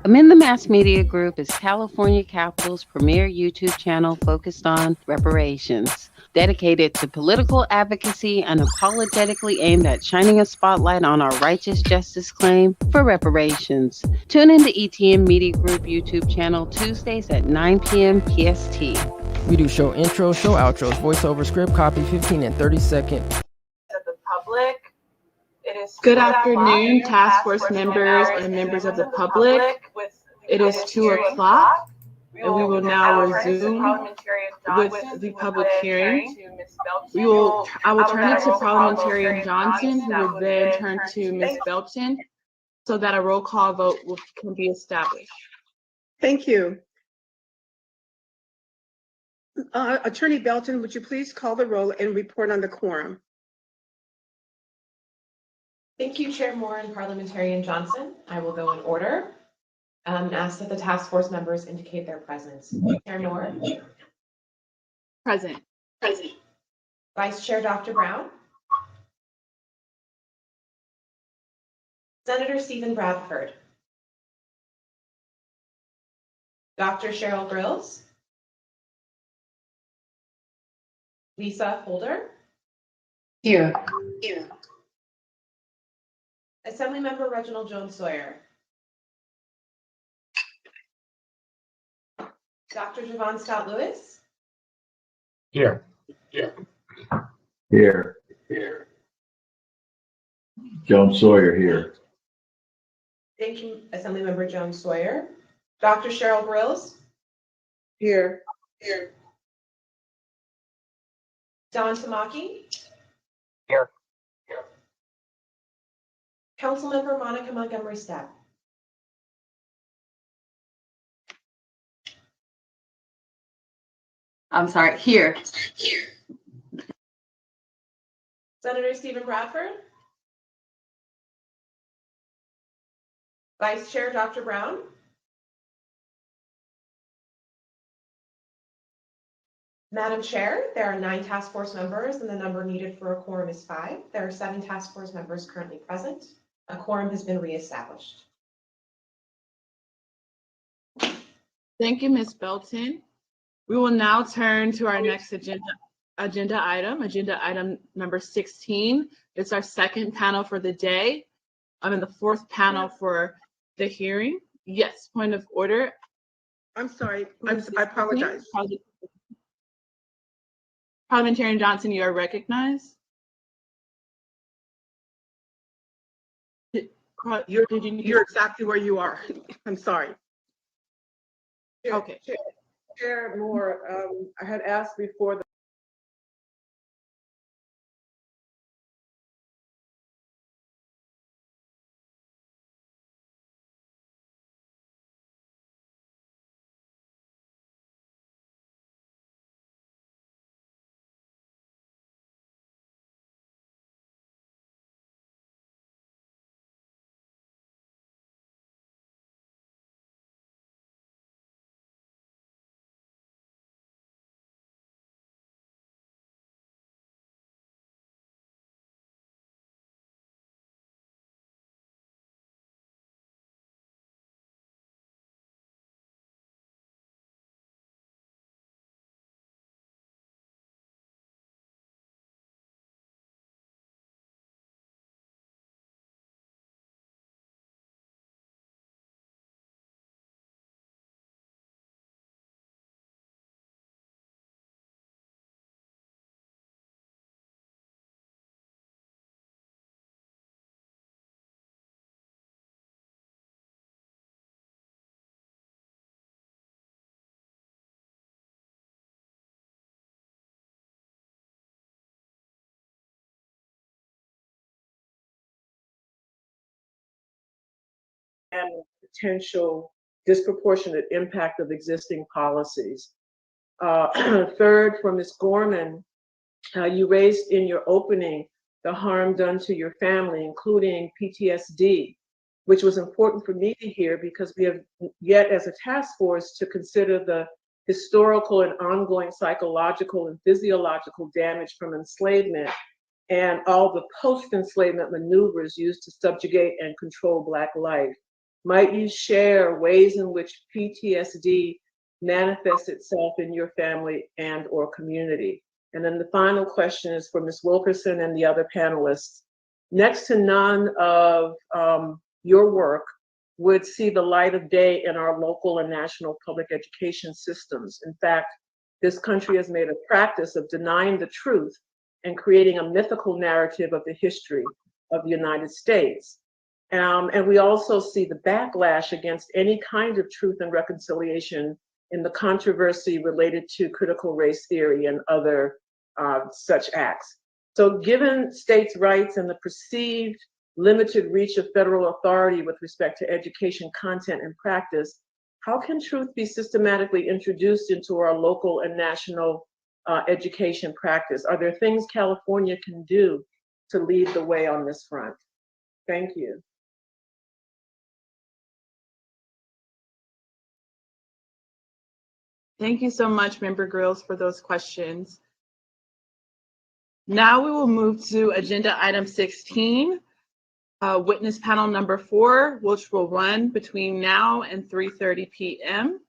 Amend the Mass Media Group is California Capital's premier YouTube channel focused on reparations, dedicated to political advocacy and unapologetically aimed at shining a spotlight on our righteous justice claim for reparations. Tune in to ETM Media Group YouTube channel Tuesdays at 9 p.m. PST. We do show intros, show outros, voiceover, script copy, 15 and 30 second. The public. Good afternoon, task force members and members of the public. It is 2 o'clock, and we will now resume with the public hearing. I will turn it to Parliamentarian Johnson, who will then turn to Ms. Belton, so that a roll call vote can be established. Thank you. Attorney Belton, would you please call the roll and report on the quorum? Thank you, Chair Moore and Parliamentarian Johnson. I will go in order and ask that the task force members indicate their presence. Chair Moore. Present. Vice Chair Dr. Brown. Senator Stephen Bradford. Dr. Cheryl Grills. Lisa Holder. Here. Assemblymember Reginald Jones Sawyer. Dr. Javon Scott Lewis. Here. Jones Sawyer here. Thank you, Assemblymember Jones Sawyer. Dr. Cheryl Grills. Here. Don Tamaki. Here. Councilmember Monica Montgomery Stepp. I'm sorry, here. Senator Stephen Bradford. Vice Chair Dr. Brown. Madam Chair, there are 9 task force members and the number needed for a quorum is 5. There are 7 task force members currently present. A quorum has been reestablished. Thank you, Ms. Belton. We will now turn to our next agenda item number 16. It's our second panel for the day. I'm in the 4th panel for the hearing. Yes, point of order. I'm sorry, I apologize. Parliamentarian Johnson, you are recognized. You're exactly where you are. I'm sorry. Okay. Chair Moore, I had asked before the and potential disproportionate impact of existing policies. Third, for Ms. Gorman, you raised in your opening the harm done to your family, including PTSD, which was important for me to hear because we have yet as a task force to consider the historical and ongoing psychological and physiological damage from enslavement and all the post-enslavement maneuvers used to subjugate and control Black life. Might you share ways in which PTSD manifests itself in your family and or community? And then the final question is for Ms. Wilkerson and the other panelists. Next to none of your work would see the light of day in our local and national public education systems. In fact, this country has made a practice of denying the truth and creating a mythical narrative of the history of the United States. And we also see the backlash against any kind of truth and reconciliation in the controversy related to critical race theory and other such acts. So given states' rights and the perceived limited reach of federal authority with respect to education content and practice, how can truth be systematically introduced into our local and national education practice? Are there things California can do to lead the way on this front? Thank you. Thank you so much, Member Grills, for those questions. Now we will move to agenda item 16, witness panel number 4, which will run between now and 3:30 p.m.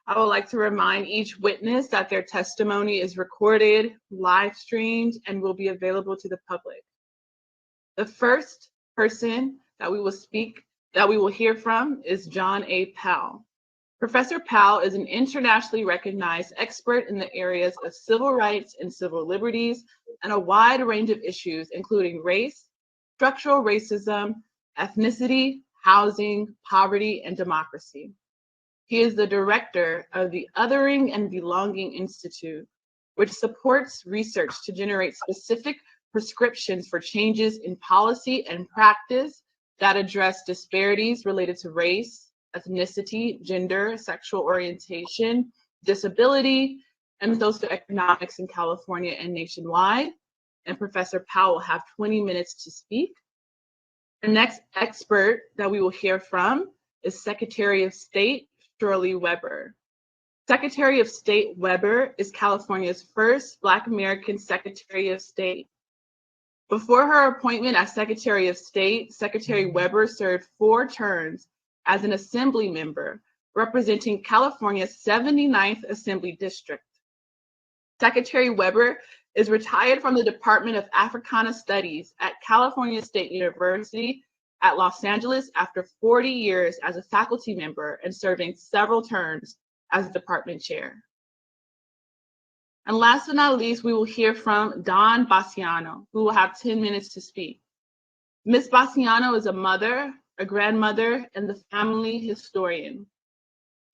I would like to remind each witness that their testimony is recorded, live streamed, and will be available to the public. The first person that we will hear from is John A. Powell. Professor Powell is an internationally recognized expert in the areas of civil rights and civil liberties and a wide range of issues, including race, structural racism, ethnicity, housing, poverty, and democracy. He is the director of the Othering and Belonging Institute, which supports research to generate specific prescriptions for changes in policy and practice that address disparities related to race, ethnicity, gender, sexual orientation, disability, and socioeconomics in California and nationwide. And Professor Powell will have 20 minutes to speak. The next expert that we will hear from is Secretary of State Shirley Weber. Secretary of State Weber is California's first Black American Secretary of State. Before her appointment as Secretary of State, Secretary Weber served 4 terms as an assembly member representing California's 79th Assembly District. Secretary Weber is retired from the Department of Africana Studies at California State University at Los Angeles after 40 years as a faculty member and serving several terms as department chair. And last but not least, we will hear from Dawn Bassiano, who will have 10 minutes to speak. Ms. Bassiano is a mother, a grandmother, and the family historian.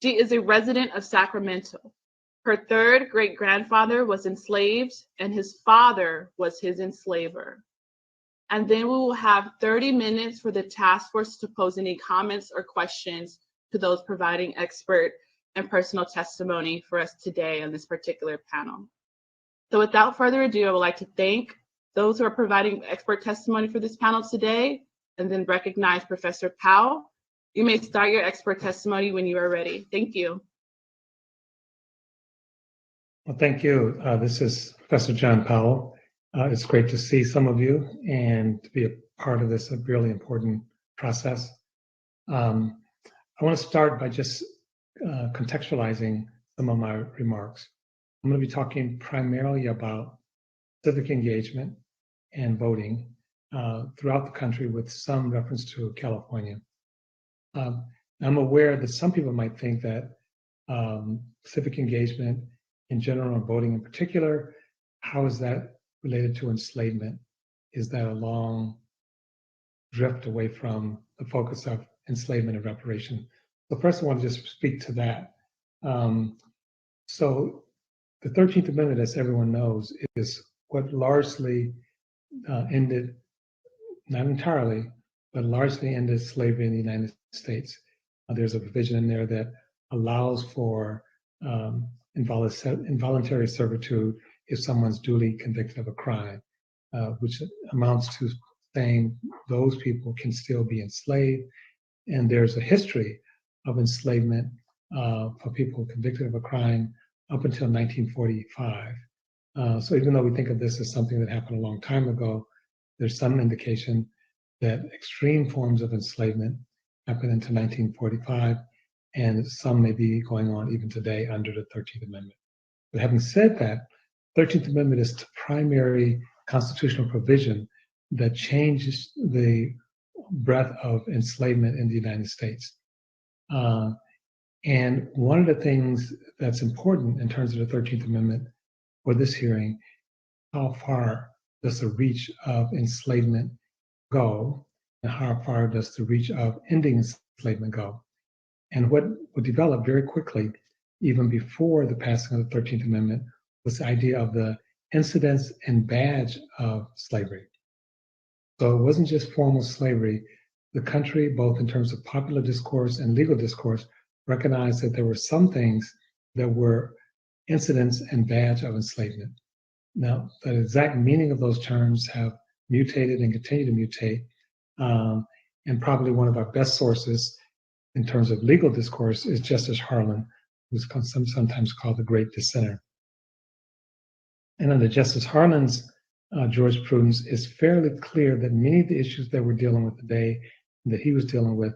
She is a resident of Sacramento. Her 3rd great-grandfather was enslaved, and his father was his enslaver. And then we will have 30 minutes for the task force to pose any comments or questions to those providing expert and personal testimony for us today on this particular panel. So without further ado, I would like to thank those who are providing expert testimony for this panel today, and then recognize Professor Powell. You may start your expert testimony when you are ready. Thank you. Well, thank you. This is Professor John Powell. It's great to see some of you and to be a part of this really important process. I want to start by just contextualizing some of my remarks. I'm going to be talking primarily about civic engagement and voting throughout the country with some reference to California. I'm aware that some people might think that civic engagement in general and voting in particular, how is that related to enslavement? Is that a long drift away from the focus of enslavement and reparation? So first I want to just speak to that. So the 13th Amendment, as everyone knows, is what largely ended, not entirely, but largely ended slavery in the United States. There's a provision in there that allows for involuntary servitude if someone's duly convicted of a crime, which amounts to saying those people can still be enslaved. And there's a history of enslavement for people convicted of a crime up until 1945. So even though we think of this as something that happened a long time ago, there's some indication that extreme forms of enslavement happened into 1945, and some may be going on even today under the 13th Amendment. But having said that, 13th Amendment is the primary constitutional provision that changes the breadth of enslavement in the United States. And one of the things that's important in terms of the 13th Amendment for this hearing, how far does the reach of enslavement go, and how far does the reach of ending enslavement go? And what developed very quickly, even before the passing of the 13th Amendment, was the idea of the incidence and badge of slavery. So it wasn't just formal slavery. The country, both in terms of popular discourse and legal discourse, recognized that there were some things that were incidents and badge of enslavement. Now, the exact meaning of those terms have mutated and continue to mutate. And probably one of our best sources in terms of legal discourse is Justice Harlan, who's sometimes called the Great Dissenter. And under Justice Harlan's jurisprudence, it's fairly clear that many of the issues that we're dealing with today, that he was dealing with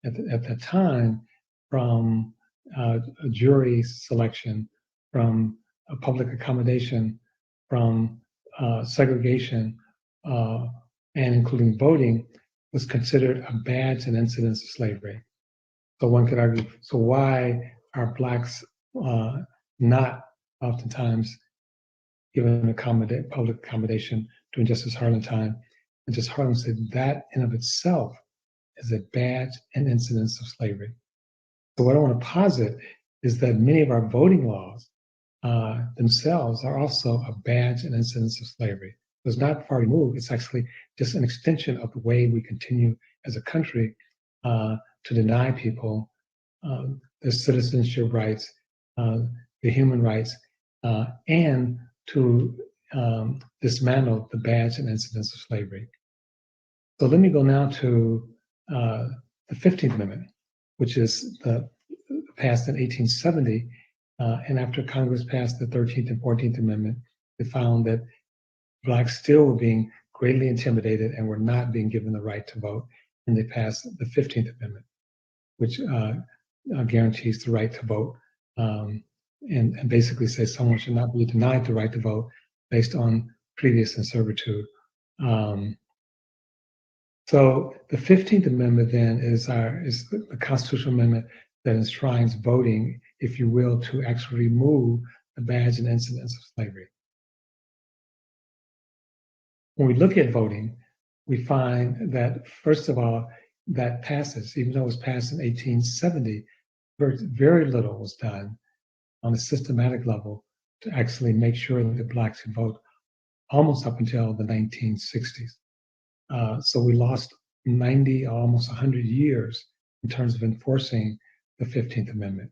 at the time, from a jury selection, from a public accommodation, from segregation, and including voting, was considered a badge and incidence of slavery. So one could argue, so why are Blacks not oftentimes given public accommodation during Justice Harlan time? And Justice Harlan said that in of itself is a badge and incidence of slavery. So what I want to posit is that many of our voting laws themselves are also a badge and incidence of slavery. So it's not far removed. It's actually just an extension of the way we continue as a country to deny people their citizenship rights, the human rights, and to dismantle the badge and incidence of slavery. So let me go now to the 15th Amendment, which is passed in 1870. And after Congress passed the 13th and 14th Amendment, they found that Blacks still were being greatly intimidated and were not being given the right to vote. And they passed the 15th Amendment, which guarantees the right to vote, and basically says someone should not be denied the right to vote based on previous servitude. So the 15th Amendment then is the constitutional amendment that enshrines voting, if you will, to actually remove the badge and incidence of slavery. When we look at voting, we find that, first of all, that passes, even though it was passed in 1870, very little was done on a systematic level to actually make sure that Blacks could vote almost up until the 1960s. So we lost 90, almost 100 years in terms of enforcing the 15th Amendment.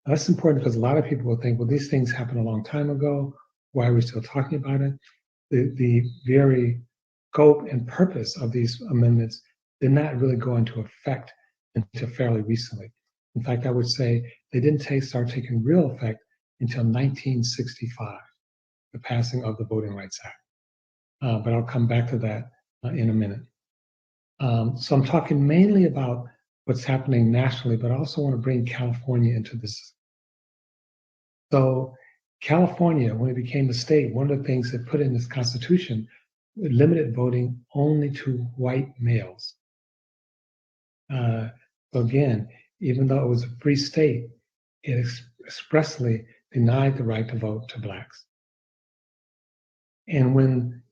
Now, that's important because a lot of people will think, well, these things happened a long time ago. Why are we still talking about it? The very scope and purpose of these amendments did not really go into effect until fairly recently. In fact, I would say they didn't start taking real effect until 1965, the passing of the Voting Rights Act. But I'll come back to that in a minute. So I'm talking mainly about what's happening nationally, but I also want to bring California into this. So California, when it became a state, one of the things that put in this constitution, it limited voting only to white males. So again, even though it was a free state, it expressly denied the right to vote to Blacks. And when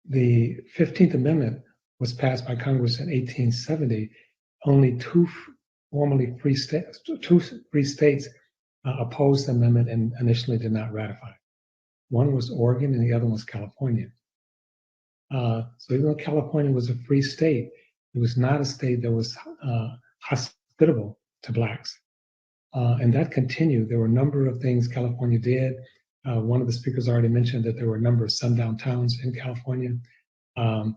the 15th Amendment was passed by Congress in 1870, only two free states opposed the amendment and initially did not ratify. One was Oregon and the other was California. So even though California was a free state, it was not a state that was hospitable to Blacks. And that continued. There were a number of things California did. One of the speakers already mentioned that there were a number of sundown towns in California. And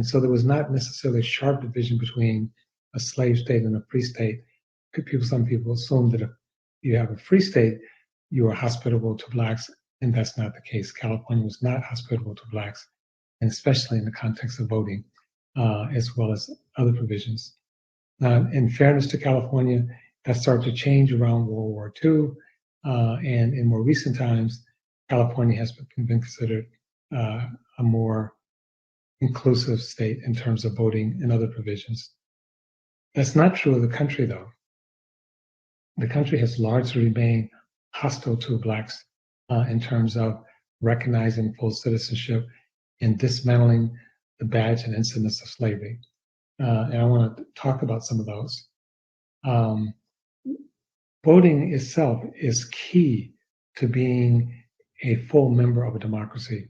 so there was not necessarily a sharp division between a slave state and a free state. Some people assume that if you have a free state, you are hospitable to Blacks, and that's not the case. California was not hospitable to Blacks, and especially in the context of voting, as well as other provisions. In fairness to California, that started to change around World War II. And in more recent times, California has been considered a more inclusive state in terms of voting and other provisions. That's not true of the country, though. The country has largely remained hostile to Blacks in terms of recognizing full citizenship and dismantling the badge and incidence of slavery. And I want to talk about some of those. Voting itself is key to being a full member of a democracy.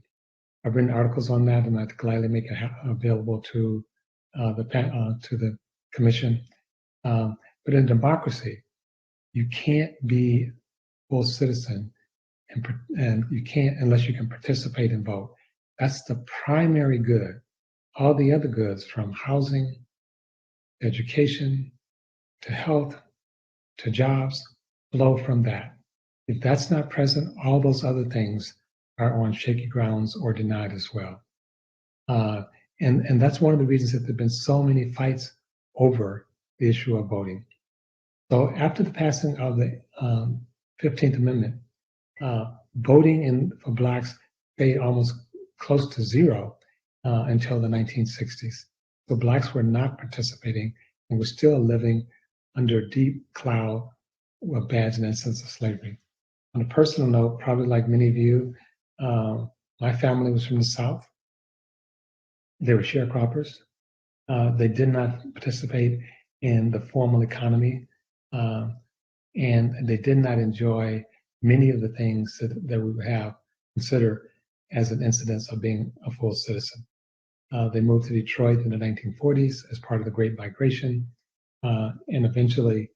I've written articles on that, and I'd gladly make it available to the commission. But in democracy, you can't be a full citizen, and you can't unless you can participate and vote. That's the primary good. All the other goods, from housing, education, to health, to jobs, flow from that. If that's not present, all those other things are on shaky grounds or denied as well. And that's one of the reasons that there have been so many fights over the issue of voting. So after the passing of the 15th Amendment, voting for Blacks stayed almost close to zero until the 1960s. So Blacks were not participating and were still living under a deep cloud of badge and incidence of slavery. On a personal note, probably like many of you, my family was from the South. They were sharecroppers. They did not participate in the formal economy, and they did not enjoy many of the things that we would have considered as an incidence of being a full citizen. They moved to Detroit in the 1940s as part of the Great Migration, and eventually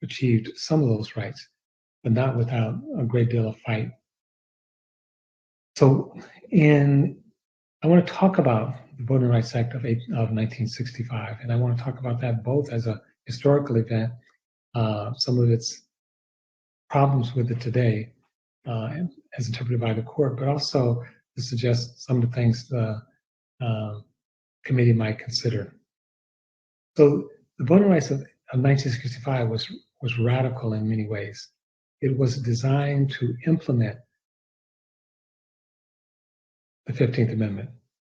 achieved some of those rights, but not without a great deal of fight. So I want to talk about the Voting Rights Act of 1965, and I want to talk about that both as a historical event, some of its problems with it today, as interpreted by the court, but also to suggest some of the things the committee might consider. So the Voting Rights of 1965 was radical in many ways. It was designed to implement the 15th Amendment.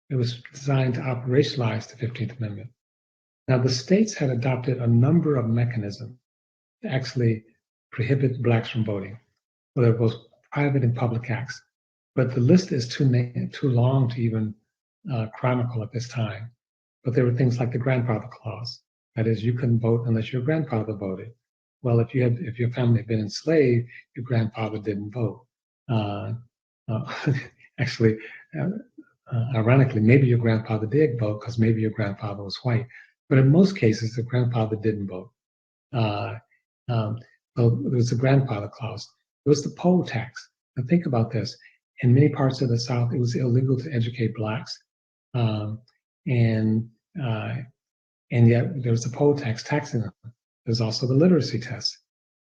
It was designed to operationalize the 15th Amendment. Now, the states had adopted a number of mechanisms to actually prohibit Blacks from voting, whether it was private and public acts. But the list is too long to even chronicle at this time. But there were things like the grandfather clause. That is, you couldn't vote unless your grandfather voted. Well, if your family had been enslaved, your grandfather didn't vote. Actually, ironically, maybe your grandfather did vote because maybe your grandfather was white. But in most cases, the grandfather didn't vote. So there was the grandfather clause. There was the poll tax. Now think about this. In many parts of the South, it was illegal to educate Blacks. And yet there was the poll tax taxing them. There's also the literacy test,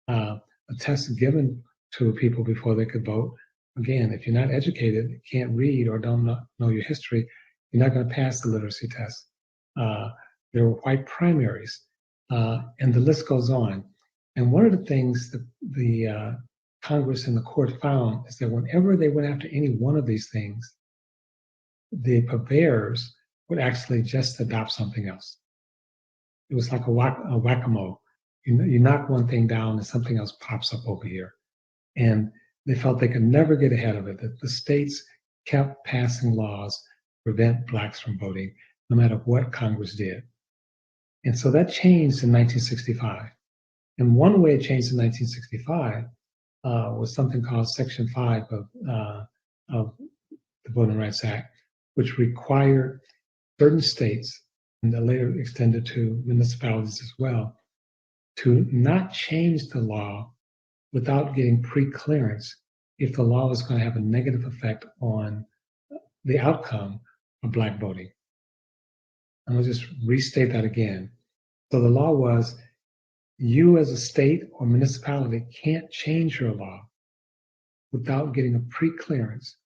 a test given to people before they could vote. Again, if you're not educated, can't read, or don't know your history, you're not going to pass the literacy test. There were white primaries, and the list goes on. And one of the things that the Congress and the court found is that whenever they went after any one of these things, the purveyors would actually just adopt something else. It was like a whack-a-mole. You knock one thing down and something else pops up over here. And they felt they could never get ahead of it, that the states kept passing laws to prevent Blacks from voting, no matter what Congress did. And so that changed in 1965. And one way it changed in 1965 was something called Section 5 of the Voting Rights Act, which required certain states, and then later extended to municipalities as well, to not change the law without getting pre-clearance if the law is going to have a negative effect on the outcome of Black voting. I'm going to just restate that again. So the law was, you as a state or municipality can't change your law without getting a pre-clearance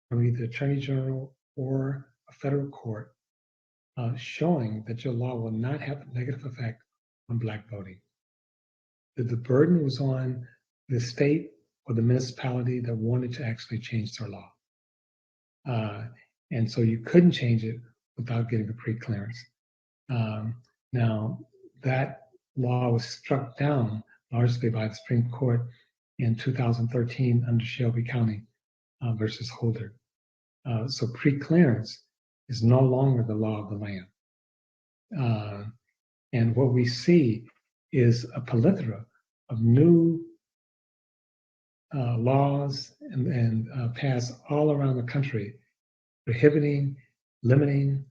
from either the Attorney General or a federal court showing that your law will not have a negative effect on Black voting. That the burden was on the state or the municipality that wanted to actually change their law. And so you couldn't change it without getting a pre-clearance. Now, that law was struck down largely by the Supreme Court in 2013 under Shelby County versus Holder. So pre-clearance is no longer the law of the land. And what we see is a plethora of new laws and passed all around the country prohibiting, limiting,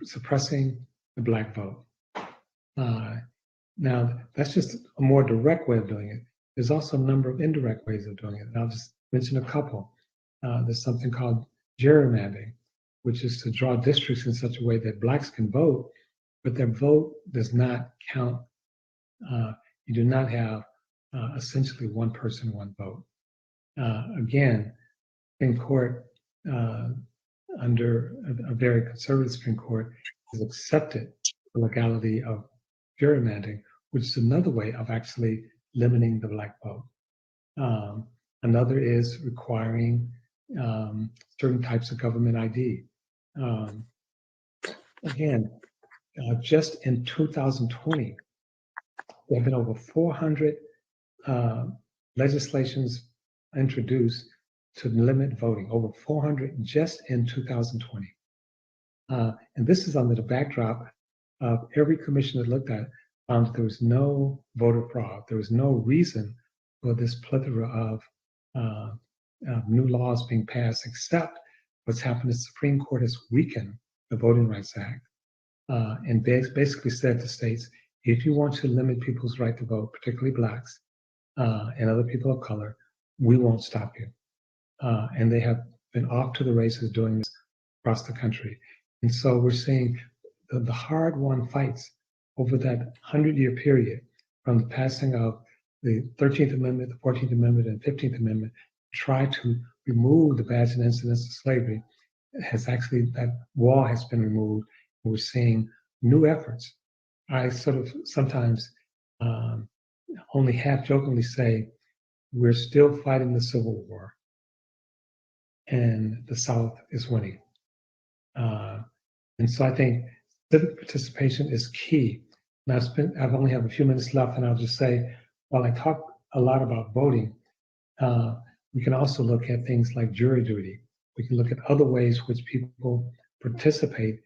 suppressing the Black vote. Now, that's just a more direct way of doing it. There's also a number of indirect ways of doing it. And I'll just mention a couple. There's something called gerrymandering, which is to draw districts in such a way that Blacks can vote, but their vote does not count. You do not have essentially one person, one vote. Again, Supreme Court, under a very conservative Supreme Court, has accepted the legality of gerrymandering, which is another way of actually limiting the Black vote. Another is requiring certain types of government ID. Again, just in 2020, there have been over 400 legislations introduced to limit voting, over 400 just in 2020. And this is under the backdrop of every commission that looked at found that there was no voter fraud. There was no reason for this plethora of new laws being passed, except what's happened is the Supreme Court has weakened the Voting Rights Act and basically said to states, if you want to limit people's right to vote, particularly Blacks and other people of color, we won't stop you. And they have been off to the races doing this across the country. And so we're seeing the hard-won fights over that 100-year period from the passing of the 13th Amendment, the 14th Amendment, and 15th Amendment, try to remove the badge and incidence of slavery. That wall has been removed. We're seeing new efforts. I sort of sometimes only half-jokingly say, we're still fighting the Civil War, and the South is winning. And so I think civic participation is key. And I've only have a few minutes left, and I'll just say, while I talk a lot about voting, we can also look at things like jury duty. We can look at other ways which people participate,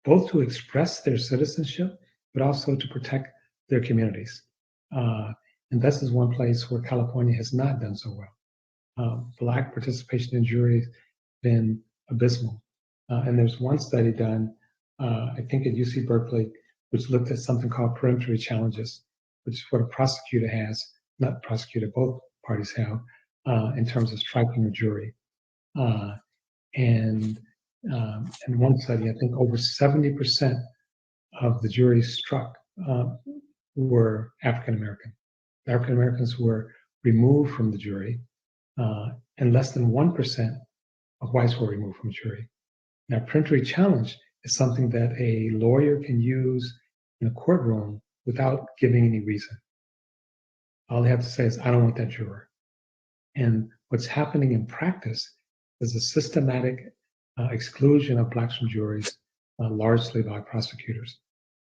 both to express their citizenship, but also to protect their communities. And this is one place where California has not done so well. Black participation in juries has been abysmal. And there's one study done, I think at UC Berkeley, which looked at something called peremptory challenges, which is what a prosecutor has, not prosecutor, both parties have, in terms of striking a jury. And in one study, I think over 70% of the juries struck were African American. African Americans were removed from the jury, and less than 1% of whites were removed from the jury. Now, peremptory challenge is something that a lawyer can use in a courtroom without giving any reason. All they have to say is, I don't want that juror. And what's happening in practice is a systematic exclusion of Blacks from juries, largely by prosecutors.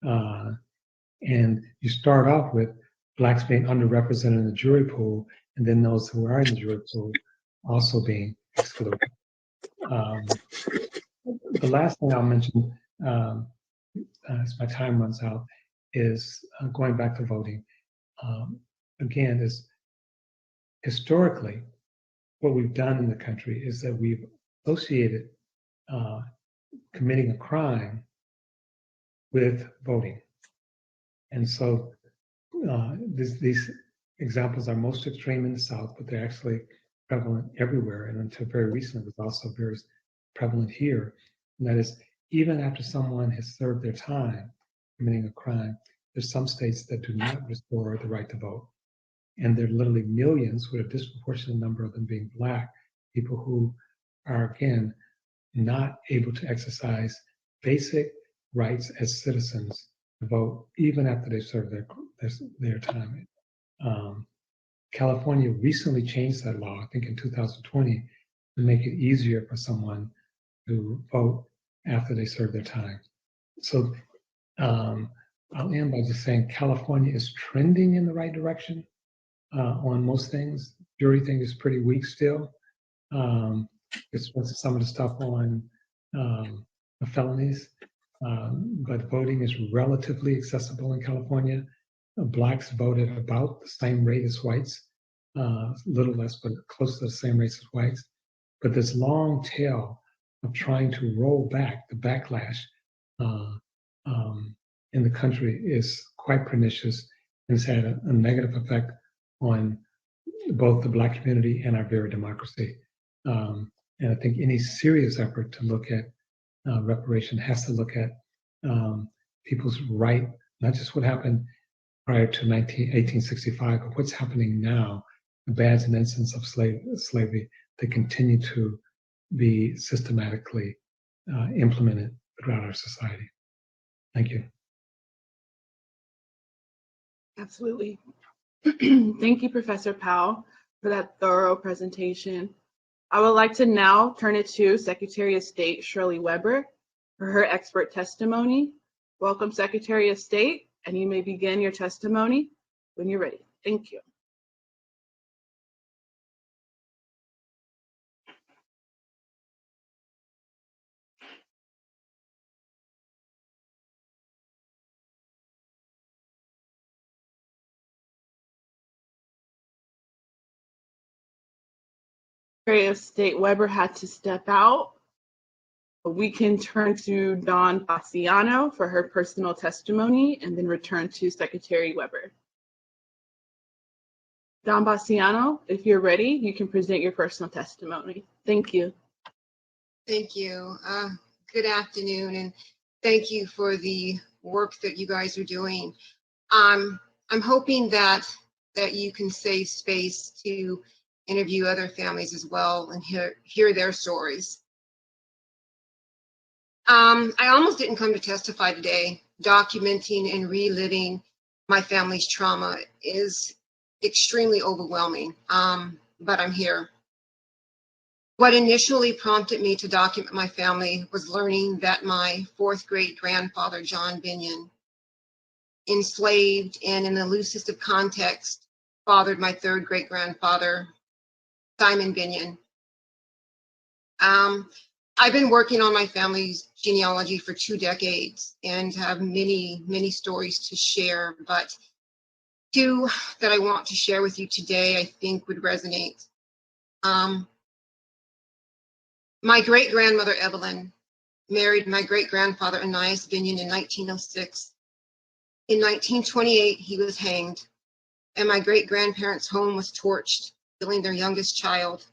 And you start off with Blacks being underrepresented in the jury pool, and then those who are in the jury pool also being excluded. The last thing I'll mention, as my time runs out, is going back to voting. Again, is historically, what we've done in the country is that we've associated committing a crime with voting. And so these examples are most extreme in the South, but they're actually prevalent everywhere. And until very recently, it was also very prevalent here. And that is, even after someone has served their time committing a crime, there's some states that do not restore the right to vote. And there are literally millions, with a disproportionate number of them being Black, people who are, again, not able to exercise basic rights as citizens to vote even after they serve their time. California recently changed that law, I think in 2020, to make it easier for someone to vote after they serve their time. So I'll end by just saying California is trending in the right direction on most things. Jury thing is pretty weak still. It's some of the stuff on the felonies, but voting is relatively accessible in California. Blacks vote at about the same rate as whites, a little less, but close to the same rate as whites. But this long tail of trying to roll back the backlash in the country is quite pernicious and has had a negative effect on both the Black community and our very democracy. And I think any serious effort to look at reparation has to look at people's right, not just what happened prior to 1865, but what's happening now, the bads and incidents of slavery that continue to be systematically implemented throughout our society. Thank you. Absolutely. Thank you, Professor Powell, for that thorough presentation. I would like to now turn it to Secretary of State Shirley Weber for her expert testimony. Welcome, Secretary of State, and you may begin your testimony when you're ready. Thank you. Secretary of State Weber had to step out. We can turn to Dawn Bassiano for her personal testimony and then return to Secretary Weber. Dawn Bassiano, if you're ready, you can present your personal testimony. Thank you. Thank you. Good afternoon, and thank you for the work that you guys are doing. I'm hoping that you can save space to interview other families as well and hear their stories. I almost didn't come to testify today. Documenting and reliving my family's trauma is extremely overwhelming, but I'm here. What initially prompted me to document my family was learning that my fourth great grandfather, John Binion, enslaved and in the loosest of context, fathered my third great grandfather, Simon Binion. I've been working on my family's genealogy for 2 decades and have many, many stories to share, but 2 that I want to share with you today I think would resonate. My great-grandmother Evelyn married my great-grandfather Ananias Binion in 1906. In 1928, he was hanged, and my great-grandparents' home was torched, killing their youngest child.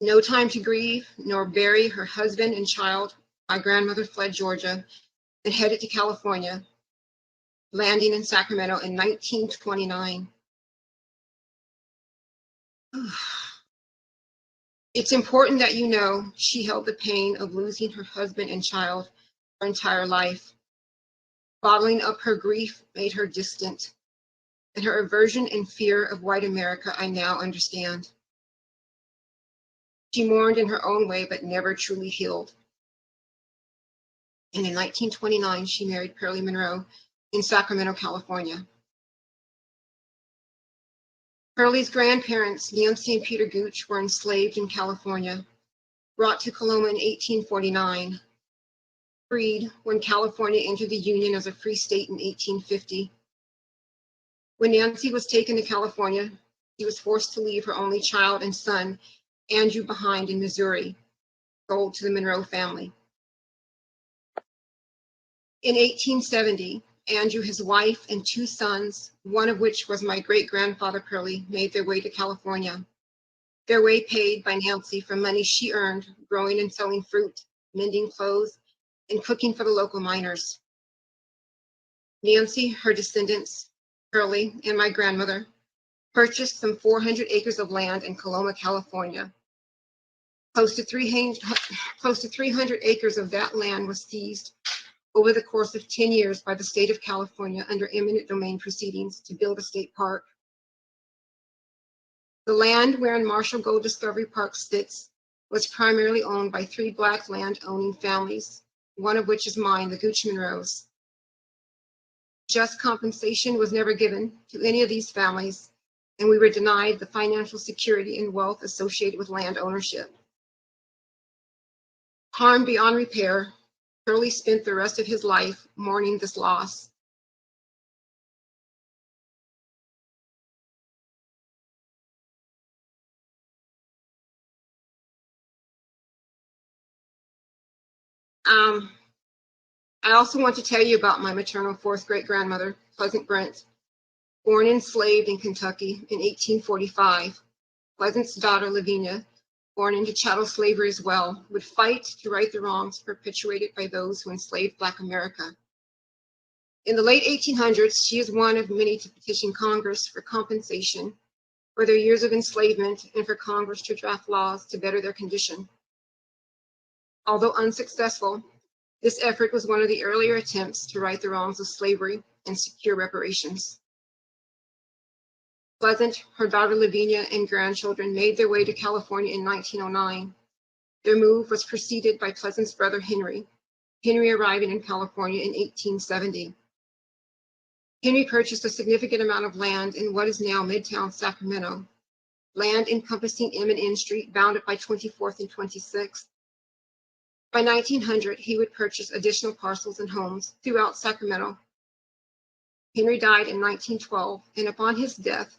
No time to grieve nor bury her husband and child, my grandmother fled Georgia and headed to California, landing in Sacramento in 1929. It's important that you know she held the pain of losing her husband and child her entire life. Bottling up her grief made her distant, and her aversion and fear of white America I now understand. She mourned in her own way, but never truly healed. And in 1929, she married Pearlie Monroe in Sacramento, California. Pearlie's grandparents, Nancy and Peter Gooch, were enslaved in California, brought to Coloma in 1849, freed when California entered the Union as a free state in 1850. When Nancy was taken to California, she was forced to leave her only child and son, Andrew, behind in Missouri, sold to the Monroe family. In 1870, Andrew, his wife, and 2 sons, one of which was my great-grandfather Pearlie, made their way to California. Their way paid by Nancy from money she earned growing and selling fruit, mending clothes, and cooking for the local miners. Nancy, her descendants, Pearlie, and my grandmother purchased some 400 acres of land in Coloma, California. Close to 300 acres of that land was seized over the course of 10 years by the state of California under eminent domain proceedings to build a state park. The land wherein Marshall Gold Discovery Park sits was primarily owned by 3 Black land-owning families, one of which is mine, the Gooch Monroes. Just compensation was never given to any of these families, and we were denied the financial security and wealth associated with land ownership. Harmed beyond repair, Curley spent the rest of his life mourning this loss. I also want to tell you about my maternal 4th great-grandmother, Pleasant Brent. Born enslaved in Kentucky in 1845, Pleasant's daughter, Lavinia, born into chattel slavery as well, would fight to right the wrongs perpetuated by those who enslaved Black America. In the late 1800s, she is one of many to petition Congress for compensation for their years of enslavement and for Congress to draft laws to better their condition. Although unsuccessful, this effort was one of the earlier attempts to right the wrongs of slavery and secure reparations. Pleasant, her daughter Lavinia, and grandchildren made their way to California in 1909. Their move was preceded by Pleasant's brother Henry arriving in California in 1870. Henry purchased a significant amount of land in what is now Midtown Sacramento, land encompassing M&N Street, bounded by 24th and 26th. By 1900, he would purchase additional parcels and homes throughout Sacramento. Henry died in 1912, and upon his death,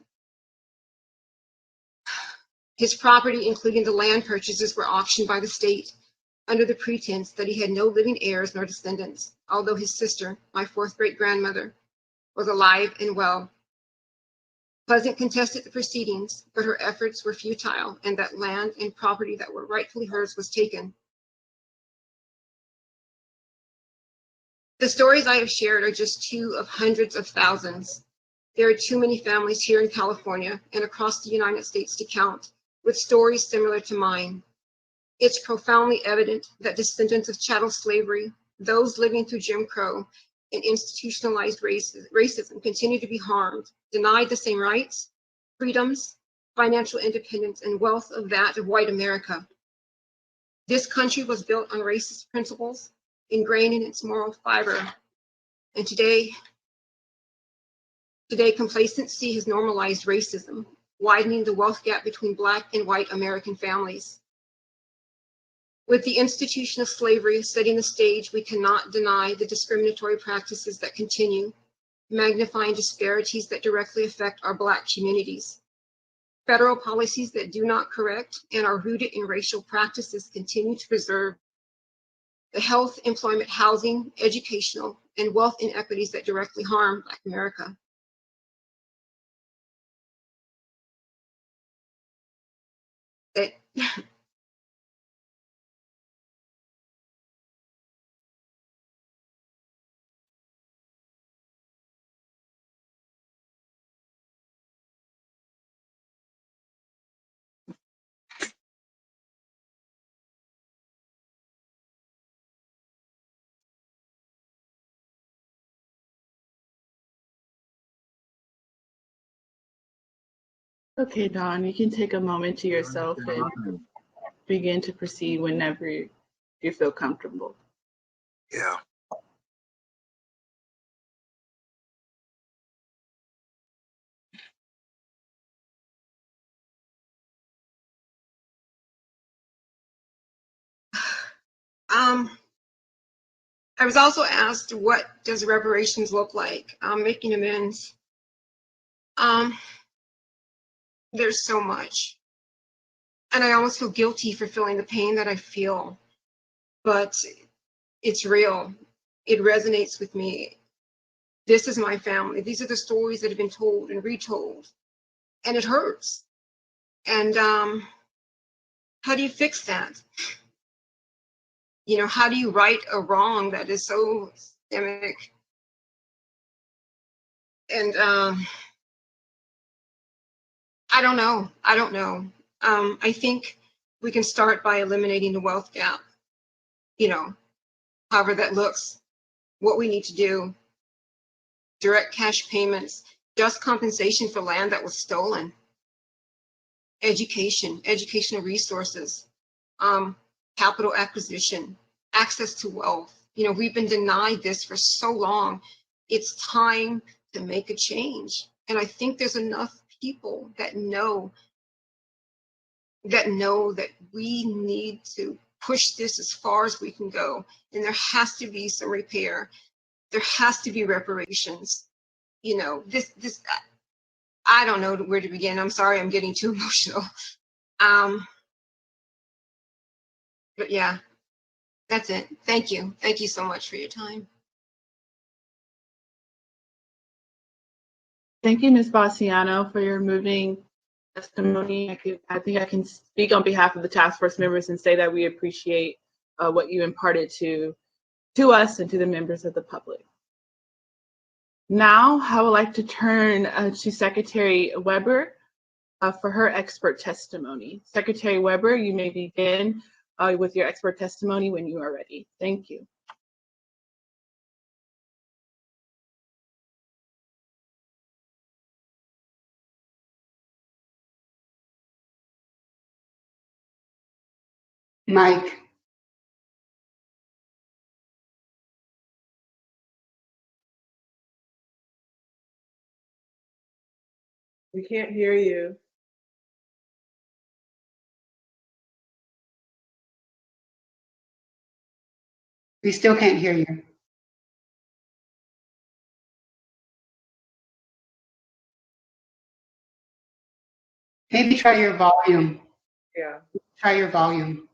his property, including the land purchases, were auctioned by the state under the pretense that he had no living heirs nor descendants, although his sister, my 4th great-grandmother, was alive and well. Pleasant contested the proceedings, but her efforts were futile, and that land and property that were rightfully hers was taken. The stories I have shared are just 2 of hundreds of thousands. There are too many families here in California and across the United States to count, with stories similar to mine. It's profoundly evident that descendants of chattel slavery, those living through Jim Crow and institutionalized racism, continue to be harmed, denied the same rights, freedoms, financial independence, and wealth of that of white America. This country was built on racist principles, ingrained in its moral fiber, and today complacency has normalized racism, widening the wealth gap between Black and white American families. With the institution of slavery setting the stage, we cannot deny the discriminatory practices that continue, magnifying disparities that directly affect our Black communities. Federal policies that do not correct and are rooted in racial practices continue to preserve the health, employment, housing, educational, and wealth inequities that directly harm Black America. Okay, Dawn, you can take a moment to yourself and begin to proceed whenever you feel comfortable. Yeah. I was also asked, what does reparations look like? Making amends. There's so much. And I almost feel guilty for feeling the pain that I feel, but it's real. It resonates with me. This is my family. These are the stories that have been told and retold, and it hurts. And how do you fix that? You know, how do you right a wrong that is so systemic? And I don't know. I think We can start by eliminating the wealth gap, however that looks, what we need to do, direct cash payments, just compensation for land that was stolen, educational resources, capital acquisition, access to wealth. We've been denied this for so long. It's time to make a change. And I think there's enough people that know that we need to push this as far as we can go. And there has to be some repair. There has to be reparations. This I don't know where to begin. I'm sorry, I'm getting too emotional. But yeah, that's it. Thank you. Thank you so much for your time. Thank you, Ms. Bassiano, for your moving testimony. I think I can speak on behalf of the task force members and say that we appreciate what you imparted to us and to the members of the public. Now, I would like to turn to Secretary Weber for her expert testimony. Secretary Weber, you may begin with your expert testimony when you are ready. Thank you. Mike. We can't hear you. We still can't hear you. Maybe try your volume. Yeah. Try your volume.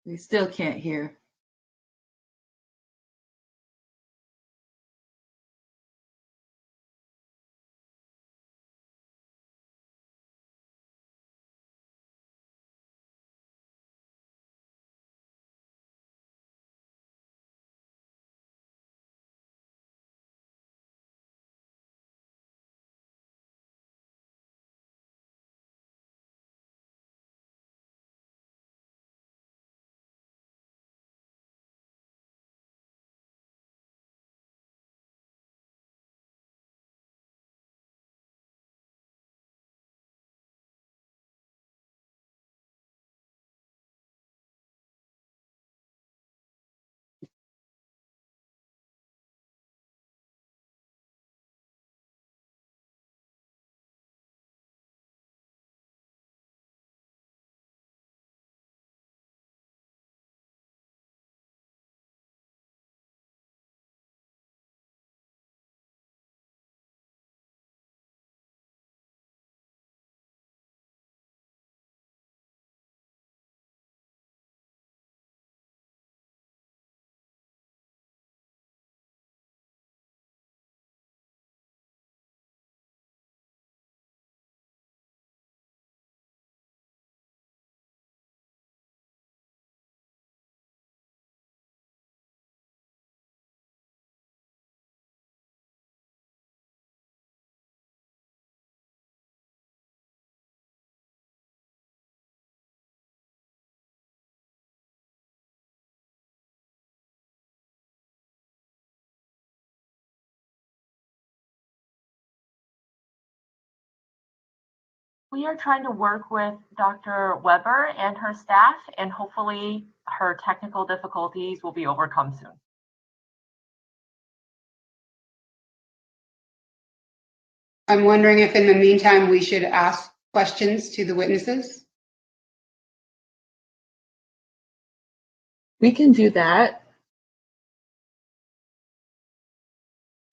We still can't hear. We are trying to work with Dr. Weber and her staff, and hopefully her technical difficulties will be overcome soon. I'm wondering if in the meantime we should ask questions to the witnesses. We can do that.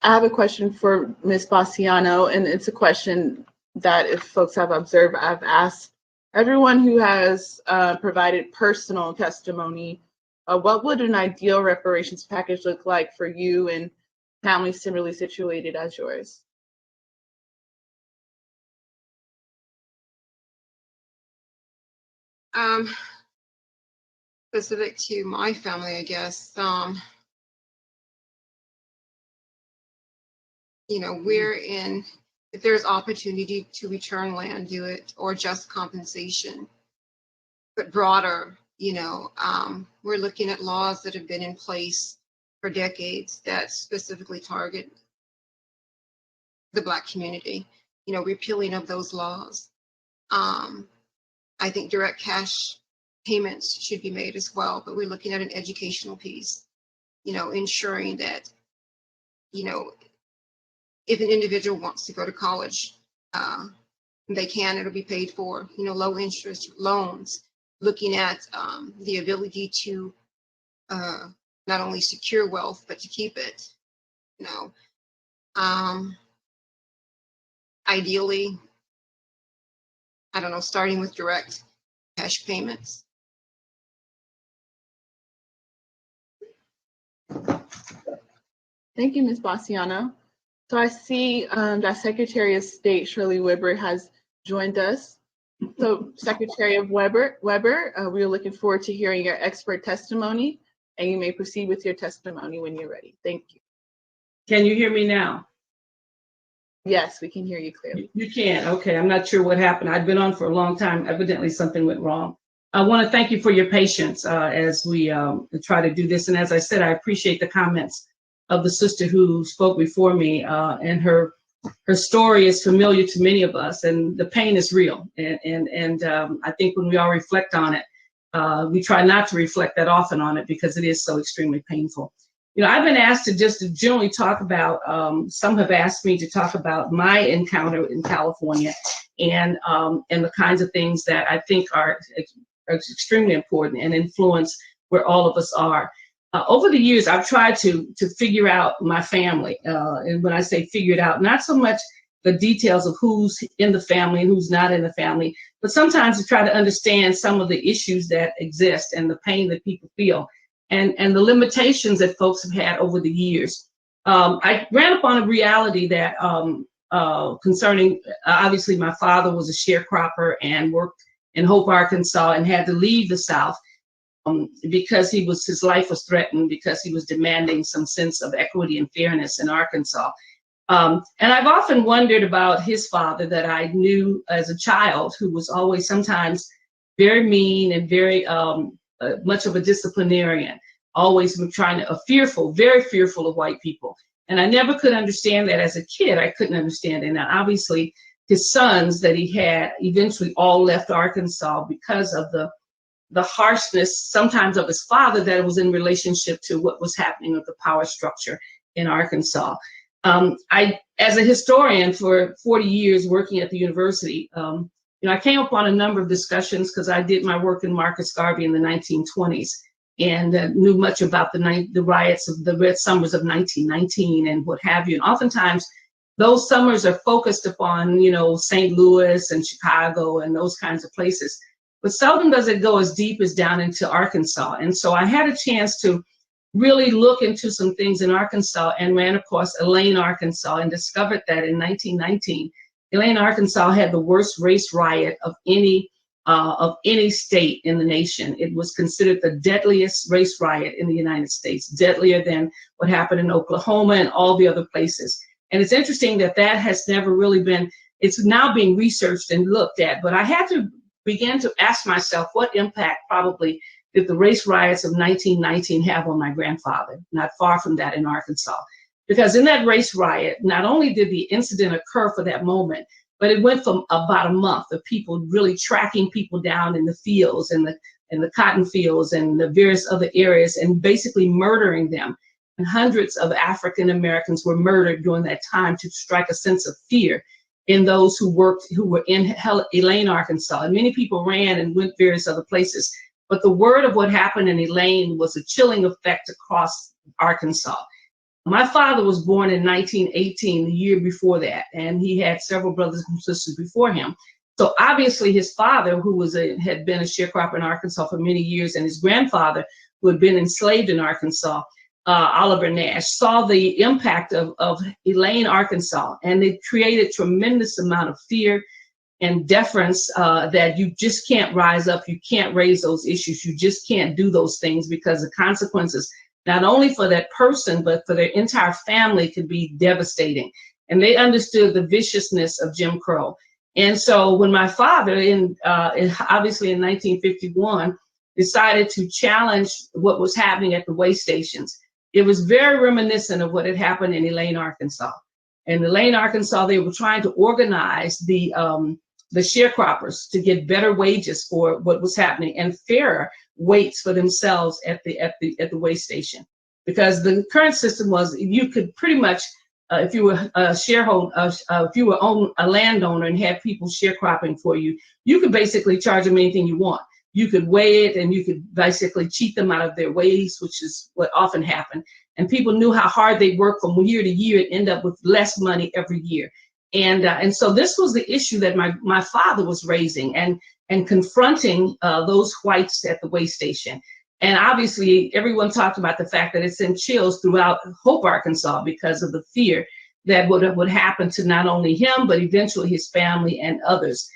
I have a question for Ms. Bassiano, and it's a question that if folks have observed, I've asked Everyone who has provided personal testimony, what would an ideal reparations package look like for you and families similarly situated as yours? Specific to my family, I guess. You know, we're in, if there's opportunity to return land, do it, or just compensation. But broader, you know, we're looking at laws that have been in place for decades that specifically target the Black community, you know, repealing of those laws. I think direct cash payments should be made as well, but we're looking at an educational piece, you know, ensuring that, you know, if an individual wants to go to college, they can, it'll be paid for, you know, low interest loans, looking at the ability to not only secure wealth, but to keep it, you know. Ideally, I don't know, starting with direct cash payments. Thank you, Ms. Bassiano. So I see that Secretary of State Shirley Weber has joined us. So Secretary of Weber, we are looking forward to hearing your expert testimony, and you may proceed with your testimony when you're ready. Thank you. Can you hear me now? Yes, we can hear you clearly. You can, okay. I'm not sure what happened. I've been on for a long time. Evidently something went wrong. I want to thank you for your patience as we try to do this. And as I said, I appreciate the comments of the sister who spoke before me, and her story is familiar to many of us, and the pain is real. And I think when we all reflect on it, we try not to reflect that often on it because it is so extremely painful. You know, I've been asked to just generally talk about, some have asked me to talk about my encounter in California and the kinds of things that I think are extremely important and influence where all of us are. Over the years, I've tried to figure out my family. And when I say figure it out, not so much the details of who's in the family and who's not in the family, but sometimes to try to understand some of the issues that exist and the pain that people feel and the limitations that folks have had over the years. I ran upon a reality that concerning, obviously my father was a sharecropper and worked in Hope, Arkansas, and had to leave the South because his life was threatened because he was demanding some sense of equity and fairness in Arkansas. And I've often wondered about his father that I knew as a child, who was always sometimes very mean and very much of a disciplinarian, always trying to, very fearful of white people. And I never could understand that as a kid. I couldn't understand it. Now, obviously, his sons that he had eventually all left Arkansas because of the harshness sometimes of his father that was in relationship to what was happening with the power structure in Arkansas. As a historian for 40 years working at the university, you know, I came upon a number of discussions because I did my work in Marcus Garvey in the 1920s and knew much about the riots of the Red Summers of 1919 and what have you. And oftentimes those summers are focused upon, you know, St. Louis and Chicago and those kinds of places. But seldom does it go as deep as down into Arkansas. And so I had a chance to really look into some things in Arkansas and ran across Elaine, Arkansas, and discovered that in 1919, Elaine, Arkansas had the worst race riot of any state in the nation. It was considered the deadliest race riot in the United States, deadlier than what happened in Oklahoma and all the other places. And it's interesting that that has never really been, it's now being researched and looked at, but I had to begin to ask myself what impact probably did the race riots of 1919 have on my grandfather, not far from that in Arkansas. Because in that race riot, not only did the incident occur for that moment, but it went from about a month of people really tracking people down in the fields and the cotton fields and the various other areas and basically murdering them. And hundreds of African Americans were murdered during that time to strike a sense of fear in those who were in Elaine, Arkansas. And many people ran and went various other places. But the word of what happened in Elaine was a chilling effect across Arkansas. My father was born in 1918, the year before that, and he had several brothers and sisters before him. So obviously his father, who had been a sharecropper in Arkansas for many years, and his grandfather, who had been enslaved in Arkansas, Oliver Nash, saw the impact of Elaine, Arkansas, and it created tremendous amount of fear and deference that you just can't rise up, you can't raise those issues, you just can't do those things because the consequences, not only for that person, but for their entire family, could be devastating. And they understood the viciousness of Jim Crow. And so when my father, obviously in 1951, decided to challenge what was happening at the way stations, it was very reminiscent of what had happened in Elaine, Arkansas. In Elaine, Arkansas, they were trying to organize the sharecroppers to get better wages for what was happening and fairer weights for themselves at the way station. Because the current system was you could pretty much, if you were a shareholder, if you were a landowner and had people sharecropping for you, you could basically charge them anything you want. You could weigh it and you could basically cheat them out of their wages, which is what often happened. And people knew how hard they worked from year to year and end up with less money every year. And so this was the issue that my father was raising and confronting those whites at the way station. And obviously everyone talked about the fact that it sent chills throughout Hope, Arkansas, because of the fear that would happen to not only him, but eventually his family and others.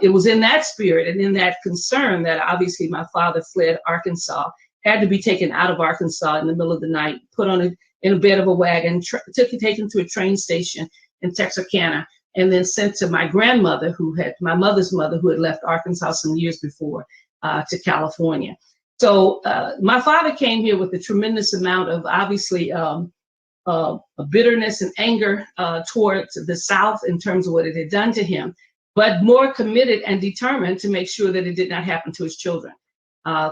It was in that spirit and in that concern that obviously my father fled Arkansas, had to be taken out of Arkansas in the middle of the night, put on in a bed of a wagon, taken to a train station in Texarkana, and then sent to my grandmother, my mother's mother, who had left Arkansas some years before, to California. So my father came here with a tremendous amount of obviously bitterness and anger towards the South in terms of what it had done to him, but more committed and determined to make sure that it did not happen to his children.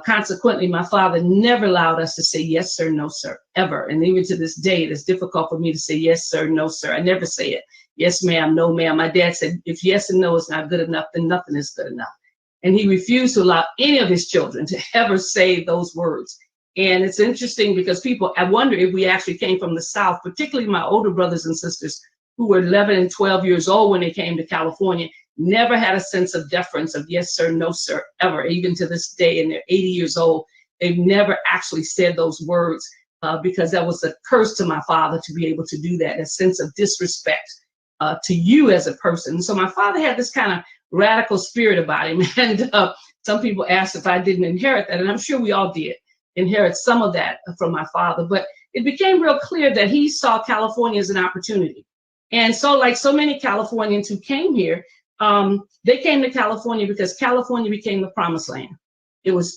Consequently, my father never allowed us to say yes, sir, no, sir, ever. And even to this day, it is difficult for me to say yes, sir, no, sir. I never say it. Yes, ma'am, no, ma'am. My dad said, if yes and no is not good enough, then nothing is good enough. And he refused to allow any of his children to ever say those words. And it's interesting because I wonder if we actually came from the South, particularly my older brothers and sisters who were 11 and 12 years old when they came to California, never had a sense of deference of yes, sir, no, sir, ever. Even to this day, and they're 80 years old, they've never actually said those words because that was a curse to my father to be able to do that, a sense of disrespect to you as a person. So my father had this kind of radical spirit about him. And some people asked if I didn't inherit that, and I'm sure we all did inherit some of that from my father. But it became real clear that he saw California as an opportunity. And so like so many Californians who came here, they came to California because California became the promised land. It was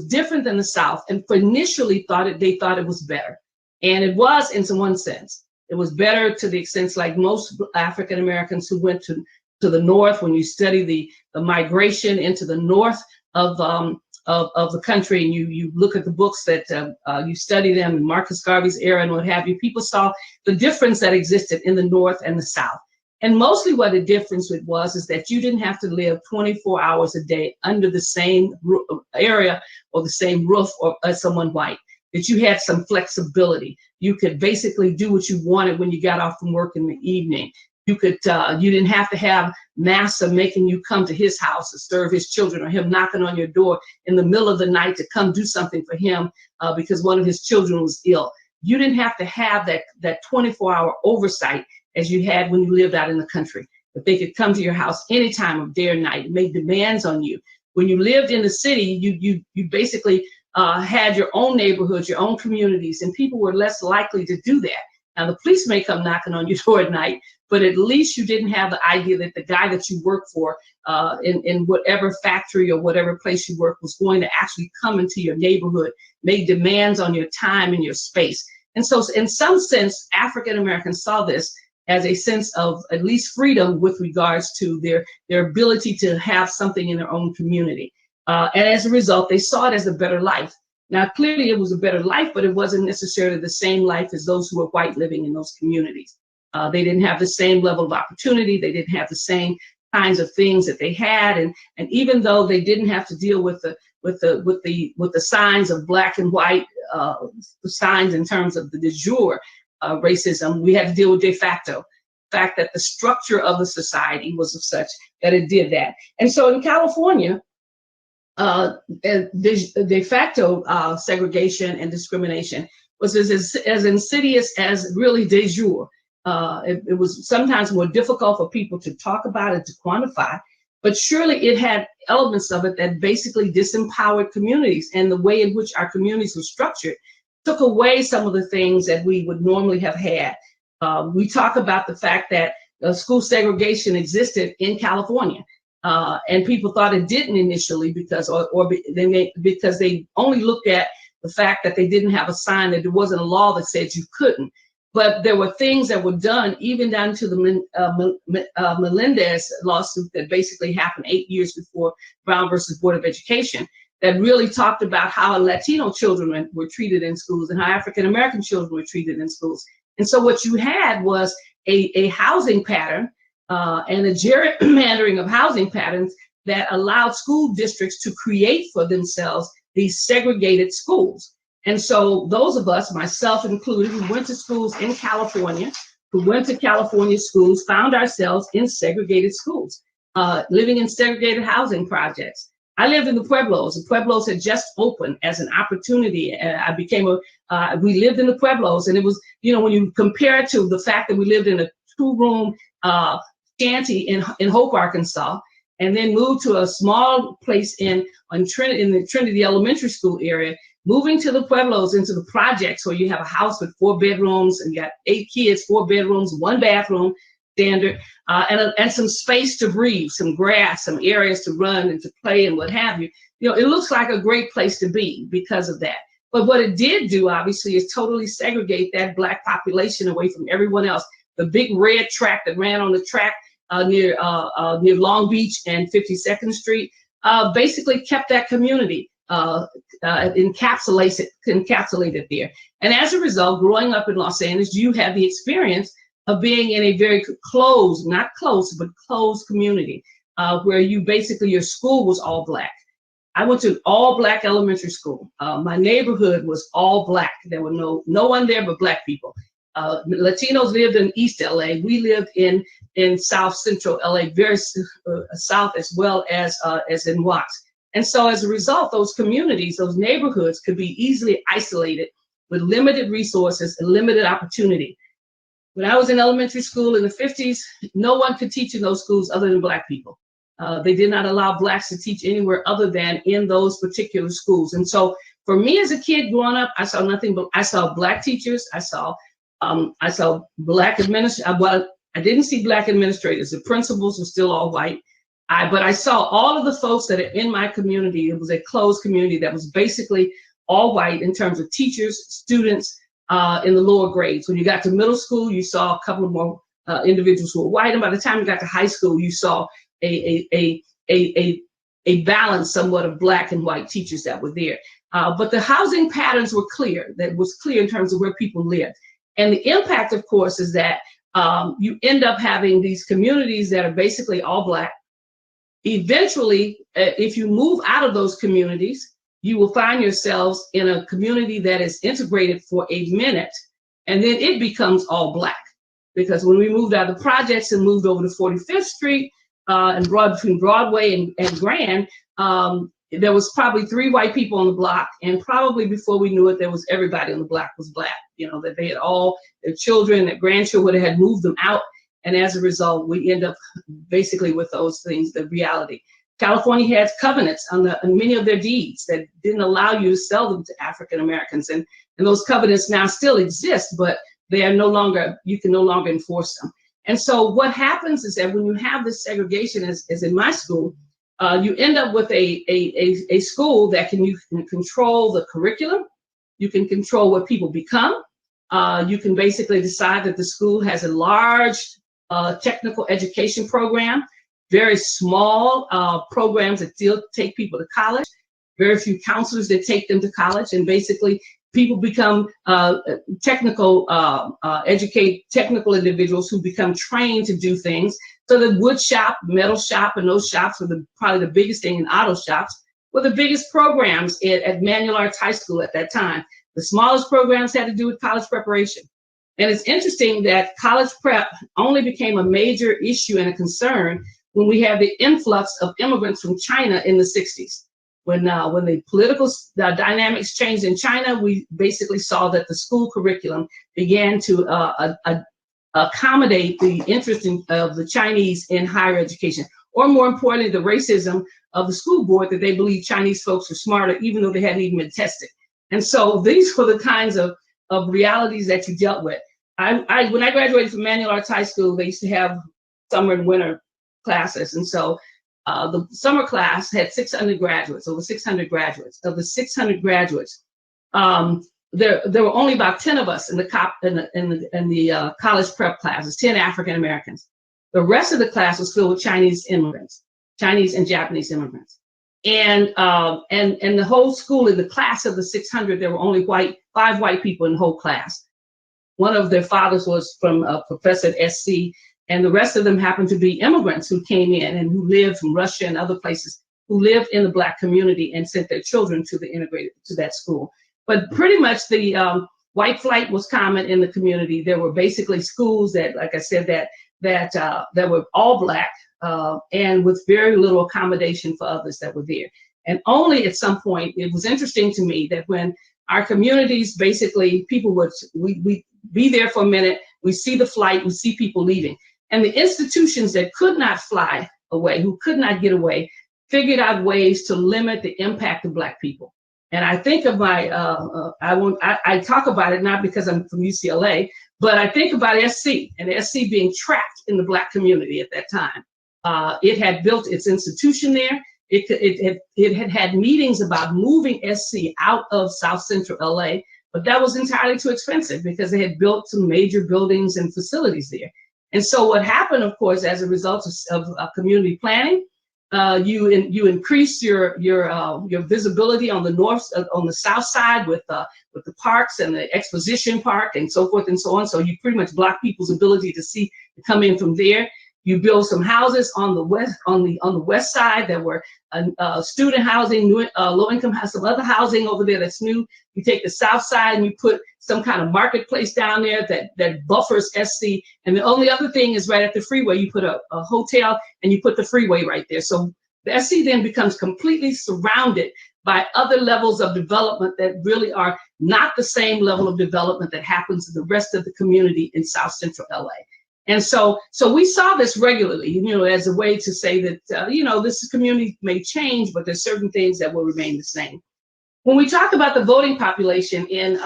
different than the South. And initially they thought it was better. And it was in one sense. It was better to the extent like most African Americans who went to the North. When you study the migration into the North of the country, and you look at the books that you study them in Marcus Garvey's era and what have you, people saw the difference that existed in the North and the South. And mostly what the difference was is that you didn't have to live 24 hours a day under the same area or the same roof or as someone white, that you had some flexibility. You could basically do what you wanted when you got off from work in the evening. You didn't have to have massa making you come to his house to serve his children, or him knocking on your door in the middle of the night to come do something for him because one of his children was ill. You didn't have to have that 24-hour oversight as you had when you lived out in the country. That they could come to your house any time of day or night and make demands on you. When you lived in the city, you basically had your own neighborhoods, your own communities, and people were less likely to do that. Now, the police may come knocking on your door at night, but at least you didn't have the idea that the guy that you work for in whatever factory or whatever place you work was going to actually come into your neighborhood, make demands on your time and your space. And so in some sense, African Americans saw this as a sense of at least freedom with regards to their ability to have something in their own community. And as a result, they saw it as a better life. Now, clearly it was a better life, but it wasn't necessarily the same life as those who were white living in those communities. They didn't have the same level of opportunity. They didn't have the same kinds of things that they had. And even though they didn't have to deal with the signs of black and white signs in terms of the de jure racism, we had to deal with de facto. fact that the structure of the society was of such that it did that. And so in California, de facto segregation and discrimination was as insidious as really de jure. It was sometimes more difficult for people to talk about it, to quantify, but surely it had elements of it that basically disempowered communities, and the way in which our communities were structured took away some of the things that we would normally have had. We talk about the fact that school segregation existed in California, and people thought it didn't initially because they only looked at the fact that they didn't have a sign, that there wasn't a law that said you couldn't. But there were things that were done even down to the Melendez lawsuit that basically happened 8 years before Brown versus Board of Education, that really talked about how Latino children were treated in schools and how African American children were treated in schools. And so what you had was a housing pattern and a gerrymandering of housing patterns that allowed school districts to create for themselves these segregated schools. And so those of us, myself included, who went to schools in California, who went to California schools, found ourselves in segregated schools, living in segregated housing projects. I lived in the Pueblos. The Pueblos had just opened as an opportunity. We lived in the Pueblos, and it was, when you compare it to the fact that we lived in a 2-room shanty in Hope, Arkansas, and then moved to a small place in the Trinity Elementary School area, moving to the Pueblos into the projects where you have a house with 4 bedrooms and you got 8 kids, 4 bedrooms, 1 bathroom standard, and some space to breathe, some grass, some areas to run and to play and what have you. It looks like a great place to be because of that. But what it did do, obviously, is totally segregate that Black population away from everyone else. The big red track that ran on the track near Long Beach and 52nd Street basically kept that community encapsulated there. And as a result, growing up in Los Angeles, you have the experience of being in a very closed, not close, but closed community, where your school was all Black. I went to an all Black elementary school. My neighborhood was all Black. There were no one there but Black people. Latinos lived in East LA. We lived in South Central LA, very south, as well as in Watts. And so as a result, those communities, those neighborhoods could be easily isolated with limited resources and limited opportunity. When I was in elementary school in the 50s, no one could teach in those schools other than Black people. They did not allow Blacks to teach anywhere other than in those particular schools. And so for me as a kid growing up, I saw nothing but, I saw Black teachers, I saw Black administrators. Well, I didn't see Black administrators. The principals were still all white. But I saw all of the folks that are in my community. It was a closed community that was basically all white in terms of teachers, students in the lower grades. When you got to middle school, you saw a couple of more individuals who were white. And by the time you got to high school, you saw a balance somewhat of Black and white teachers that were there. But the housing patterns were clear. That was clear in terms of where people lived. And the impact, of course, is that you end up having these communities that are basically all Black. Eventually, if you move out of those communities, you will find yourselves in a community that is integrated for a minute, and then it becomes all Black. Because when we moved out of the projects and moved over to 45th Street and between Broadway and Grand, there was probably 3 white people on the block, and probably before we knew it, there was everybody on the block was Black. That they had all their children, their grandchildren had moved them out. And as a result, we end up basically with those things, the reality. California has covenants on many of their deeds that didn't allow you to sell them to African Americans. And those covenants now still exist, but they are you can no longer enforce them. And so what happens is that when you have this segregation, as in my school, you end up with a school that you can control the curriculum, you can control what people become, you can basically decide that the school has a large technical education program, very small programs that still take people to college, very few counselors that take them to college, and basically people become technical individuals who become trained to do things. So the wood shop, metal shop, and those shops were probably the biggest thing, in auto shops were the biggest programs at Manual Arts High School at that time. The smallest programs had to do with college preparation. And it's interesting that college prep only became a major issue and a concern when we had the influx of immigrants from China in the 60s. When the political dynamics changed in China, we basically saw that the school curriculum began to accommodate the interest of the Chinese in higher education, or more importantly, the racism of the school board that they believed Chinese folks were smarter, even though they hadn't even been tested. And so these were the kinds of realities that you dealt with. When I graduated from Manual Arts High School, they used to have summer and winter classes. And so the summer class had 600 graduates, over 600 graduates. Of the 600 graduates, there were only about 10 of us in the college prep classes, 10 African Americans. The rest of the class was filled with Chinese immigrants, Chinese and Japanese immigrants. And the whole school, in the class of the 600, there were only 5 white people in the whole class. One of their fathers was from a professor at SC, and the rest of them happened to be immigrants who came in and who lived from Russia and other places, who lived in the Black community and sent their children to that school. But pretty much the white flight was common in the community. There were basically schools that, like I said, that were all Black and with very little accommodation for others that were there. And only at some point, it was interesting to me that when our communities, basically, people would, we be there for a minute, we see the flight, we see people leaving. And the institutions that could not fly away, who could not get away, figured out ways to limit the impact of Black people. And I think of my, I talk about it not because I'm from UCLA, but I think about SC and SC being trapped in the Black community at that time. It had built its institution there. It had meetings about moving SC out of South Central LA, but that was entirely too expensive because they had built some major buildings and facilities there. And so what happened, of course, as a result of community planning, you increase your visibility on the south side with the parks and the exposition park and so forth and so on. So you pretty much block people's ability to come in from there. You build some houses on the west side that were student housing, low income, some other housing over there that's new. You take the south side and you put some kind of marketplace down there that buffers SC. And the only other thing is right at the freeway, you put a hotel and you put the freeway right there. So the SC then becomes completely surrounded by other levels of development that really are not the same level of development that happens in the rest of the community in South Central LA. And so we saw this regularly, as a way to say that, this community may change, but there's certain things that will remain the same. When we talk about the voting population in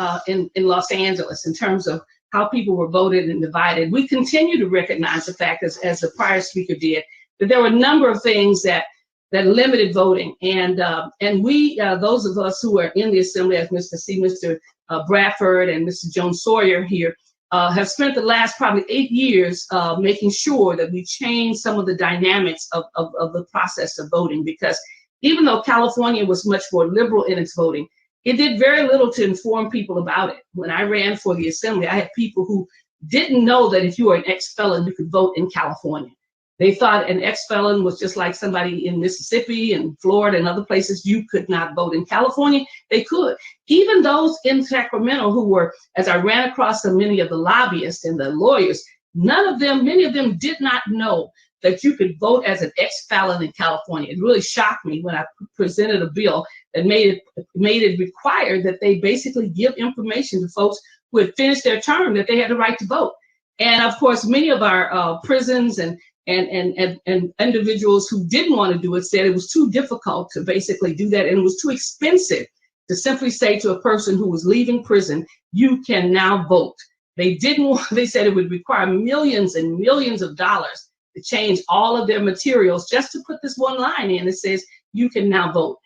Los Angeles, in terms of how people were voted and divided, we continue to recognize the fact, as the prior speaker did, that there were a number of things that limited voting. And we, those of us who are in the assembly, as Mr. Bradford and Mr. Jones Sawyer here, have spent the last probably 8 years making sure that we change some of the dynamics of the process of voting, because even though California was much more liberal in its voting, it did very little to inform people about it. When I ran for the assembly, I had people who didn't know that if you were an ex-felon, you could vote in California. They thought an ex-felon was just like somebody in Mississippi and Florida and other places. You could not vote. In California, they could. Even those in Sacramento who were, as I ran across so many of the lobbyists and the lawyers, many of them did not know that you could vote as an ex-felon in California. It really shocked me when I presented a bill that made it required that they basically give information to folks who had finished their term that they had the right to vote. And of course, many of our prisons and individuals who didn't want to do it said it was too difficult to basically do that, and it was too expensive to simply say to a person who was leaving prison, you can now vote. They said it would require millions and millions of dollars to change all of their materials just to put this one line in that says you can now vote.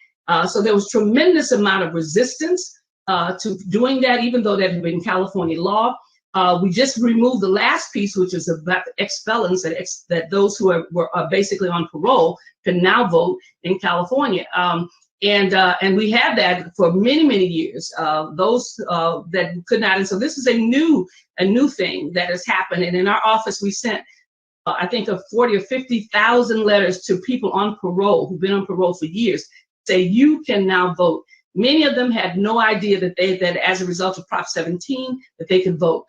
So there was tremendous amount of resistance to doing that, even though that had been California law. We just removed the last piece, which is about the ex-felons, that those who are basically on parole can now vote in California. And we had that for many, many years, those that could not. And so this is a new thing that has happened. And in our office, we sent, I think, 40 or 50,000 letters to people on parole who've been on parole for years, say you can now vote. Many of them had no idea that as a result of Prop 17, that they could vote.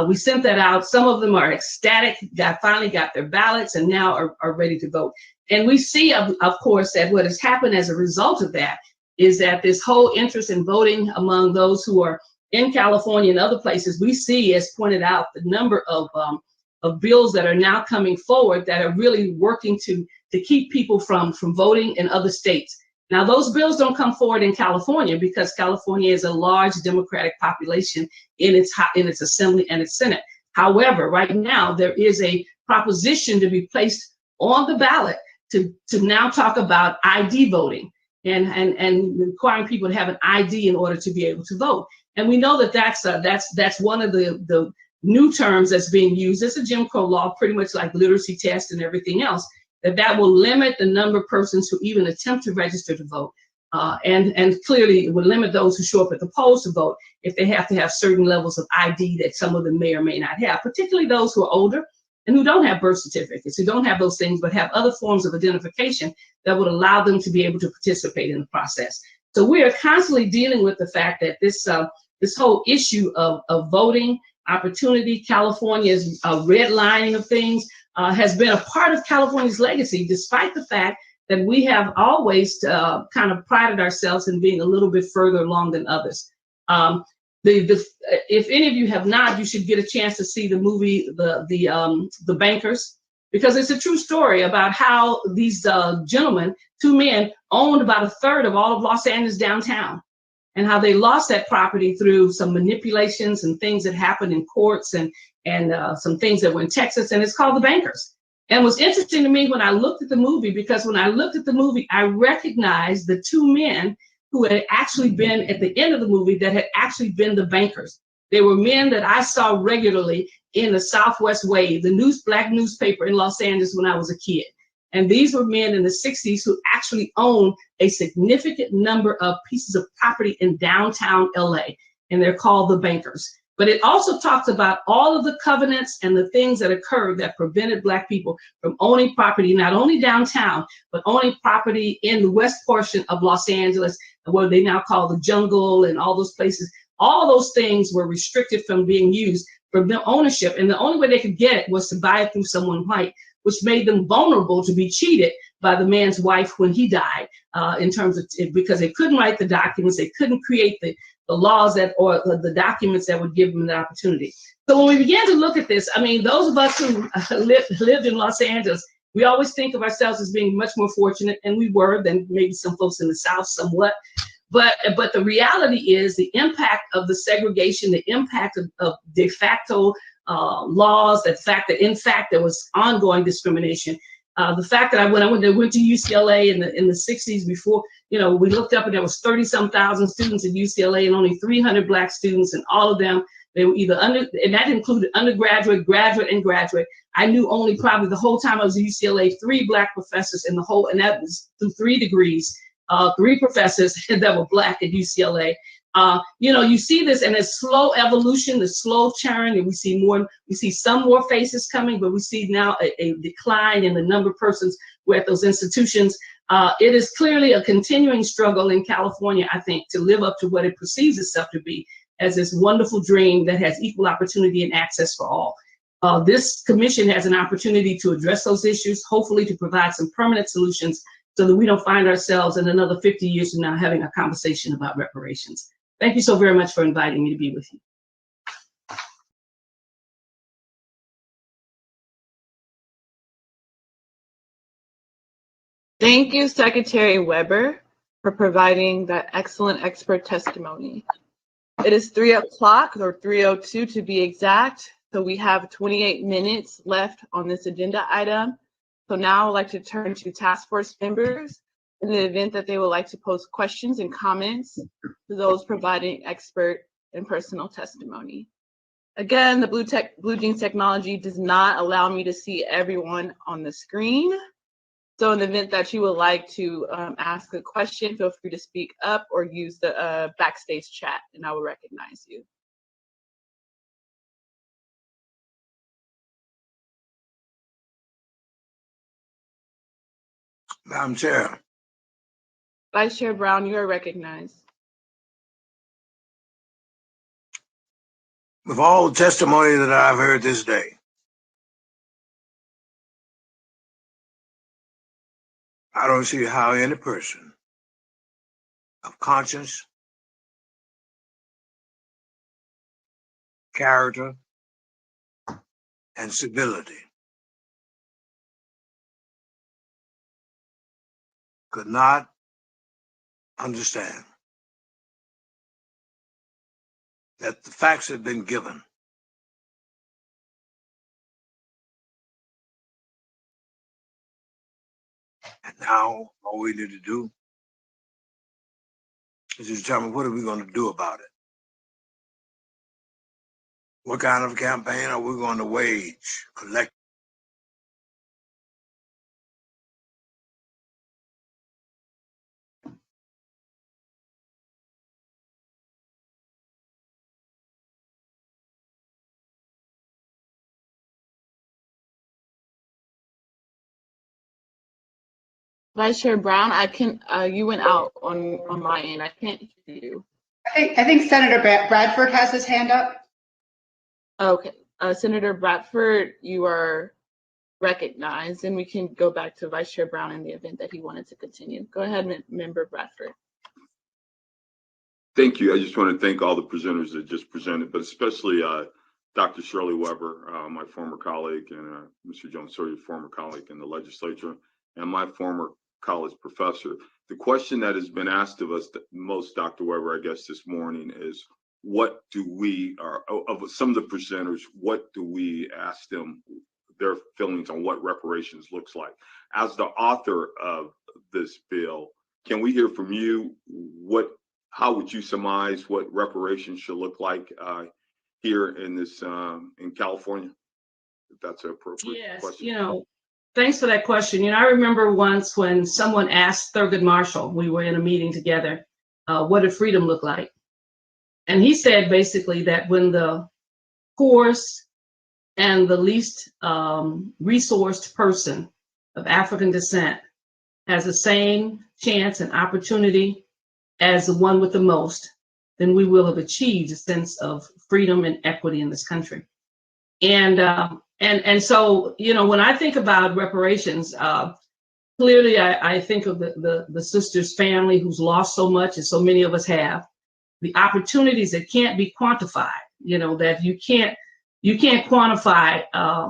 We sent that out. Some of them are ecstatic, finally got their ballots and now are ready to vote. And we see, of course, that what has happened as a result of that is that this whole interest in voting among those who are in California and other places, we see, as pointed out, the number of bills that are now coming forward that are really working to keep people from voting in other states. Now, those bills don't come forward in California because California is a large Democratic population in its assembly and its Senate. However, right now there is a proposition to be placed on the ballot to now talk about ID voting and requiring people to have an ID in order to be able to vote. And we know that that's one of the new terms that's being used. It's a Jim Crow law, pretty much like literacy test and everything else, that will limit the number of persons who even attempt to register to vote. And clearly it would limit those who show up at the polls to vote if they have to have certain levels of ID that some of them may or may not have, particularly those who are older and who don't have birth certificates, who don't have those things, but have other forms of identification that would allow them to be able to participate in the process. So we are constantly dealing with the fact that this whole issue of voting opportunity, California's redlining of things, has been a part of California's legacy, despite the fact that we have always kind of prided ourselves in being a little bit further along than others. If any of you have not, you should get a chance to see the movie, The Bankers, because it's a true story about how these gentlemen, two men, owned about a third of all of Los Angeles downtown, and how they lost that property through some manipulations and things that happened in courts and some things that were in Texas, and it's called The Bankers. And it was interesting to me when I looked at the movie, because when I looked at the movie, I recognized the two men who had actually been at the end of the movie that had actually been the bankers. They were men that I saw regularly in the Southwest Wave, the black newspaper in Los Angeles when I was a kid. And these were men in the 60s who actually owned a significant number of pieces of property in downtown LA, and they're called the bankers. But it also talks about all of the covenants and the things that occurred that prevented Black people from owning property, not only downtown, but owning property in the west portion of Los Angeles, what they now call the jungle and all those places. All those things were restricted from being used for their ownership. And the only way they could get it was to buy it through someone white, which made them vulnerable to be cheated by the man's wife when he died, in terms of, because they couldn't write the documents, they couldn't create the laws or the documents that would give them the opportunity. So when we began to look at this, I mean, those of us who lived in Los Angeles, we always think of ourselves as being much more fortunate, and we were, than maybe some folks in the South somewhat. But the reality is the impact of the segregation, the impact of de facto laws, the fact that in fact there was ongoing discrimination. The fact that when I went to UCLA in the 60s, before, we looked up and there was 30-some thousand students at UCLA and only 300 Black students, and all of them, they were either and that included undergraduate, graduate, and graduate. I knew only probably the whole time I was at UCLA 3 Black professors in the whole, and that was through 3 degrees, 3 professors that were Black at UCLA. You see this, and it's slow evolution, the slow churn, and we see some more faces coming, but we see now a decline in the number of persons who are at those institutions. It is clearly a continuing struggle in California, I think, to live up to what it perceives itself to be as this wonderful dream that has equal opportunity and access for all. This commission has an opportunity to address those issues, hopefully to provide some permanent solutions so that we don't find ourselves in another 50 years from now having a conversation about reparations. Thank you so very much for inviting me to be with you. Thank you, Secretary Weber, for providing that excellent expert testimony. It is 3 o'clock, or 3:02 to be exact, so we have 28 minutes left on this agenda item. So now I'd like to turn to task force members in the event that they would like to pose questions and comments to those providing expert and personal testimony. Again, the Blue Jeans technology does not allow me to see everyone on the screen. So in the event that you would like to ask a question, feel free to speak up or use the backstage chat, and I will recognize you. Madam Chair. Vice Chair Brown, you are recognized. With all the testimony that I've heard this day, I don't see how any person of conscience, character, and civility could not understand that the facts have been given. And now all we need to do is determine what are we going to do about it. What kind of campaign are we going to wage collectively? Vice Chair Brown, you went out on my end. I can't hear you. I think Senator Bradford has his hand up. Okay, Senator Bradford, you are recognized, and we can go back to Vice Chair Brown in the event that he wanted to continue. Go ahead, Member Bradford. Thank you. I just want to thank all the presenters that just presented, but especially Dr. Shirley Weber, my former colleague, and Mr. Jones Sawyer, former colleague in the legislature, and my former college professor. The question that has been asked of us most, Dr. Weber, I guess this morning is, what do we, or of some of the presenters, what do we ask them their feelings on what reparations looks like? As the author of this bill, can we hear from you? How would you surmise what reparations should look like here in this in California? If that's an appropriate question. Thanks for that question. I remember once when someone asked Thurgood Marshall, we were in a meeting together, what did freedom look like? And he said basically that when the poorest and the least resourced person of African descent has the same chance and opportunity as the one with the most, then we will have achieved a sense of freedom and equity in this country. And so, when I think about reparations, clearly I think of the sister's family who's lost so much, as so many of us have, the opportunities that can't be quantified, that you can't quantify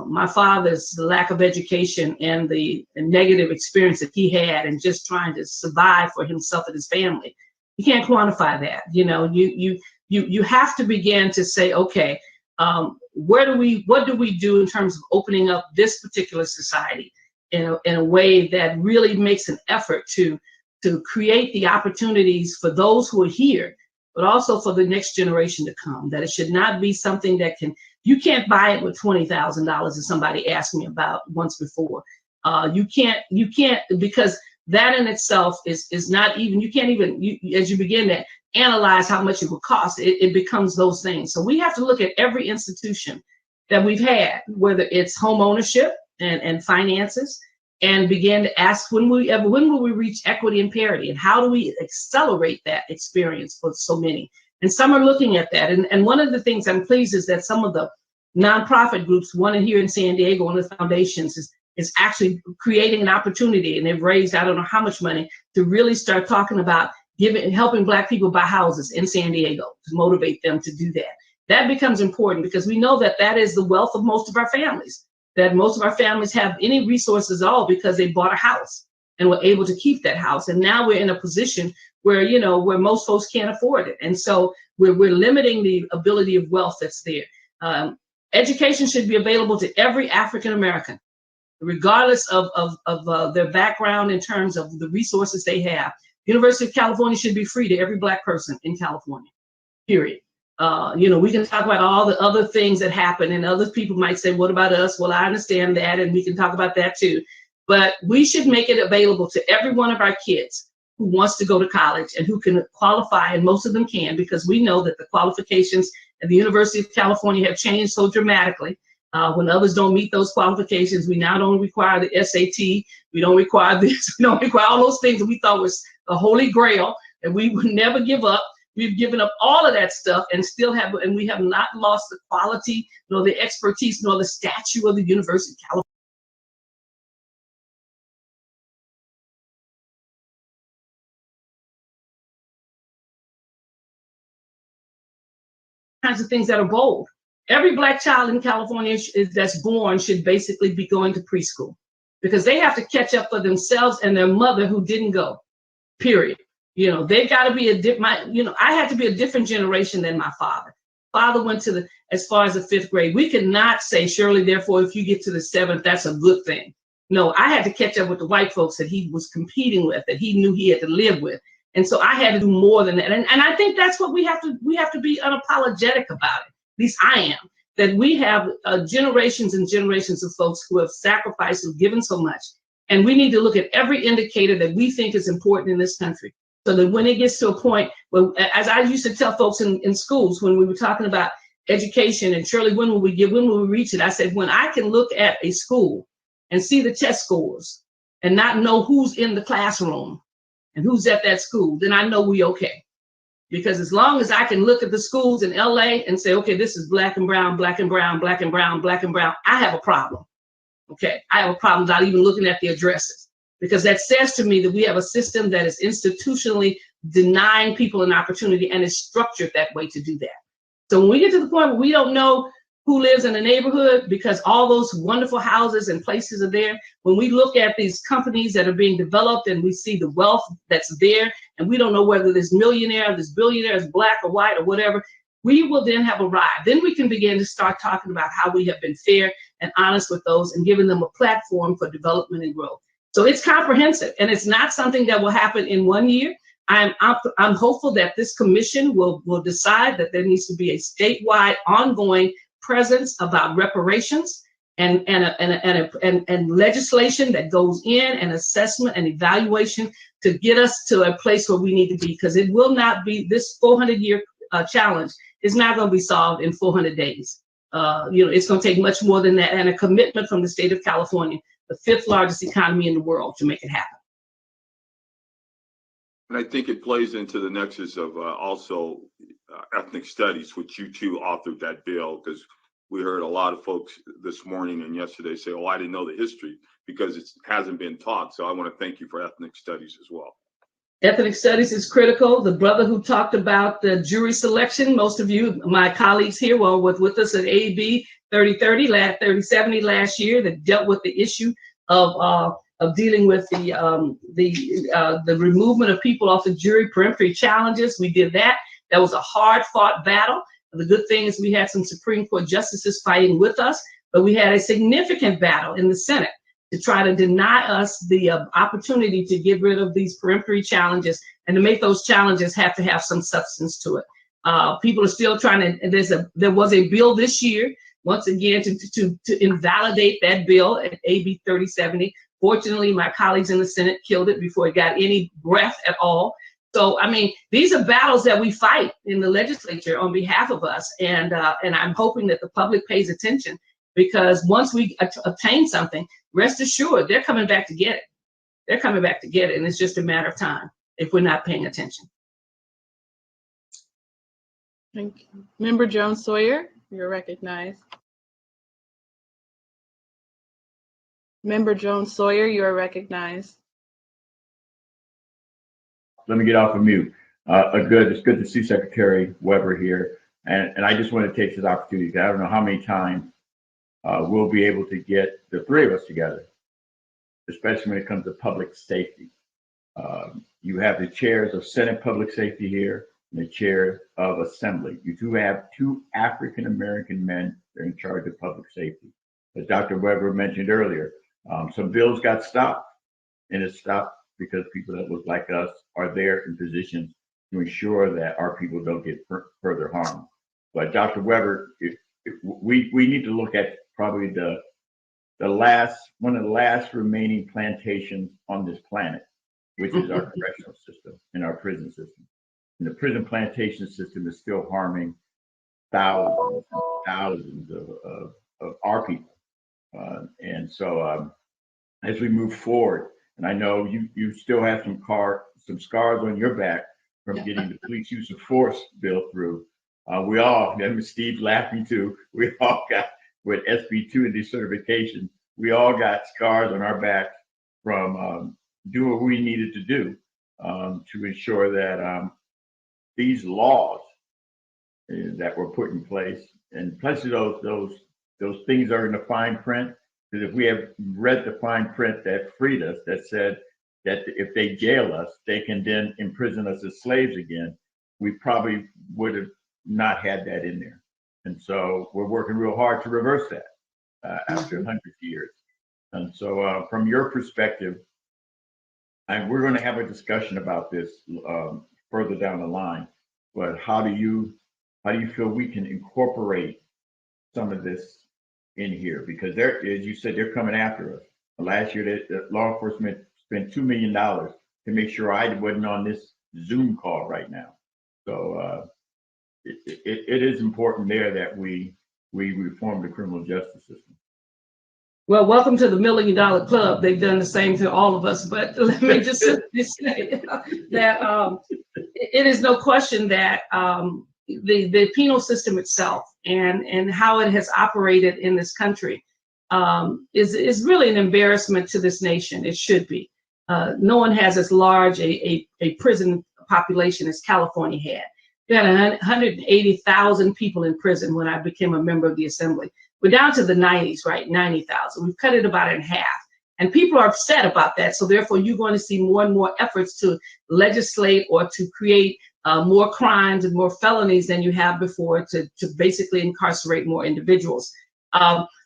my father's lack of education and the negative experience that he had and just trying to survive for himself and his family. You can't quantify that. You have to begin to say, okay, what do we do in terms of opening up this particular society in a way that really makes an effort to create the opportunities for those who are here, but also for the next generation to come, that it should not be something that you can't buy it with $20,000, as somebody asked me about once before. You can't, because that in itself is not even, you can't even, as you begin to analyze how much it would cost, it becomes those things. So we have to look at every institution that we've had, whether it's home ownership and finances, and begin to ask when will we reach equity and parity, and how do we accelerate that experience for so many? And some are looking at that. And one of the things I'm pleased is that some of the nonprofit groups, one here in San Diego, one of the foundations is actually creating an opportunity, and they've raised, I don't know how much money, to really start talking about helping Black people buy houses in San Diego, to motivate them to do that. That becomes important because we know that that is the wealth of most of our families, that most of our families have any resources at all because they bought a house and were able to keep that house. And now we're in a position where, where most folks can't afford it. And so we're limiting the ability of wealth that's there. Education should be available to every African American, regardless of their background in terms of the resources they have. University of California should be free to every Black person in California, period. We can talk about all the other things that happen, and other people might say, what about us? Well, I understand that, and we can talk about that too. But we should make it available to every one of our kids who wants to go to college and who can qualify, and most of them can, because we know that the qualifications at the University of California have changed so dramatically. When others don't meet those qualifications, we now don't require the SAT, we don't require this, we don't require all those things that we thought was the holy grail, and we would never give up. We've given up all of that stuff and we have not lost the quality, nor the expertise, nor the stature of the University of California. Kinds of things that are bold. Every Black child in California that's born should basically be going to preschool, because they have to catch up for themselves and their mother who didn't go, period. You know, they've got to be I had to be a different generation than my father. Father went to as far as the 5th grade. We could not say, Shirley, therefore, if you get to the 7th, that's a good thing. No, I had to catch up with the white folks that he was competing with, that he knew he had to live with. And so I had to do more than that. And I think that's what we have to be unapologetic about it. At least I am, that we have generations and generations of folks who have sacrificed, who've given so much. And we need to look at every indicator that we think is important in this country. So that when it gets to a point where, as I used to tell folks in schools when we were talking about education, and Shirley, when will we reach it? I said, when I can look at a school and see the test scores and not know who's in the classroom and who's at that school, then I know we okay. Because as long as I can look at the schools in LA and say, okay, this is Black and brown, Black and brown, Black and brown, Black and brown, I have a problem. Okay, I have a problem not even looking at the addresses, because that says to me that we have a system that is institutionally denying people an opportunity and is structured that way to do that. So when we get to the point where we don't know who lives in the neighborhood because all those wonderful houses and places are there, when we look at these companies that are being developed and we see the wealth that's there, and we don't know whether this millionaire, this billionaire is Black or white or whatever, we will then have arrived. Then we can begin to start talking about how we have been fair and honest with those and giving them a platform for development and growth. So it's comprehensive, and it's not something that will happen in 1 year. I'm hopeful that this commission will decide that there needs to be a statewide ongoing presence about reparations and legislation that goes in, and assessment and evaluation to get us to a place where we need to be, because it will not be, this 400-year challenge is not going to be solved in 400 days. It's going to take much more than that, and a commitment from the state of California, the 5th largest economy in the world, to make it happen. And I think it plays into the nexus of also ethnic studies, which you two authored that bill, because we heard a lot of folks this morning and yesterday say, oh, I didn't know the history, because it hasn't been taught. So I want to thank you for ethnic studies as well. Ethnic studies is critical. The brother who talked about the jury selection, most of you, my colleagues here, were with us at AB 3070 last year, that dealt with the issue of dealing with the removal of people off the jury, peremptory challenges. We did that. That was a hard-fought battle. The good thing is we had some Supreme Court justices fighting with us, but we had a significant battle in the Senate to try to deny us the opportunity to get rid of these peremptory challenges, and to make those challenges have to have some substance to it. People are still trying to, there was a bill this year, once again, to invalidate that bill at AB 3070. Fortunately, my colleagues in the Senate killed it before it got any breath at all. So, I mean, these are battles that we fight in the legislature on behalf of us, and I'm hoping that the public pays attention, because once we obtain something, rest assured, they're coming back to get it. They're coming back to get it, and it's just a matter of time if we're not paying attention. Thank you. Member Jones Sawyer, you're recognized. Member Jones Sawyer, you are recognized. Let me get off of mute. It's good to see Secretary Weber here. And I just want to take this opportunity, because I don't know how many times we'll be able to get the three of us together, especially when it comes to public safety. You have the chairs of Senate Public Safety here and the chair of Assembly. You do have two African-American men that are in charge of public safety. As Dr. Weber mentioned earlier, some bills got stopped, and it stopped because people that look like us are there in positions to ensure that our people don't get further harmed. But Dr. Weber, we need to look at probably one of the last remaining plantations on this planet, which is our correctional system and our prison system. And the prison plantation system is still harming thousands and thousands of our people. And so as we move forward, and I know you still have some scars on your back from getting the police use of force bill through. We all, and Steve's laughing too, we all got, with SB 2 and decertification, we all got scars on our backs from doing what we needed to do to ensure that these laws that were put in place, and plenty of those things are in the fine print, because if we have read the fine print that freed us, that said that if they jail us, they can then imprison us as slaves again, we probably would have not had that in there. And so we're working real hard to reverse that after 100 years. And so from your perspective, and we're going to have a discussion about this further down the line, but how do you feel we can incorporate some of this in here? Because they're, as you said, they're coming after us. Last year, the law enforcement spent $2 million to make sure I wasn't on this Zoom call right now. So it is important there that we reform the criminal justice system. Well, welcome to the $1 Million Club. They've done the same to all of us, but let me just say that it is no question that the penal system itself and how it has operated in this country is really an embarrassment to this nation. It should be. No one has as large a prison population as California had. We had 180,000 people in prison when I became a member of the Assembly. We're down to the 90s, right? 90,000. We've cut it about in half. And people are upset about that. So therefore, you're going to see more and more efforts to legislate or to create more crimes and more felonies than you have before to basically incarcerate more individuals.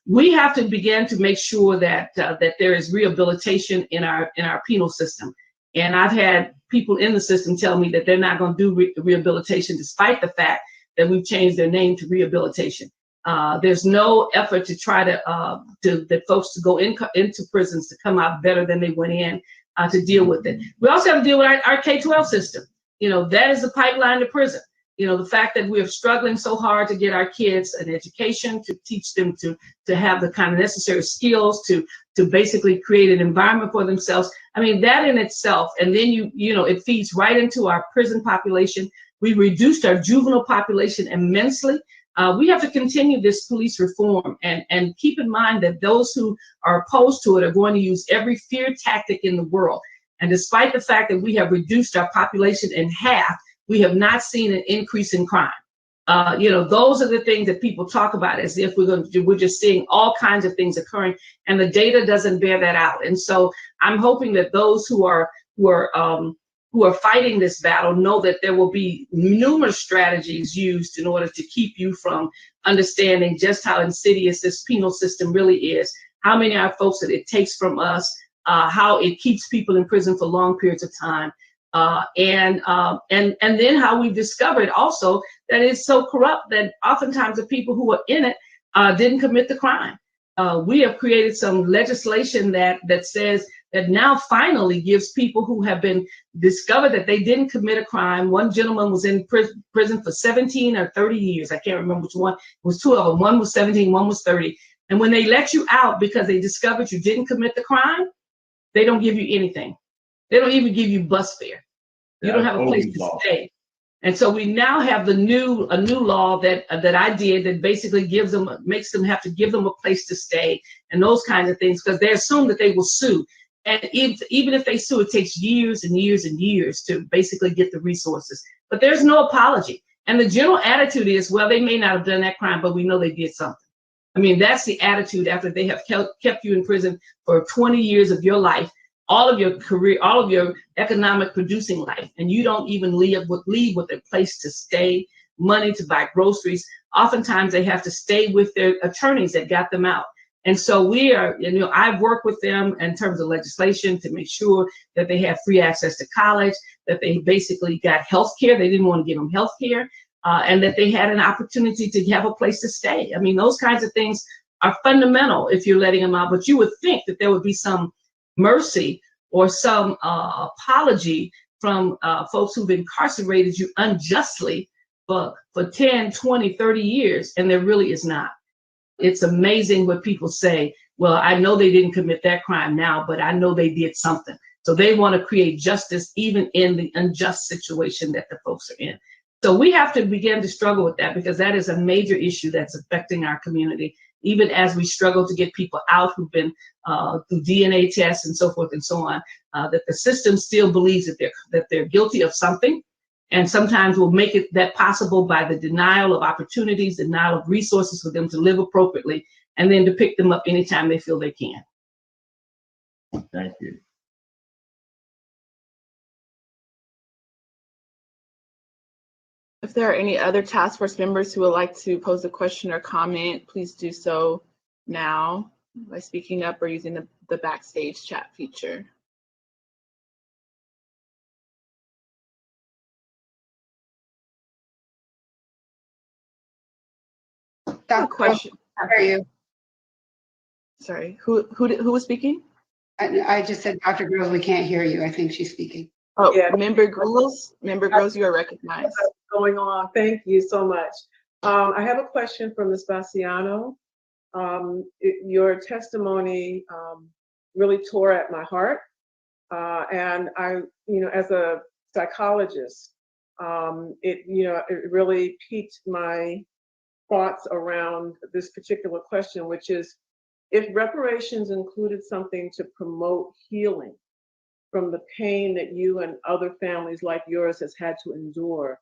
We have to begin to make sure that that there is rehabilitation in our penal system. And I've had people in the system tell me that they're not going to do rehabilitation, despite the fact that we've changed their name to rehabilitation. There's no effort to try to folks to go into prisons to come out better than they went in to deal with it. We also have to deal with our K-12 system. You know, that is the pipeline to prison. You know, the fact that we're struggling so hard to get our kids an education, to teach them to have the kind of necessary skills to basically create an environment for themselves. I mean, that in itself, and then you know, it feeds right into our prison population. We reduced our juvenile population immensely. We have to continue this police reform and keep in mind that those who are opposed to it are going to use every fear tactic in the world. And despite the fact that we have reduced our population in half, we have not seen an increase in crime. You know, those are the things that people talk about as if we're just seeing all kinds of things occurring, and the data doesn't bear that out. And so I'm hoping that those who are fighting this battle know that there will be numerous strategies used in order to keep you from understanding just how insidious this penal system really is, how many are folks that it takes from us, how it keeps people in prison for long periods of time, and then how we've discovered also that it's so corrupt that oftentimes the people who are in it didn't commit the crime. We have created some legislation that says that now finally gives people who have been discovered that they didn't commit a crime. One gentleman was in prison for 17 or 30 years. I can't remember which one. It was two of them. One was 17, one was 30. And when they let you out because they discovered you didn't commit the crime, they don't give you anything. They don't even give you bus fare. You don't have a place to stay. And so we now have a new law that I did that basically makes them have to give them a place to stay and those kinds of things, because they assume that they will sue. And even if they sue, it takes years and years and years to basically get the resources. But there's no apology. And the general attitude is, well, they may not have done that crime, but we know they did something. I mean, that's the attitude after they have kept you in prison for 20 years of your life, all of your career, all of your economic producing life, and you don't even leave with a place to stay, money to buy groceries. Oftentimes they have to stay with their attorneys that got them out. And so we are, you know, I've worked with them in terms of legislation to make sure that they have free access to college, that they basically got health care. They didn't want to give them health care, and that they had an opportunity to have a place to stay. I mean, those kinds of things are fundamental if you're letting them out. But you would think that there would be some mercy or some apology from folks who've incarcerated you unjustly for 10, 20, 30 years, and there really is not. It's amazing what people say. Well, I know they didn't commit that crime now, but I know they did something. So they want to create justice even in the unjust situation that the folks are in. So we have to begin to struggle with that, because that is a major issue that's affecting our community, even as we struggle to get people out who've been through DNA tests and so forth and so on, that the system still believes that they're guilty of something, and sometimes will make it that possible by the denial of opportunities, denial of resources for them to live appropriately, and then to pick them up anytime they feel they can. Thank you. If there are any other task force members who would like to pose a question or comment, please do so now by speaking up or using the backstage chat feature. Dr. Question. How are you? Sorry, who was speaking? I just said, Dr. Groves, we can't hear you. I think she's speaking. Oh, Yeah. Member Groves, you are recognized. What's going on? Thank you so much. I have a question for Ms. Bassiano. Your testimony really tore at my heart, and I, as a psychologist, it really piqued my thoughts around this particular question, which is, if reparations included something to promote healing from the pain that you and other families like yours has had to endure,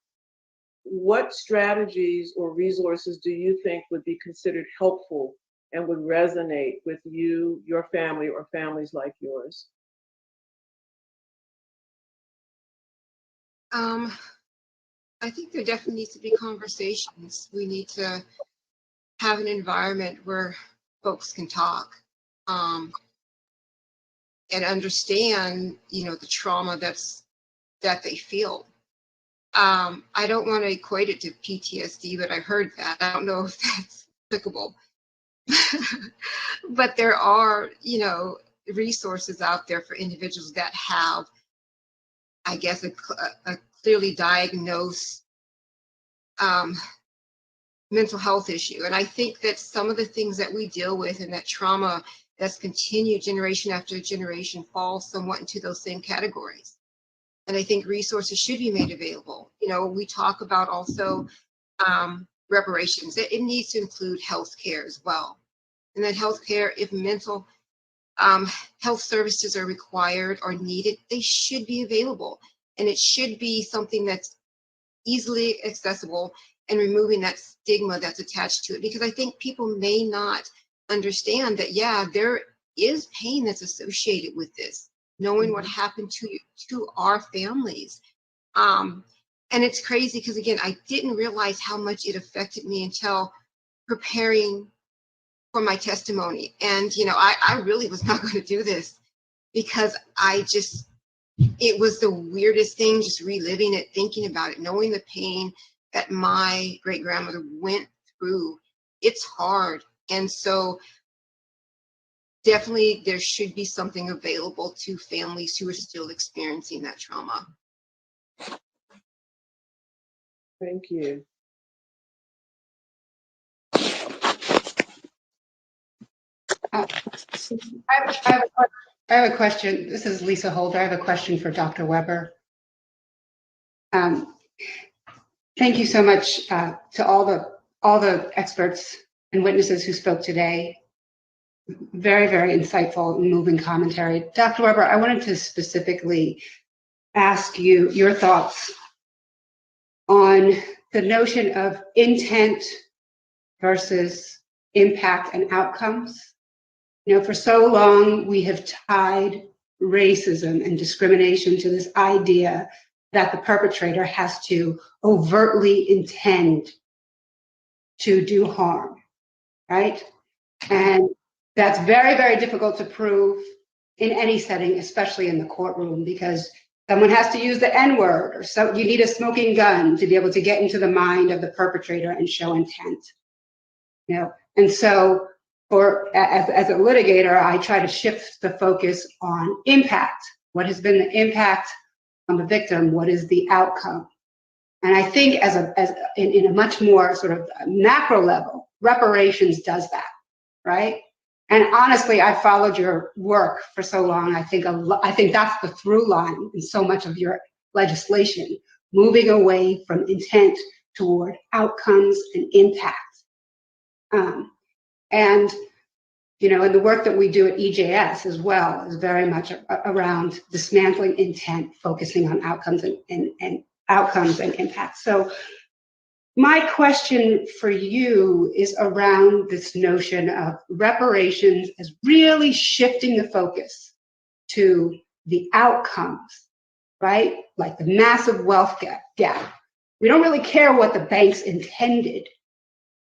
what strategies or resources do you think would be considered helpful and would resonate with you, your family, or families like yours? I think there definitely needs to be conversations. We need to have an environment where folks can talk and understand, the trauma that they feel. I don't want to equate it to PTSD, but I've heard that. I don't know if that's applicable. But there are, resources out there for individuals that have, I guess, a clearly diagnosed mental health issue. And I think that some of the things that we deal with and that trauma that's continued generation after generation falls somewhat into those same categories. And I think resources should be made available. We talk about also reparations. It needs to include healthcare as well. And that healthcare, if mental health services are required or needed, they should be available. And it should be something that's easily accessible, and removing that stigma that's attached to it. Because I think people may not understand that, yeah, there is pain that's associated with this, knowing what happened to our families. And it's crazy because, again, I didn't realize how much it affected me until preparing for my testimony. And, I really was not going to do this because it was the weirdest thing, just reliving it, thinking about it, knowing the pain that my great-grandmother went through. It's hard. And so definitely there should be something available to families who are still experiencing that trauma. Thank you. I have a question. This is Lisa Holder. I have a question for Dr. Weber. Thank you so much to all the experts and witnesses who spoke today. Very, very insightful and moving commentary. Dr. Weber, I wanted to specifically ask you your thoughts on the notion of intent versus impact and outcomes. For so long, we have tied racism and discrimination to this idea that the perpetrator has to overtly intend to do harm, right? And that's very, very difficult to prove in any setting, especially in the courtroom, because someone has to use the N-word, or so you need a smoking gun to be able to get into the mind of the perpetrator and show intent. And so as a litigator, I try to shift the focus on impact. What has been the impact on the victim? What is the outcome? And I think in a much more sort of macro level, reparations does that, right? And honestly, I followed your work for so long. I think that's the through line in so much of your legislation, moving away from intent toward outcomes and impact. And and the work that we do at EJS as well is very much around dismantling intent, focusing on outcomes and outcomes and impact. So my question for you is around this notion of reparations as really shifting the focus to the outcomes, right? Like the massive wealth gap. We don't really care what the banks intended.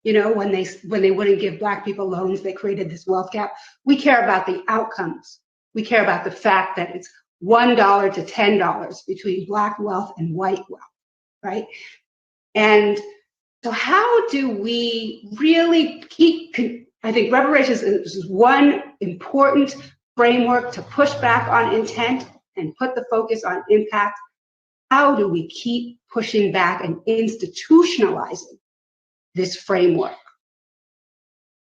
When they wouldn't give Black people loans, they created this wealth gap. We care about the outcomes. We care about the fact that it's $1 to $10 between Black wealth and white wealth, right? And so how do we really I think reparations is one important framework to push back on intent and put the focus on impact. How do we keep pushing back and institutionalizing this framework?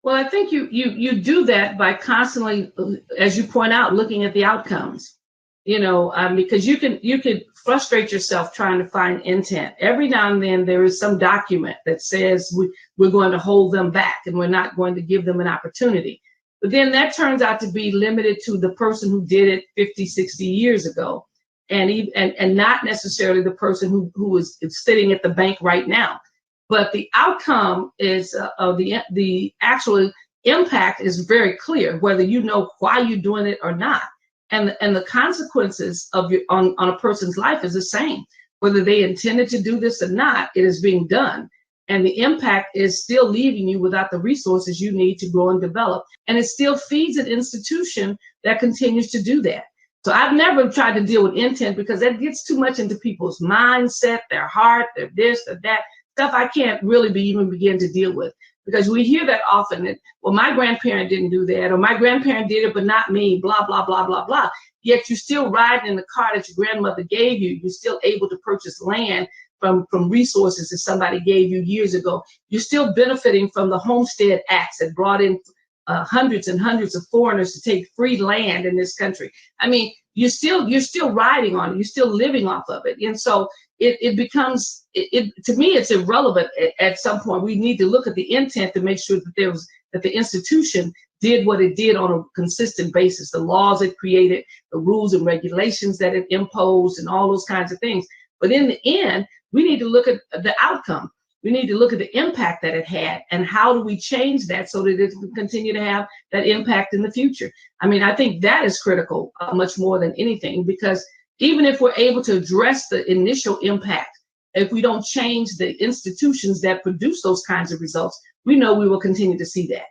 Well, I think you do that by constantly, as you point out, looking at the outcomes. Because you can frustrate yourself trying to find intent. Every now and then there is some document that says we're going to hold them back and we're not going to give them an opportunity. But then that turns out to be limited to the person who did it 50, 60 years ago, and not necessarily the person who is sitting at the bank right now. But the outcome is the actual impact is very clear, whether you know why you're doing it or not. And the consequences of on a person's life is the same, whether they intended to do this or not. It is being done, and the impact is still leaving you without the resources you need to grow and develop. And it still feeds an institution that continues to do that. So I've never tried to deal with intent because that gets too much into people's mindset, their heart, their this, or that stuff. I can't really even begin to deal with. Because we hear that often, that, well, my grandparent didn't do that, or my grandparent did it, but not me, blah, blah, blah, blah, blah. Yet you're still riding in the car that your grandmother gave you. You're still able to purchase land from resources that somebody gave you years ago. You're still benefiting from the Homestead Acts that brought in hundreds and hundreds of foreigners to take free land in this country. I mean, you're still riding on it. You're still living off of it. And so it becomes, to me, it's irrelevant at some point. We need to look at the intent to make sure that the institution did what it did on a consistent basis, the laws it created, the rules and regulations that it imposed, and all those kinds of things. But in the end, we need to look at the outcome. We need to look at the impact that it had, and how do we change that so that it can continue to have that impact in the future. I mean, I think that is critical much more than anything, because even if we're able to address the initial impact, if we don't change the institutions that produce those kinds of results, we know we will continue to see that.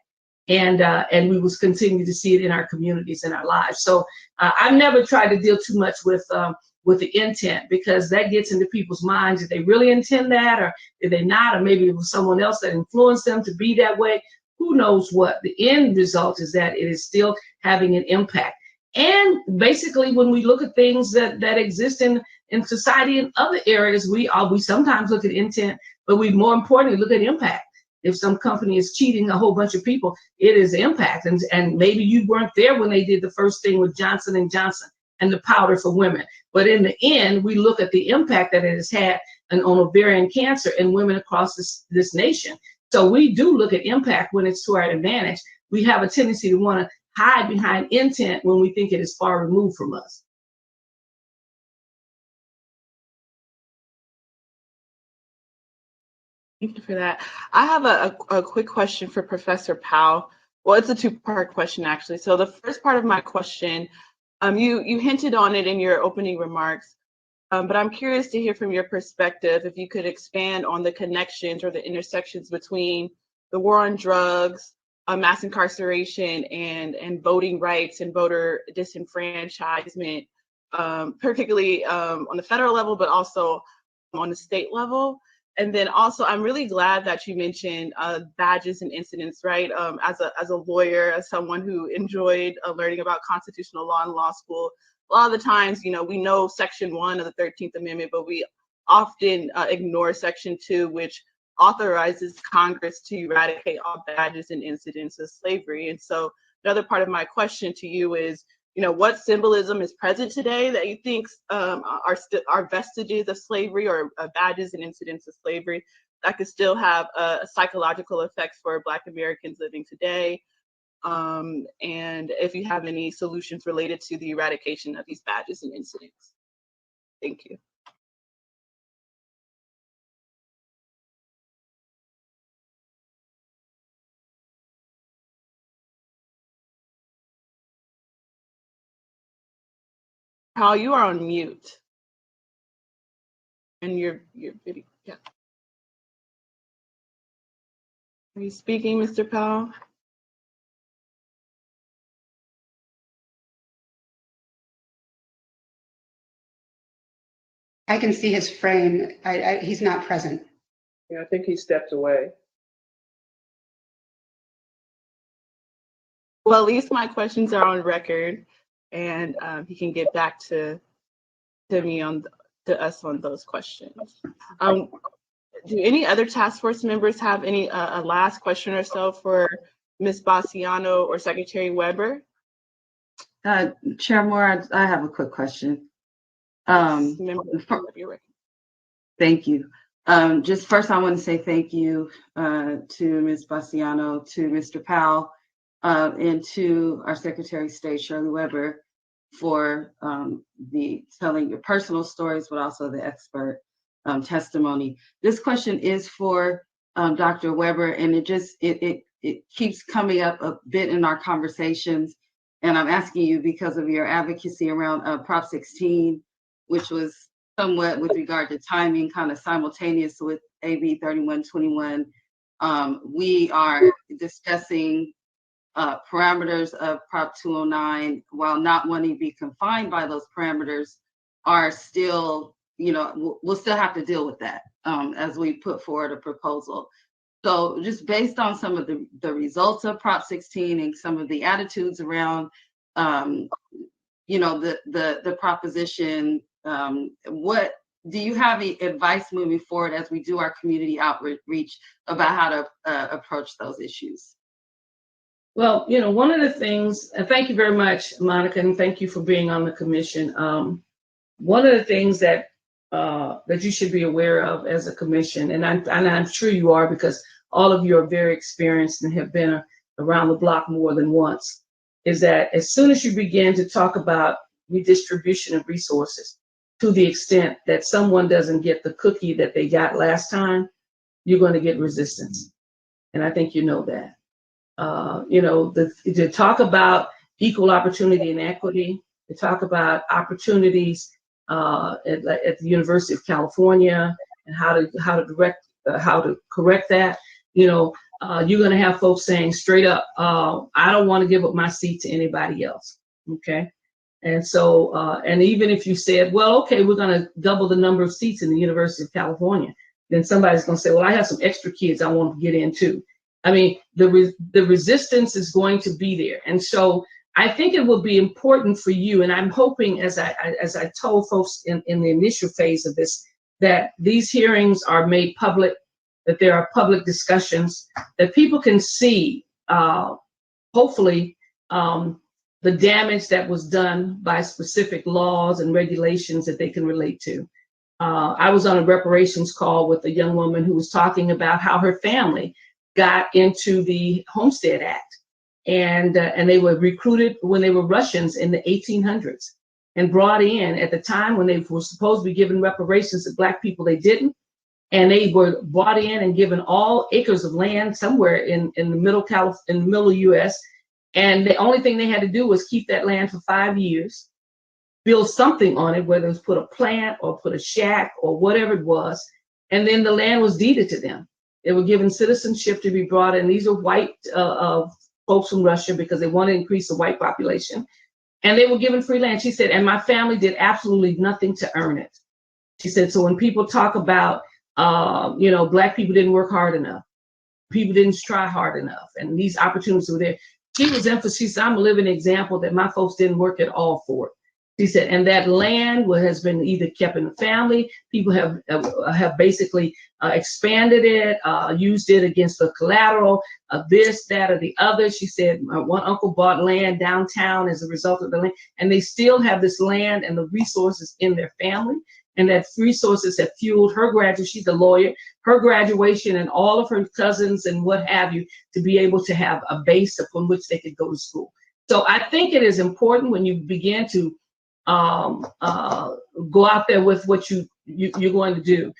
And we will continue to see it in our communities and our lives. So I've never tried to deal too much with the intent, because that gets into people's minds. Did they really intend that, or did they not? Or maybe it was someone else that influenced them to be that way. Who knows what? The end result is that it is still having an impact. And basically, when we look at things that exist in society in other areas, we sometimes look at intent, but we more importantly look at impact. If some company is cheating a whole bunch of people, it is impact. And maybe you weren't there when they did the first thing with Johnson & Johnson and the powder for women. But in the end, we look at the impact that it has had on ovarian cancer in women across this nation. So we do look at impact when it's to our advantage. We have a tendency to want to hide behind intent when we think it is far removed from us. Thank you for that. I have a quick question for Professor Powell. Well, it's a two-part question, actually. So the first part of my question, you hinted on it in your opening remarks, but I'm curious to hear from your perspective, if you could expand on the connections or the intersections between the war on drugs, mass incarceration, and voting rights and voter disenfranchisement, particularly on the federal level, but also on the state level. And then also, I'm really glad that you mentioned badges and incidents, right? As a lawyer, as someone who enjoyed learning about constitutional law in law school, a lot of the times, we know Section 1 of the 13th Amendment, but we often ignore Section 2, which authorizes Congress to eradicate all badges and incidents of slavery. And so another part of my question to you is, what symbolism is present today that you think are vestiges of slavery or badges and incidents of slavery that could still have a psychological effect for Black Americans living today? And if you have any solutions related to the eradication of these badges and incidents. Thank you. Paul, you are on mute. And your video, yeah. Are you speaking, Mr. Powell? I can see his frame. He's not present. Yeah, I think he stepped away. Well, at least my questions are on record, and he can get back to me to us on those questions. Do any other task force members have any a last question or so for Ms. Bassiano or Secretary Weber? Chair Moore, I have a quick question. Thank you. Just first, I want to say thank you to Ms. Bassiano, to Mr. Powell, and to our Secretary of State, Shirley Weber, for telling your personal stories, but also the expert testimony. This question is for Dr. Weber, and it keeps coming up a bit in our conversations. And I'm asking you because of your advocacy around Prop 16, which was somewhat with regard to timing, kind of simultaneous with AB 3121. We are discussing parameters of Prop 209, while not wanting to be confined by those parameters, are still, we'll still have to deal with that as we put forward a proposal. So just based on some of the results of Prop 16 and some of the attitudes around, the proposition, what do you have any advice moving forward as we do our community outreach about how to approach those issues? Well, one of the things, and thank you very much, Monica, and thank you for being on the commission. One of the things that you should be aware of as a commission, and I'm sure you are, because all of you are very experienced and have been around the block more than once, is that as soon as you begin to talk about redistribution of resources, to the extent that someone doesn't get the cookie that they got last time, you're going to get resistance. And I think you know that. To talk about equal opportunity and equity, to talk about opportunities at the University of California and how to correct that, you're going to have folks saying straight up, I don't want to give up my seat to anybody else. Okay. And so, and even if you said, well, okay, we're going to double the number of seats in the University of California, then somebody's going to say, well, I have some extra kids I want to get in too. I mean, the resistance is going to be there. And so I think it will be important for you, and I'm hoping, as I told folks in the initial phase of this, that these hearings are made public, that there are public discussions, that people can see, hopefully, the damage that was done by specific laws and regulations that they can relate to. I was on a reparations call with a young woman who was talking about how her family got into the Homestead Act, and they were recruited when they were Russians in the 1800s and brought in at the time when they were supposed to be given reparations to Black people. They didn't, and they were brought in and given all acres of land somewhere in the middle U.S. And the only thing they had to do was keep that land for 5 years, build something on it, whether it was put a plant or put a shack or whatever it was, and then the land was deeded to them. They were given citizenship to be brought in. These are white folks from Russia because they want to increase the white population, and they were given free land. She said, and my family did absolutely nothing to earn it. She said, so when people talk about, Black people didn't work hard enough, people didn't try hard enough, and these opportunities were there, she was emphasizing, I'm a living example that my folks didn't work at all for it. She said, and that land has been either kept in the family. People have basically expanded it, used it against the collateral of this, that, or the other. She said, one uncle bought land downtown as a result of the land, and they still have this land and the resources in their family. And that resources have fueled her graduation. She's a lawyer, her graduation, and all of her cousins and what have you, to be able to have a base upon which they could go to school. So I think it is important when you begin to go out there with what you're going to do.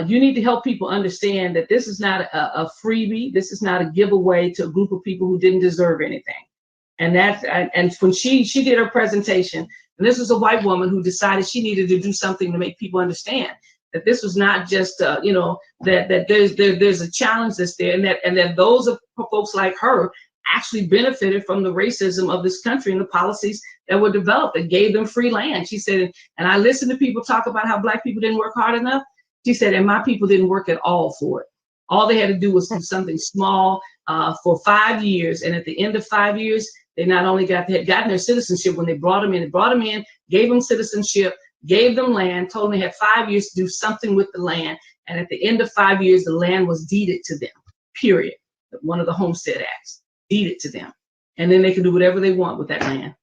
You need to help people understand that this is not a freebie. This is not a giveaway to a group of people who didn't deserve anything. And when she did her presentation, and this was a white woman who decided she needed to do something to make people understand that this was not just that there's a challenge that's there, and that those of folks like her actually benefited from the racism of this country and the policies that were developed that gave them free land. She said, and I listened to people talk about how Black people didn't work hard enough. She said, and my people didn't work at all for it. All they had to do was do something small for 5 years. And at the end of 5 years, they not only had gotten their citizenship when they brought them in, gave them citizenship, gave them land, told them they had 5 years to do something with the land. And at the end of 5 years, the land was deeded to them, period. One of the Homestead Acts, deeded to them. And then they could do whatever they want with that land.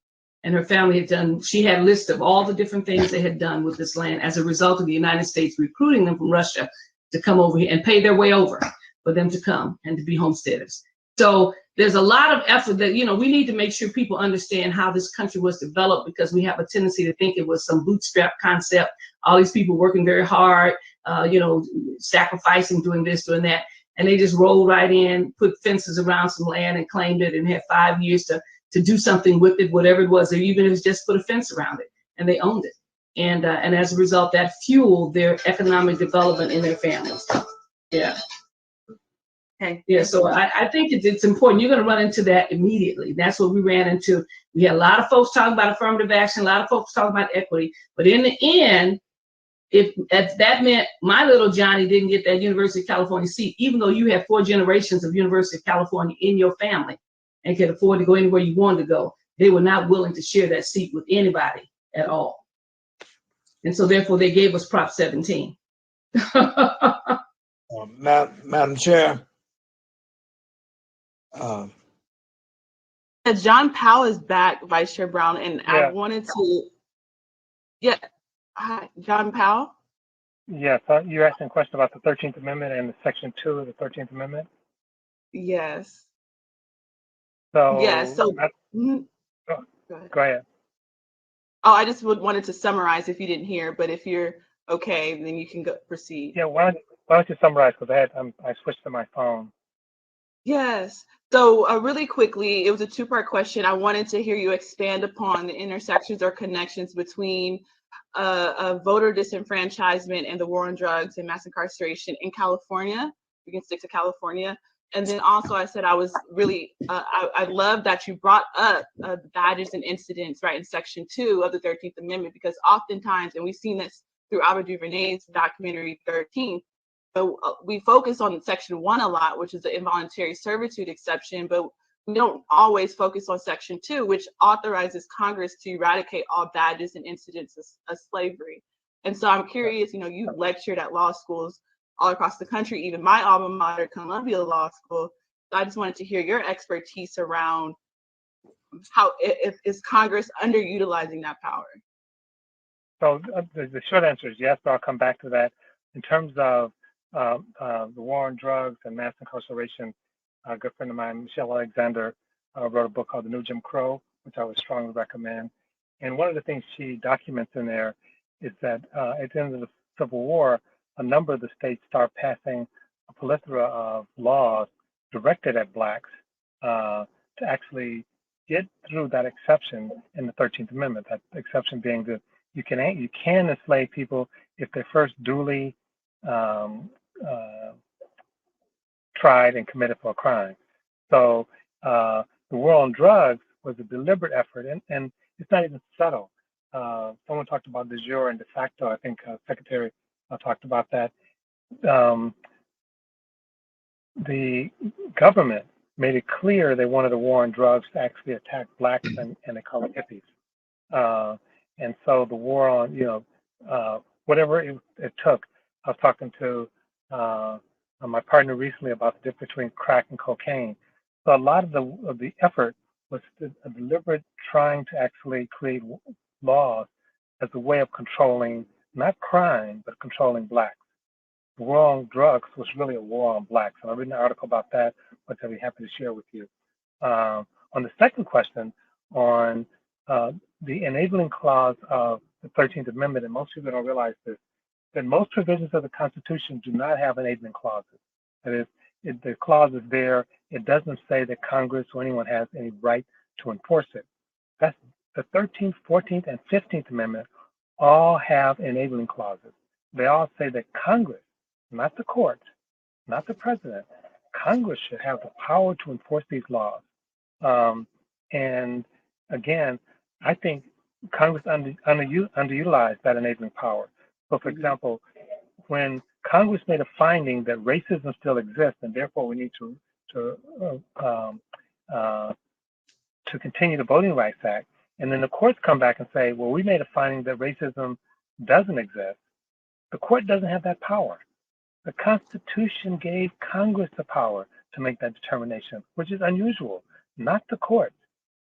And her family had done, she had a list of all the different things they had done with this land as a result of the United States recruiting them from Russia to come over here and pay their way over for them to come and to be homesteaders. So there's a lot of effort that, we need to make sure people understand how this country was developed, because we have a tendency to think it was some bootstrap concept, all these people working very hard, sacrificing, doing this, doing that. And they just rolled right in, put fences around some land and claimed it, and had 5 years to do something with it, whatever it was, or even if it's just put a fence around it, and they owned it. And as a result, that fueled their economic development in their families. Yeah. Okay. Yeah, so I think it's important. You're going to run into that immediately. That's what we ran into. We had a lot of folks talking about affirmative action, a lot of folks talking about equity, but in the end, if that meant my little Johnny didn't get that University of California seat, even though you had 4 generations of University of California in your family and could afford to go anywhere you wanted to go, they were not willing to share that seat with anybody at all. And so therefore they gave us Prop 17. Madam Chair. John Powell is back, Vice Chair Brown, and I wanted to, hi, John Powell? Yes, you asked a question about the 13th Amendment and Section 2 of the 13th Amendment? Yes. So, go ahead. Oh, I just wanted to summarize if you didn't hear, but if you're okay, then you can proceed. Yeah, why don't you summarize, because I switched to my phone. Yes. So really quickly, it was a 2-part question. I wanted to hear you expand upon the intersections or connections between voter disenfranchisement and the war on drugs and mass incarceration in California. We can stick to California. And then also I said I was really, I love that you brought up badges and incidents, right, in Section 2 of the 13th Amendment, because oftentimes, and we've seen this through Albert DuVernay's documentary 13th, so we focus on Section 1 a lot, which is the involuntary servitude exception, but we don't always focus on Section 2, which authorizes Congress to eradicate all badges and incidents of slavery. And so I'm curious, you've lectured at law schools all across the country, even my alma mater, Columbia Law School. So I just wanted to hear your expertise around how is Congress underutilizing that power? So the short answer is yes, but I'll come back to that. In terms of the war on drugs and mass incarceration, a good friend of mine, Michelle Alexander, wrote a book called The New Jim Crow, which I would strongly recommend. And one of the things she documents in there is that at the end of the Civil War, a number of the states start passing a plethora of laws directed at Blacks to actually get through that exception in the 13th Amendment. That exception being that you can enslave people if they're first duly tried and committed for a crime. So the war on drugs was a deliberate effort, and it's not even subtle. Someone talked about de jure and de facto. I think Secretary talked about that. The government made it clear they wanted a war on drugs to actually attack Blacks and they call it hippies. And so the war on, whatever it took. I was talking to my partner recently about the difference between crack and cocaine. So a lot of the effort was a deliberate trying to actually create laws as a way of controlling not crime, but controlling blacks. The war on drugs was really a war on blacks. And I've written an article about that, which I'll be happy to share with you. On the second question on the enabling clause of the 13th Amendment, and most people don't realize this, that most provisions of the Constitution do not have enabling clauses. That is, the clause is there. It doesn't say that Congress or anyone has any right to enforce it. That's the 13th, 14th, and 15th Amendment all have enabling clauses. They all say that Congress, not the court, not the president, Congress should have the power to enforce these laws. And again, I think Congress underutilized that enabling power. So, for example, when Congress made a finding that racism still exists and therefore we need to continue the Voting Rights Act, and then the courts come back and say, well, we made a finding that racism doesn't exist, the court doesn't have that power. The Constitution gave Congress the power to make that determination, which is unusual, not the court.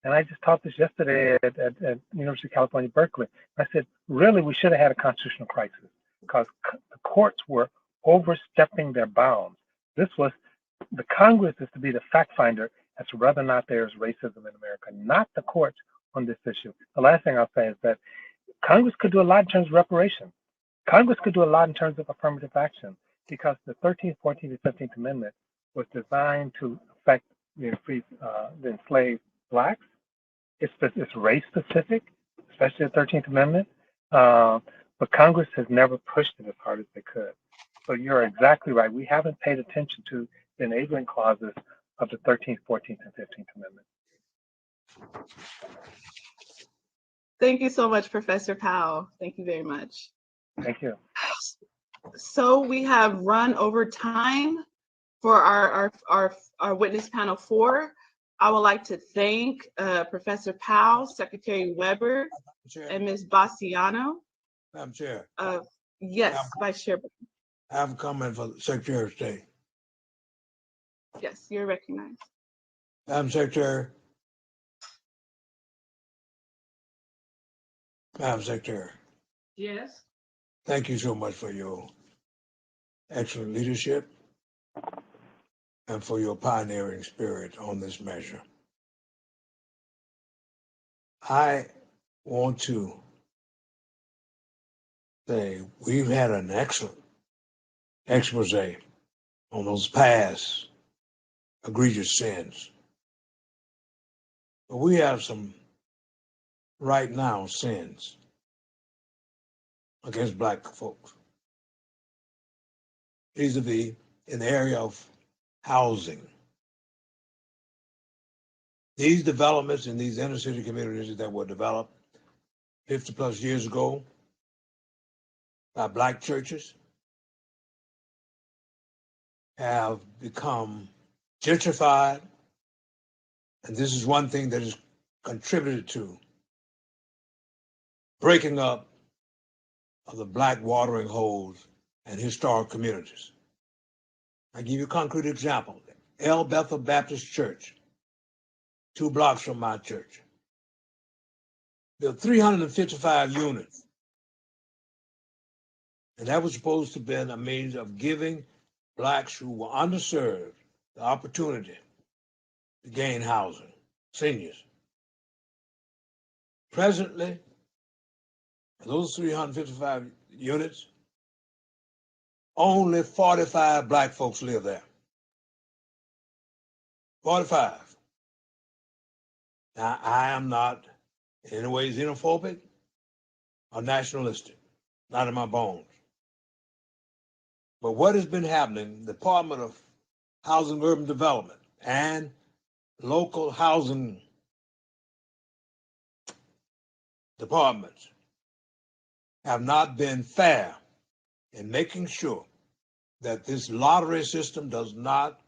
And I just taught this yesterday at University of California, Berkeley. I said, really, we should have had a constitutional crisis because the courts were overstepping their bounds. This was, the Congress is to be the fact finder as to whether or not there's racism in America, not the courts on this issue. The last thing I'll say is that Congress could do a lot in terms of reparations. Congress could do a lot in terms of affirmative action because the 13th, 14th, and 15th Amendment was designed to affect the enslaved blacks. It's race specific, especially the 13th Amendment. But Congress has never pushed it as hard as they could. So you're exactly right. We haven't paid attention to the enabling clauses of the 13th, 14th, and 15th Amendment. Thank you so much, Professor Powell. Thank you very much. Thank you. So we have run over time for our witness panel 4. I would like to thank Professor Powell, Secretary Weber, and Ms. Bassiano. Madam Chair. Yes, Vice Chair. I have a comment for the Secretary of State. Yes, you're recognized. Madam Secretary. Madam Secretary. Yes. Thank you so much for your excellent leadership and for your pioneering spirit on this measure. I want to say we've had an excellent expose on those past egregious sins. But we have some right now sins against Black folks. Vis-a-vis in the area of housing. These developments in these inner city communities that were developed 50 plus years ago by Black churches have become gentrified. And this is one thing that has contributed to breaking up of the Black watering holes and historic communities. I give you a concrete example. El Bethel Baptist Church, 2 blocks from my church, built 355 units. And that was supposed to have been a means of giving Blacks who were underserved the opportunity to gain housing, seniors. Presently, those 355 units, only 45 Black folks live there. 45. Now, I am not in any way xenophobic or nationalistic, not in my bones. But what has been happening, the Department of Housing and Urban Development and local housing departments have not been fair in making sure that this lottery system does not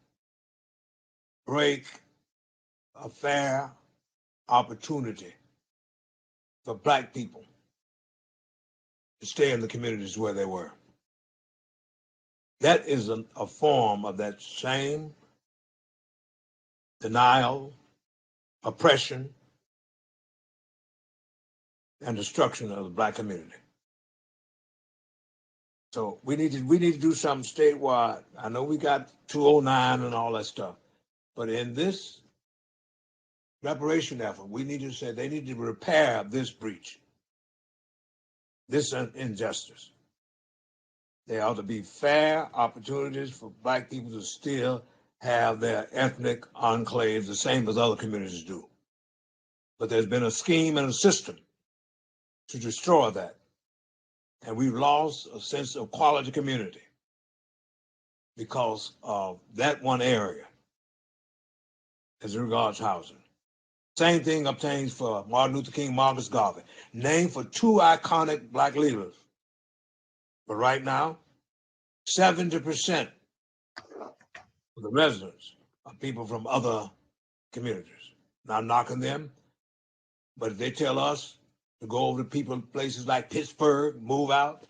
break a fair opportunity for Black people to stay in the communities where they were. That is a form of that same denial, oppression, and destruction of the Black community. So we need to do something statewide. I know we got 209 and all that stuff, but in this reparation effort, we need to say they need to repair this breach, this injustice. There ought to be fair opportunities for Black people to still have their ethnic enclaves the same as other communities do. But there's been a scheme and a system to destroy that. And we've lost a sense of quality community because of that one area as regards housing. Same thing obtains for Martin Luther King, Marcus Garvey, named for two iconic Black leaders. But right now, 70% of the residents are people from other communities. Not knocking them, but if they tell us to go over to people places like Pittsburgh, move out,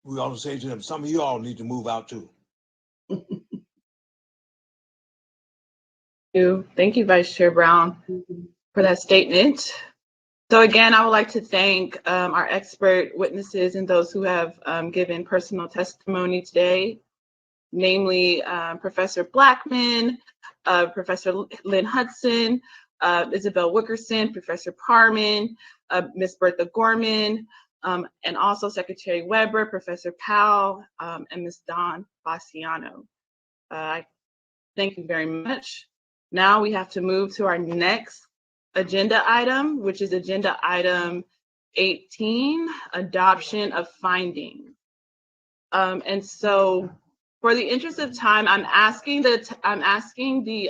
we ought to say to them, some of you all need to move out too. Thank you, Vice Chair Brown, for that statement. So again, I would like to thank our expert witnesses and those who have given personal testimony today, namely Professor Blackman, Professor Lynn Hudson, Isabel Wickerson, Professor Parman, Ms. Bertha Gorman, and also Secretary Weber, Professor Powell, and Ms. Dawn Bassiano. Thank you very much. Now we have to move to our next agenda item, which is agenda item 18, adoption of findings. And so for the interest of time, I'm asking the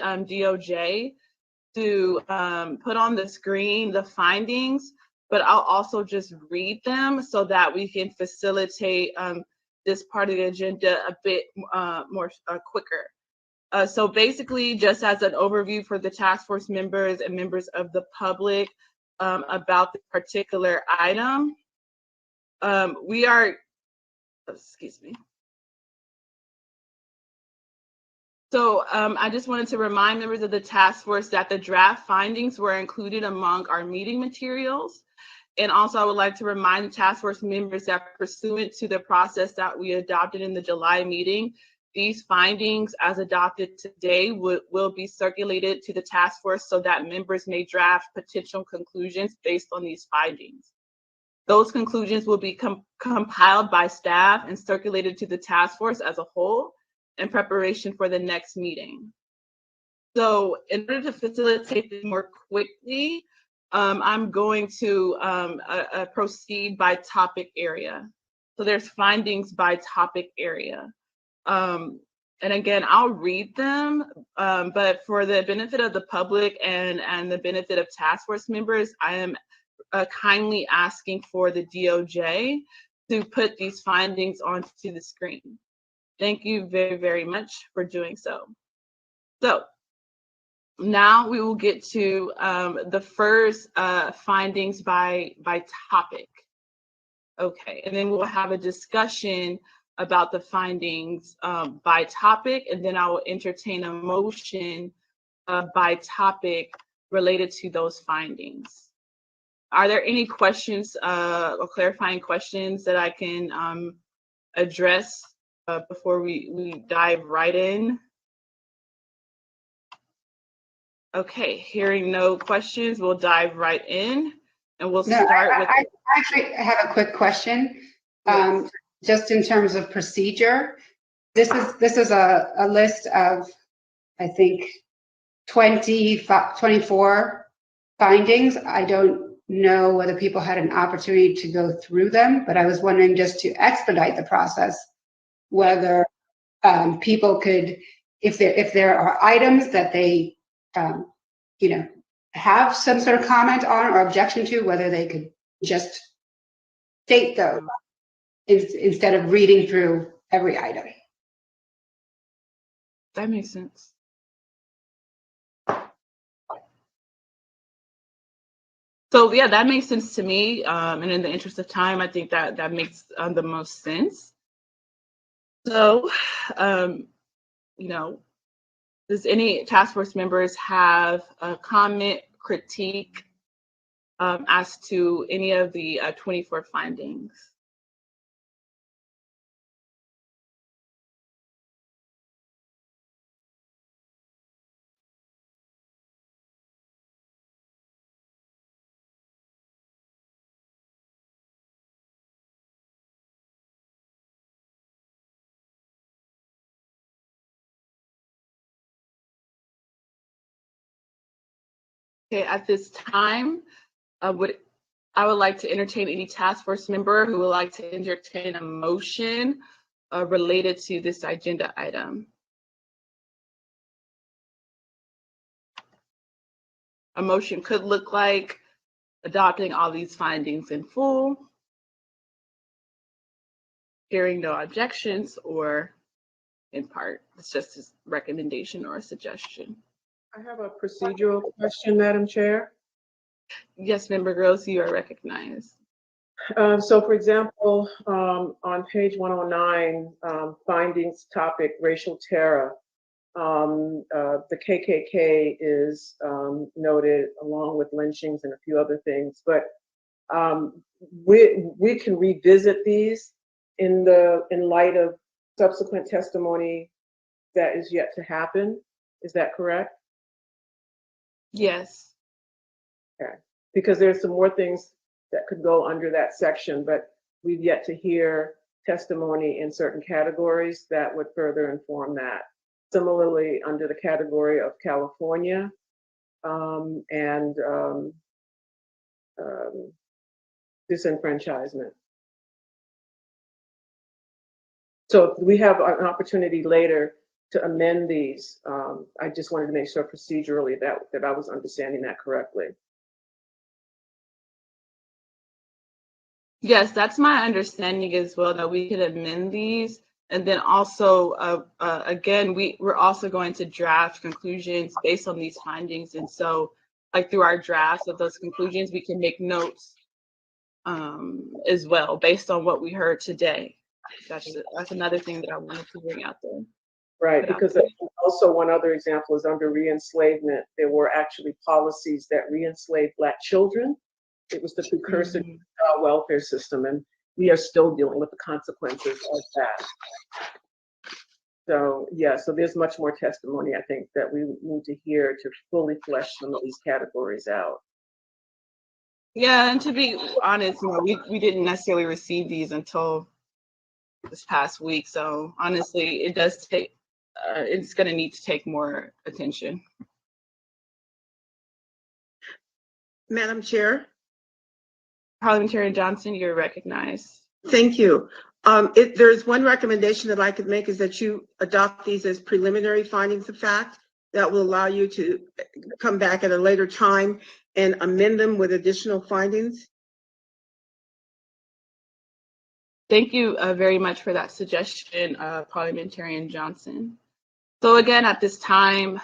DOJ to put on the screen the findings, but I'll also just read them so that we can facilitate this part of the agenda a bit more quicker. So basically, just as an overview for the task force members and members of the public about the particular item, we are, excuse me. So I just wanted to remind members of the task force that the draft findings were included among our meeting materials. And also I would like to remind the task force members that pursuant to the process that we adopted in the July meeting, these findings as adopted today will be circulated to the task force so that members may draft potential conclusions based on these findings. Those conclusions will be compiled by staff and circulated to the task force as a whole in preparation for the next meeting. So in order to facilitate this more quickly, I'm going to proceed by topic area. So there's findings by topic area. And again, I'll read them, but for the benefit of the public and the benefit of task force members, I am kindly asking for the DOJ to put these findings onto the screen. Thank you very, very much for doing so. So now we will get to the first findings by topic. Okay, and then we'll have a discussion about the findings by topic, and then I will entertain a motion by topic related to those findings. Are there any questions or clarifying questions that I can address before we dive right in? Okay, hearing no questions, we'll dive right in, and we'll start with. I actually have a quick question. Yes. Just in terms of procedure, this is a list of, I think, 24 findings. I don't know whether people had an opportunity to go through them, but I was wondering, just to expedite the process, whether people could, if there are items that they have some sort of comment on or objection to, whether they could just state those instead of reading through every item. That makes sense. So yeah, that makes sense to me. And in the interest of time, I think that makes the most sense. So, you know, does any task force members have a comment, critique as to any of the 24 findings? Okay, at this time, I would like to entertain any task force member who would like to entertain a motion related to this agenda item. A motion could look like adopting all these findings in full, hearing no objections, or in part. It's just a recommendation or a suggestion. I have a procedural question, Madam Chair. Yes, Member Gross, you are recognized. So for example, on page 109, findings topic, racial terror, the KKK is noted along with lynchings and a few other things, but we can revisit these in light of subsequent testimony that is yet to happen. Is that correct? Yes. Okay. Because there's some more things that could go under that section, but we've yet to hear testimony in certain categories that would further inform that. Similarly, under the category of California and disenfranchisement. So if we have an opportunity later to amend these, I just wanted to make sure procedurally that I was understanding that correctly. Yes, that's my understanding as well, that we could amend these. And then also, again, we're also going to draft conclusions based on these findings. And so, like through our drafts of those conclusions, we can make notes as well based on what we heard today. That's another thing that I wanted to bring out there. Right, because also one other example is under re-enslavement, there were actually policies that re-enslaved Black children. It was the precursor to the child welfare system, and we are still dealing with the consequences of that. So yeah, so there's much more testimony, I think, that we need to hear to fully flesh some of these categories out. Yeah, and to be honest, we didn't necessarily receive these until this past week. So honestly, it does take, it's going to need to take more attention. Madam Chair. Parliamentarian Johnson, you're recognized. Thank you. There's one recommendation that I could make is that you adopt these as preliminary findings of fact that will allow you to come back at a later time and amend them with additional findings. Thank you very much for that suggestion, Parliamentarian Johnson. So again, at this time,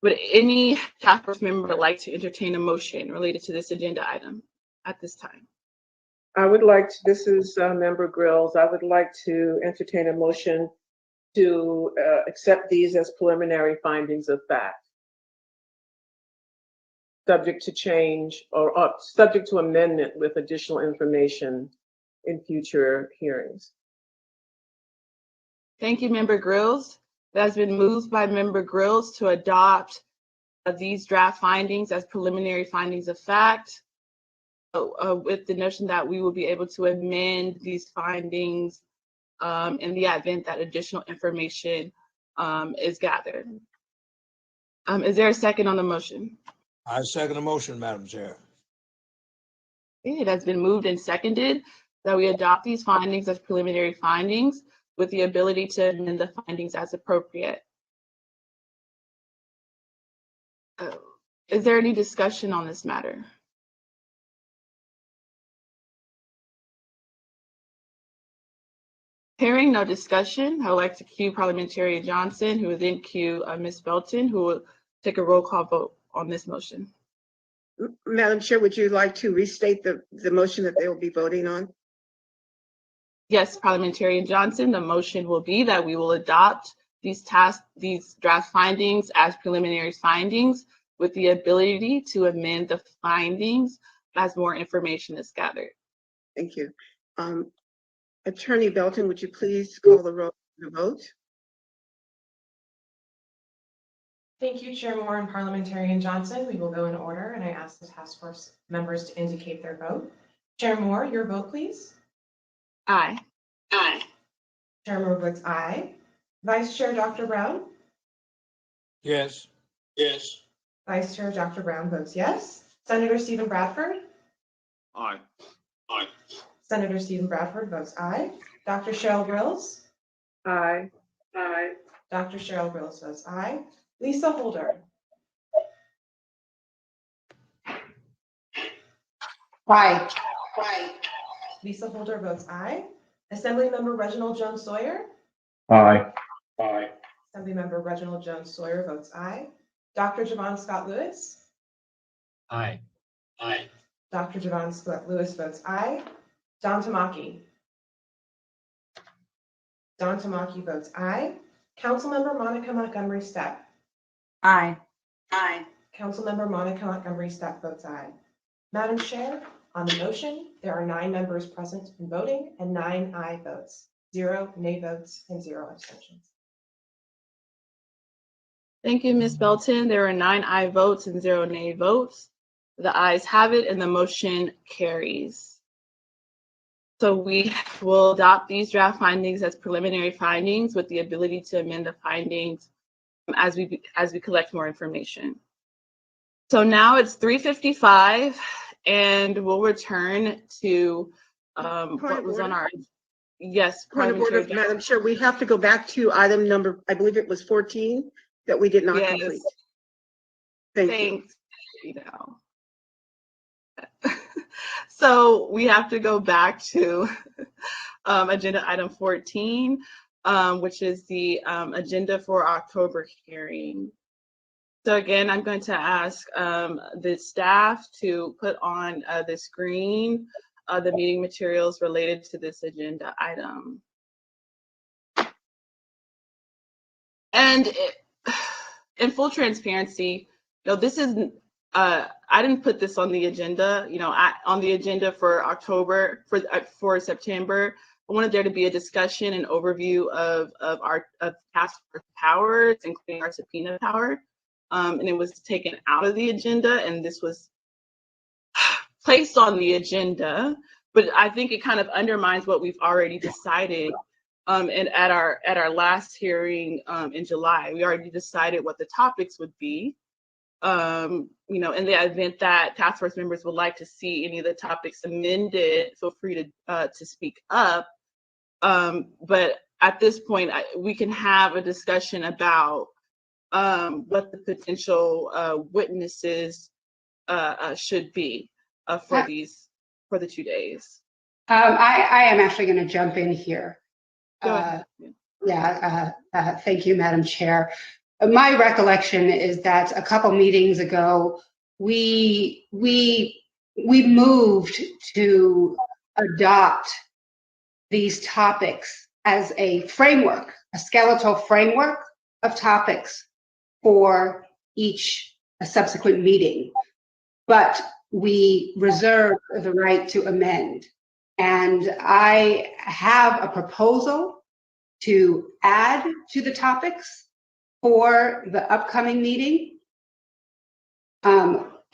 would any task force member like to entertain a motion related to this agenda item at this time? I would like to, this is Member Grills, I would like to entertain a motion to accept these as preliminary findings of fact, subject to change or subject to amendment with additional information in future hearings. Thank you, Member Grills. That has been moved by Member Grills to adopt these draft findings as preliminary findings of fact, with the notion that we will be able to amend these findings in the event that additional information is gathered. Is there a second on the motion? I second the motion, Madam Chair. It has been moved and seconded that we adopt these findings as preliminary findings with the ability to amend the findings as appropriate. Is there any discussion on this matter? Hearing no discussion, I would like to cue Parliamentarian Johnson, who will then cue Ms. Belton, who will take a roll call vote on this motion. Madam Chair, would you like to restate the motion that they will be voting on? Yes, Parliamentarian Johnson, the motion will be that we will adopt these draft findings as preliminary findings with the ability to amend the findings as more information is gathered. Thank you. Attorney Belton, would you please call the roll for the vote? Thank you, Chair Moore and Parliamentarian Johnson. We will go in order, and I ask the task force members to indicate their vote. Chair Moore, your vote, please. Aye. Aye. Chair Moore votes aye. Vice Chair Dr. Brown? Yes. Yes. Vice Chair Dr. Brown votes yes. Senator Stephen Bradford? Aye. Aye. Senator Stephen Bradford votes aye. Dr. Cheryl Grills? Aye. Aye. Dr. Cheryl Grills votes aye. Lisa Holder? Aye. Aye. Lisa Holder votes aye. Assemblymember Reginald Jones Sawyer? Aye. Aye. Assemblymember Reginald Jones Sawyer votes aye. Dr. Javon Scott Lewis? Aye. Aye. Dr. Javon Scott Lewis votes aye. Don Tamaki? Don Tamaki votes aye. Councilmember Monica Montgomery Stepp? Aye. Aye. Councilmember Monica Montgomery Stepp votes aye. Madam Chair, on the motion, there are 9 members present and voting and 9 aye votes, 0 nay votes, and 0 abstentions. Thank you, Ms. Belton. There are 9 aye votes and 0 nay votes. The ayes have it and the motion carries. So we will adopt these draft findings as preliminary findings with the ability to amend the findings as we collect more information. So now it's 3:55 and we'll return to what was on our, yes. Point of order, Madam Chair, we have to go back to item number, I believe it was 14, that we did not complete. Thanks. You know. So we have to go back to agenda item 14, which is the agenda for October hearing. So again, I'm going to ask the staff to put on the screen the meeting materials related to this agenda item. And in full transparency, this is, I didn't put this on the agenda, on the agenda for October, for September. I wanted there to be a discussion and overview of task force powers, including our subpoena power. And it was taken out of the agenda, and this was placed on the agenda. But I think it kind of undermines what we've already decided. And at our last hearing in July, we already decided what the topics would be. In the event that task force members would like to see any of the topics amended, feel free to speak up. But at this point, we can have a discussion about what the potential witnesses should be for the 2 days. I am actually going to jump in here. Go ahead. Thank you, Madam Chair. My recollection is that a couple meetings ago, we moved to adopt these topics as a framework, a skeletal framework of topics for each subsequent meeting. But we reserve the right to amend. And I have a proposal to add to the topics for the upcoming meeting.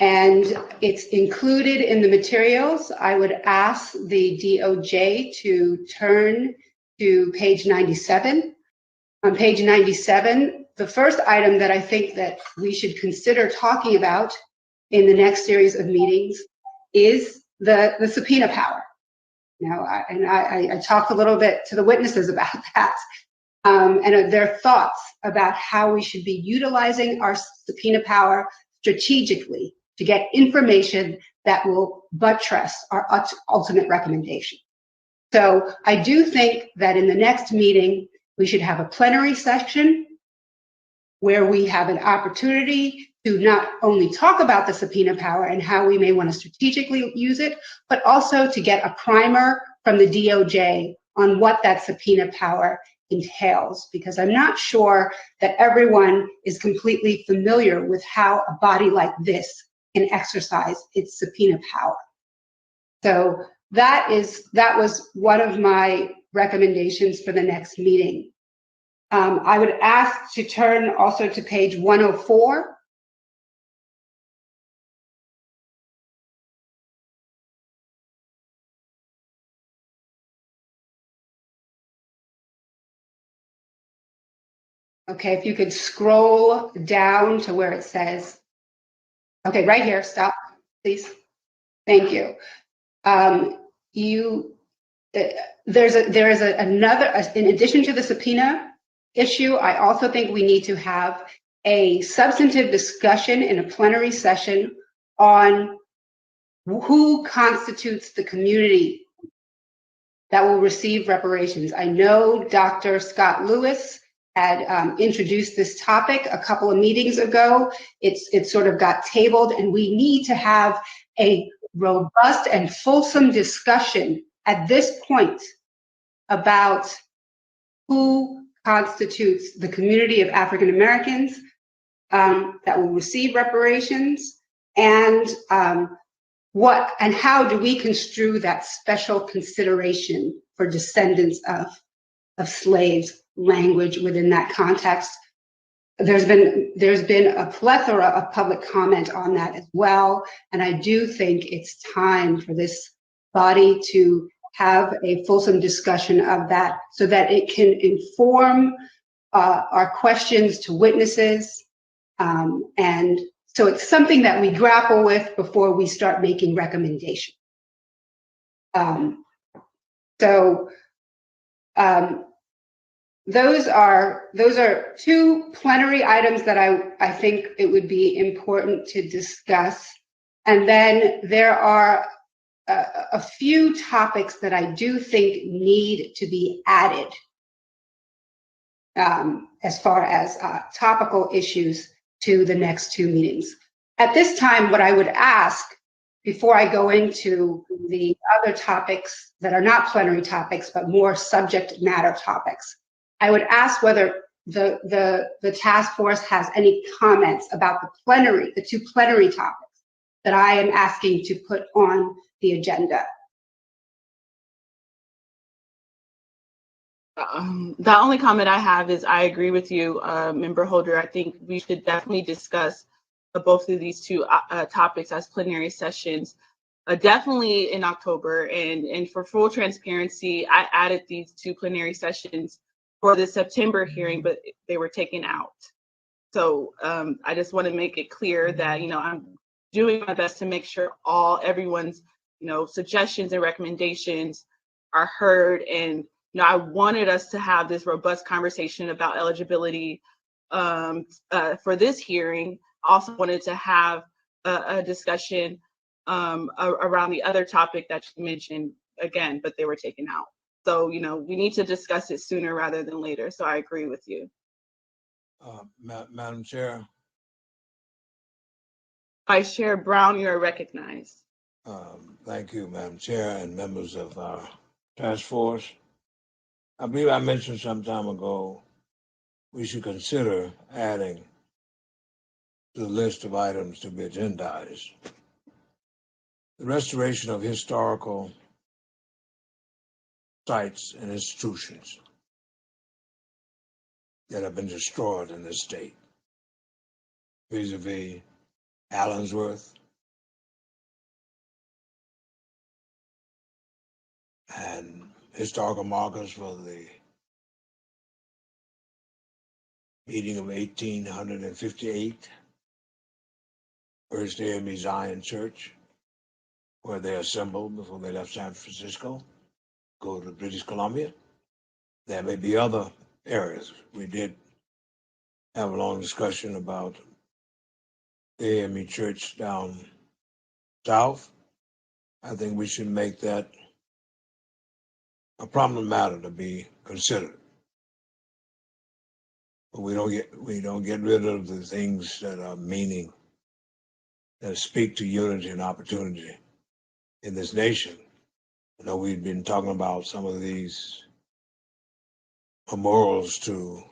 And it's included in the materials. I would ask the DOJ to turn to page 97. On page 97, the first item that I think that we should consider talking about in the next series of meetings is the subpoena power. I talked a little bit to the witnesses about that and their thoughts about how we should be utilizing our subpoena power strategically to get information that will buttress our ultimate recommendation. So I do think that in the next meeting, we should have a plenary session where we have an opportunity to not only talk about the subpoena power and how we may want to strategically use it, but also to get a primer from the DOJ on what that subpoena power entails, because I'm not sure that everyone is completely familiar with how a body like this can exercise its subpoena power. So that was one of my recommendations for the next meeting. I would ask to turn also to page 104. Okay, if you could scroll down to where it says, okay, right here, stop, please. Thank you. There is another, in addition to the subpoena issue, I also think we need to have a substantive discussion in a plenary session on who constitutes the community that will receive reparations. I know Dr. Scott Lewis had introduced this topic a couple of meetings ago. It sort of got tabled, and we need to have a robust and fulsome discussion at this point about who constitutes the community of African Americans that will receive reparations, and what and how do we construe that special consideration for descendants of slaves language within that context. There's been a plethora of public comment on that as well, and I do think it's time for this body to have a fulsome discussion of that so that it can inform our questions to witnesses, and so it's something that we grapple with before we start making recommendations. Those are two plenary items that I think it would be important to discuss. And then there are a few topics that I do think need to be added as far as topical issues to the next two meetings. At this time, what I would ask, before I go into the other topics that are not plenary topics, but more subject matter topics, I would ask whether the task force has any comments about the two plenary topics that I am asking to put on the agenda. The only comment I have is I agree with you, Member Holder. I think we should definitely discuss both of these two topics as plenary sessions, definitely in October. And for full transparency, I added these two plenary sessions for the September hearing, but they were taken out. So I just want to make it clear that, I'm doing my best to make sure everyone's, suggestions and recommendations are heard. And I wanted us to have this robust conversation about eligibility for this hearing. Also wanted to have a discussion around the other topic that you mentioned again, but they were taken out. So, we need to discuss it sooner rather than later. So I agree with you. Madam Chair. Vice Chair Brown, you are recognized. Thank you, Madam Chair, and members of our task force. I believe I mentioned some time ago we should consider adding to the list of items to be agendized the restoration of historical sites and institutions that have been destroyed in this state, vis-a-vis Allensworth and historical markers for the meeting of 1858, First AME Zion Church, where they assembled before they left San Francisco, go to British Columbia. There may be other areas. We did have a long discussion about the AME Church down south. I think we should make that a prominent matter to be considered. but we don't get rid of the things that are meaning, that speak to unity and opportunity in this nation. I know we've been talking about some of these memorials to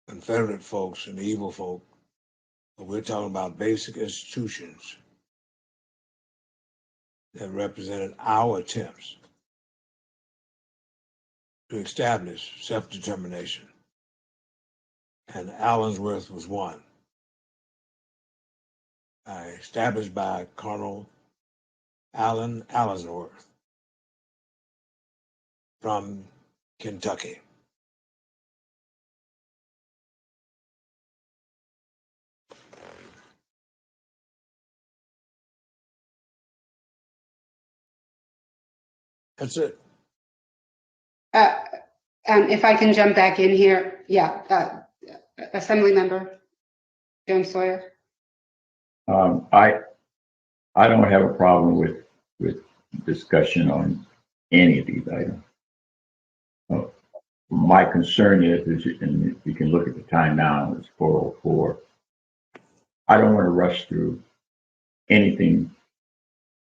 Confederate folks and evil folk, but we're talking about basic institutions that represented our attempts to establish self-determination. And Allensworth was one, established by Colonel Allen Allensworth from Kentucky. That's it. If I can jump back in here, yeah, Assembly Member Jones Sawyer. I don't have a problem with discussion on any of these items. My concern is, and you can look at the time now, it's 4:04. I don't want to rush through anything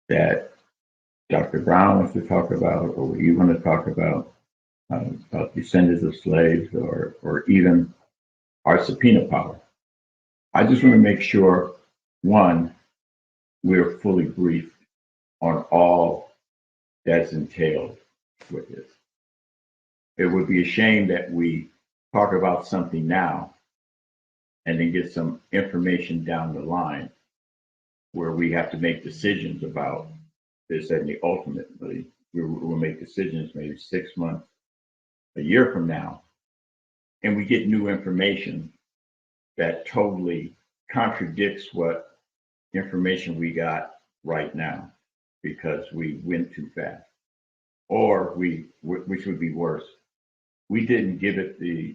that Dr. Brown wants to talk about, or what you want to talk about descendants of slaves, or even our subpoena power. I just want to make sure, one, we're fully briefed on all that's entailed with this. It would be a shame that we talk about something now and then get some information down the line where we have to make decisions about this, and ultimately we'll make decisions maybe 6 months, a year from now, and we get new information that totally contradicts what information we got right now because we went too fast, or which would be worse, we didn't give it the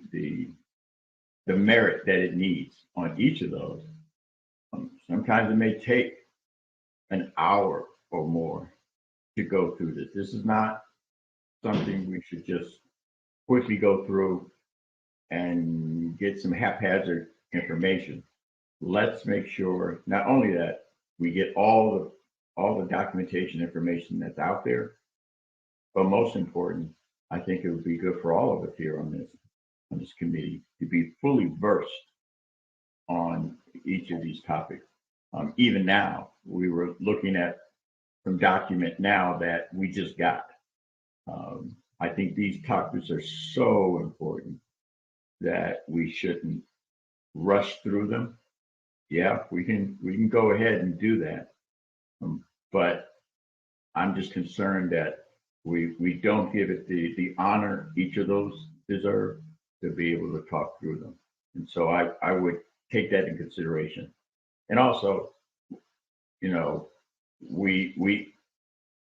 merit that it needs on each of those. Sometimes it may take an hour or more to go through this. This is not something we should just quickly go through and get some haphazard information. Let's make sure not only that we get all the documentation information that's out there, but most important, I think it would be good for all of us here on this committee to be fully versed on each of these topics. Even now, we were looking at some document now that we just got. I think these topics are so important that we shouldn't rush through them. Yeah, we can go ahead and do that, but I'm just concerned that we don't give it the honor each of those deserve to be able to talk through them. And so I would take that in consideration. And also, we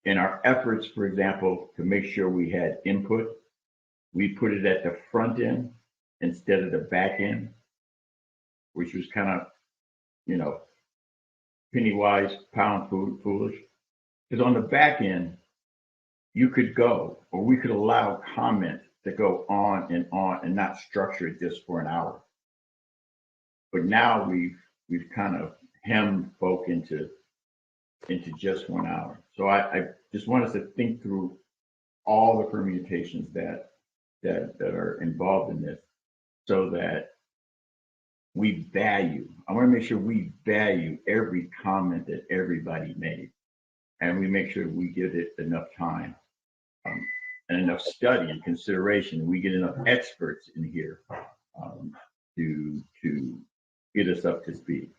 in our efforts, for example, to make sure we had input, we put it at the front end instead of the back end, which was kind of, penny wise, pound foolish. Because on the back end, you could go, or we could allow comments to go on and not structure it just for an hour. But now we've kind of hemmed folk into just 1 hour. So I just want us to think through all the permutations that are involved in this, so that I want to make sure we value every comment that everybody made, and we make sure we give it enough time and enough study and consideration. We get enough experts in here to get us up to speed.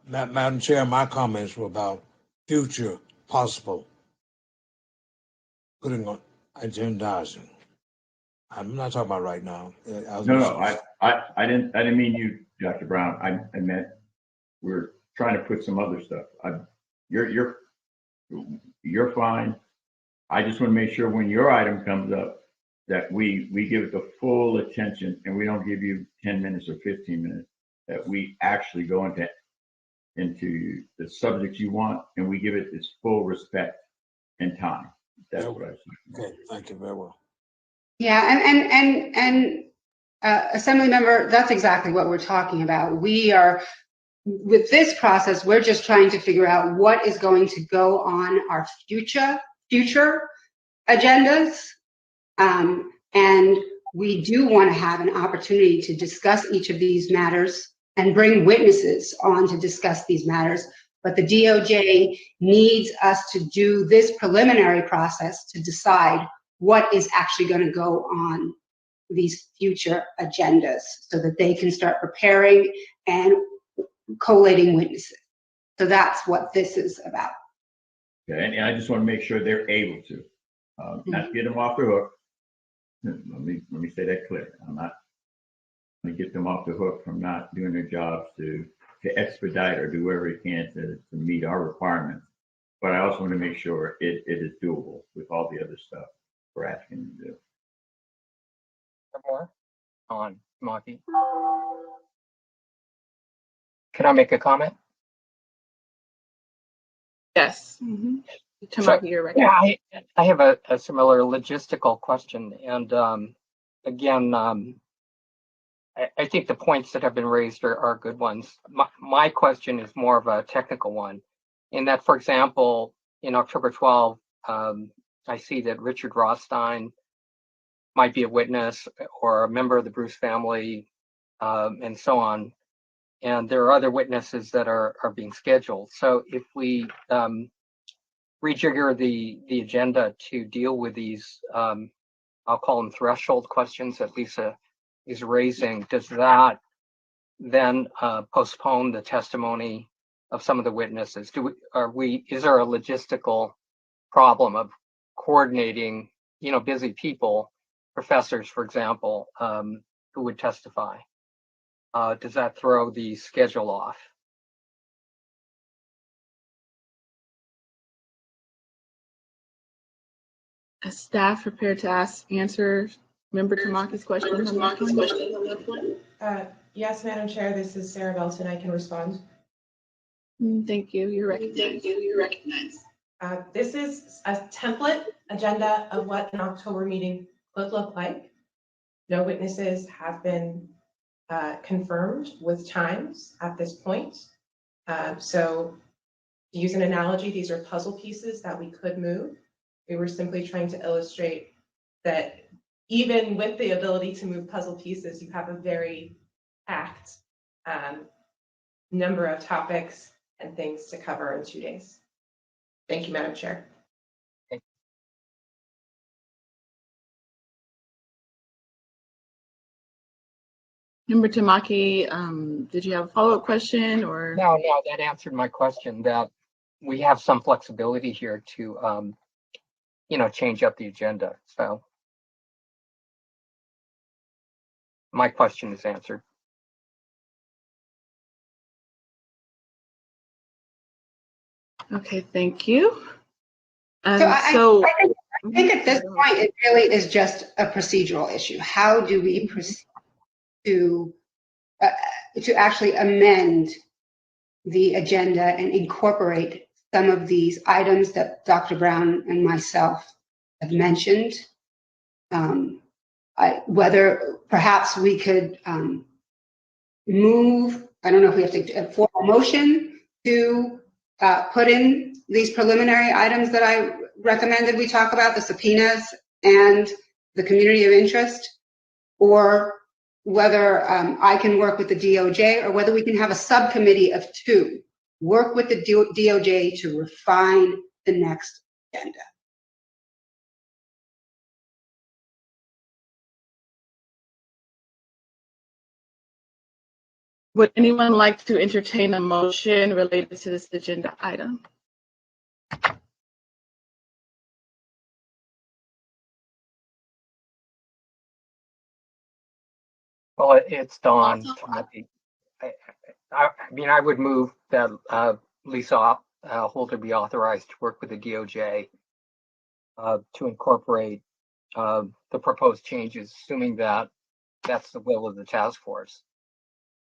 Madam Chair, my comments were about future possible putting on agendizing. I'm not talking about right now. No, I didn't mean you, Dr. Brown. I meant we're trying to put some other stuff. You're fine. I just want to make sure when your item comes up that we give it the full attention, and we don't give you 10 minutes or 15 minutes, that we actually go into the subject you want, and we give it its full respect and time. That's what I said. Okay, thank you very well. Yeah, and Assembly Member, that's exactly what we're talking about. We are, with this process, we're just trying to figure out what is going to go on our future agendas. And we do want to have an opportunity to discuss each of these matters and bring witnesses on to discuss these matters. But the DOJ needs us to do this preliminary process to decide what is actually going to go on these future agendas so that they can start preparing and collating witnesses. So that's what this is about. Okay, and I just want to make sure they're able to, not get them off the hook. Let me say that clear. I'm not going to get them off the hook from not doing their jobs to expedite or do whatever it can to meet our requirements. But I also want to make sure it is doable with all the other stuff we're asking them to do. More on Maki. Can I make a comment? Yes. Tamaki, you're right. Yeah, I have a similar logistical question. And again, I think the points that have been raised are good ones. My question is more of a technical one, in that, for example, in October 12, I see that Richard Rothstein might be a witness or a member of the Bruce family, and so on. And there are other witnesses that are being scheduled. So if we rejigger the agenda to deal with these, I'll call them threshold questions that Lisa is raising, does that then postpone the testimony of some of the witnesses? Is there a logistical problem of coordinating, busy people, professors, for example, who would testify? Does that throw the schedule off? Is staff prepared to answer Member Tamaki's question on that point? Yes, Madam Chair, this is Sarah Belton. I can respond. Thank you. You're recognized. This is a template agenda of what an October meeting could look like. No witnesses have been confirmed with times at this point. So to use an analogy, these are puzzle pieces that we could move. We were simply trying to illustrate that even with the ability to move puzzle pieces, you have a very packed number of topics and things to cover in 2 days. Thank you, Madam Chair. Member Tamaki, did you have a follow-up question or? No, that answered my question, that we have some flexibility here to, change up the agenda. So my question is answered. Okay, thank you. So I think at this point, it really is just a procedural issue. How do we proceed to actually amend the agenda and incorporate some of these items that Dr. Brown and myself have mentioned? Whether perhaps we could move, I don't know if we have to form a motion to put in these preliminary items that I recommended we talk about, the subpoenas and the community of interest, or whether I can work with the DOJ, or whether we can have a subcommittee of 2 work with the DOJ to refine the next agenda. Would anyone like to entertain a motion related to this agenda item? Well, it's Dawn. I mean, I would move that Lisa Holder be authorized to work with the DOJ to incorporate the proposed changes, assuming that that's the will of the task force.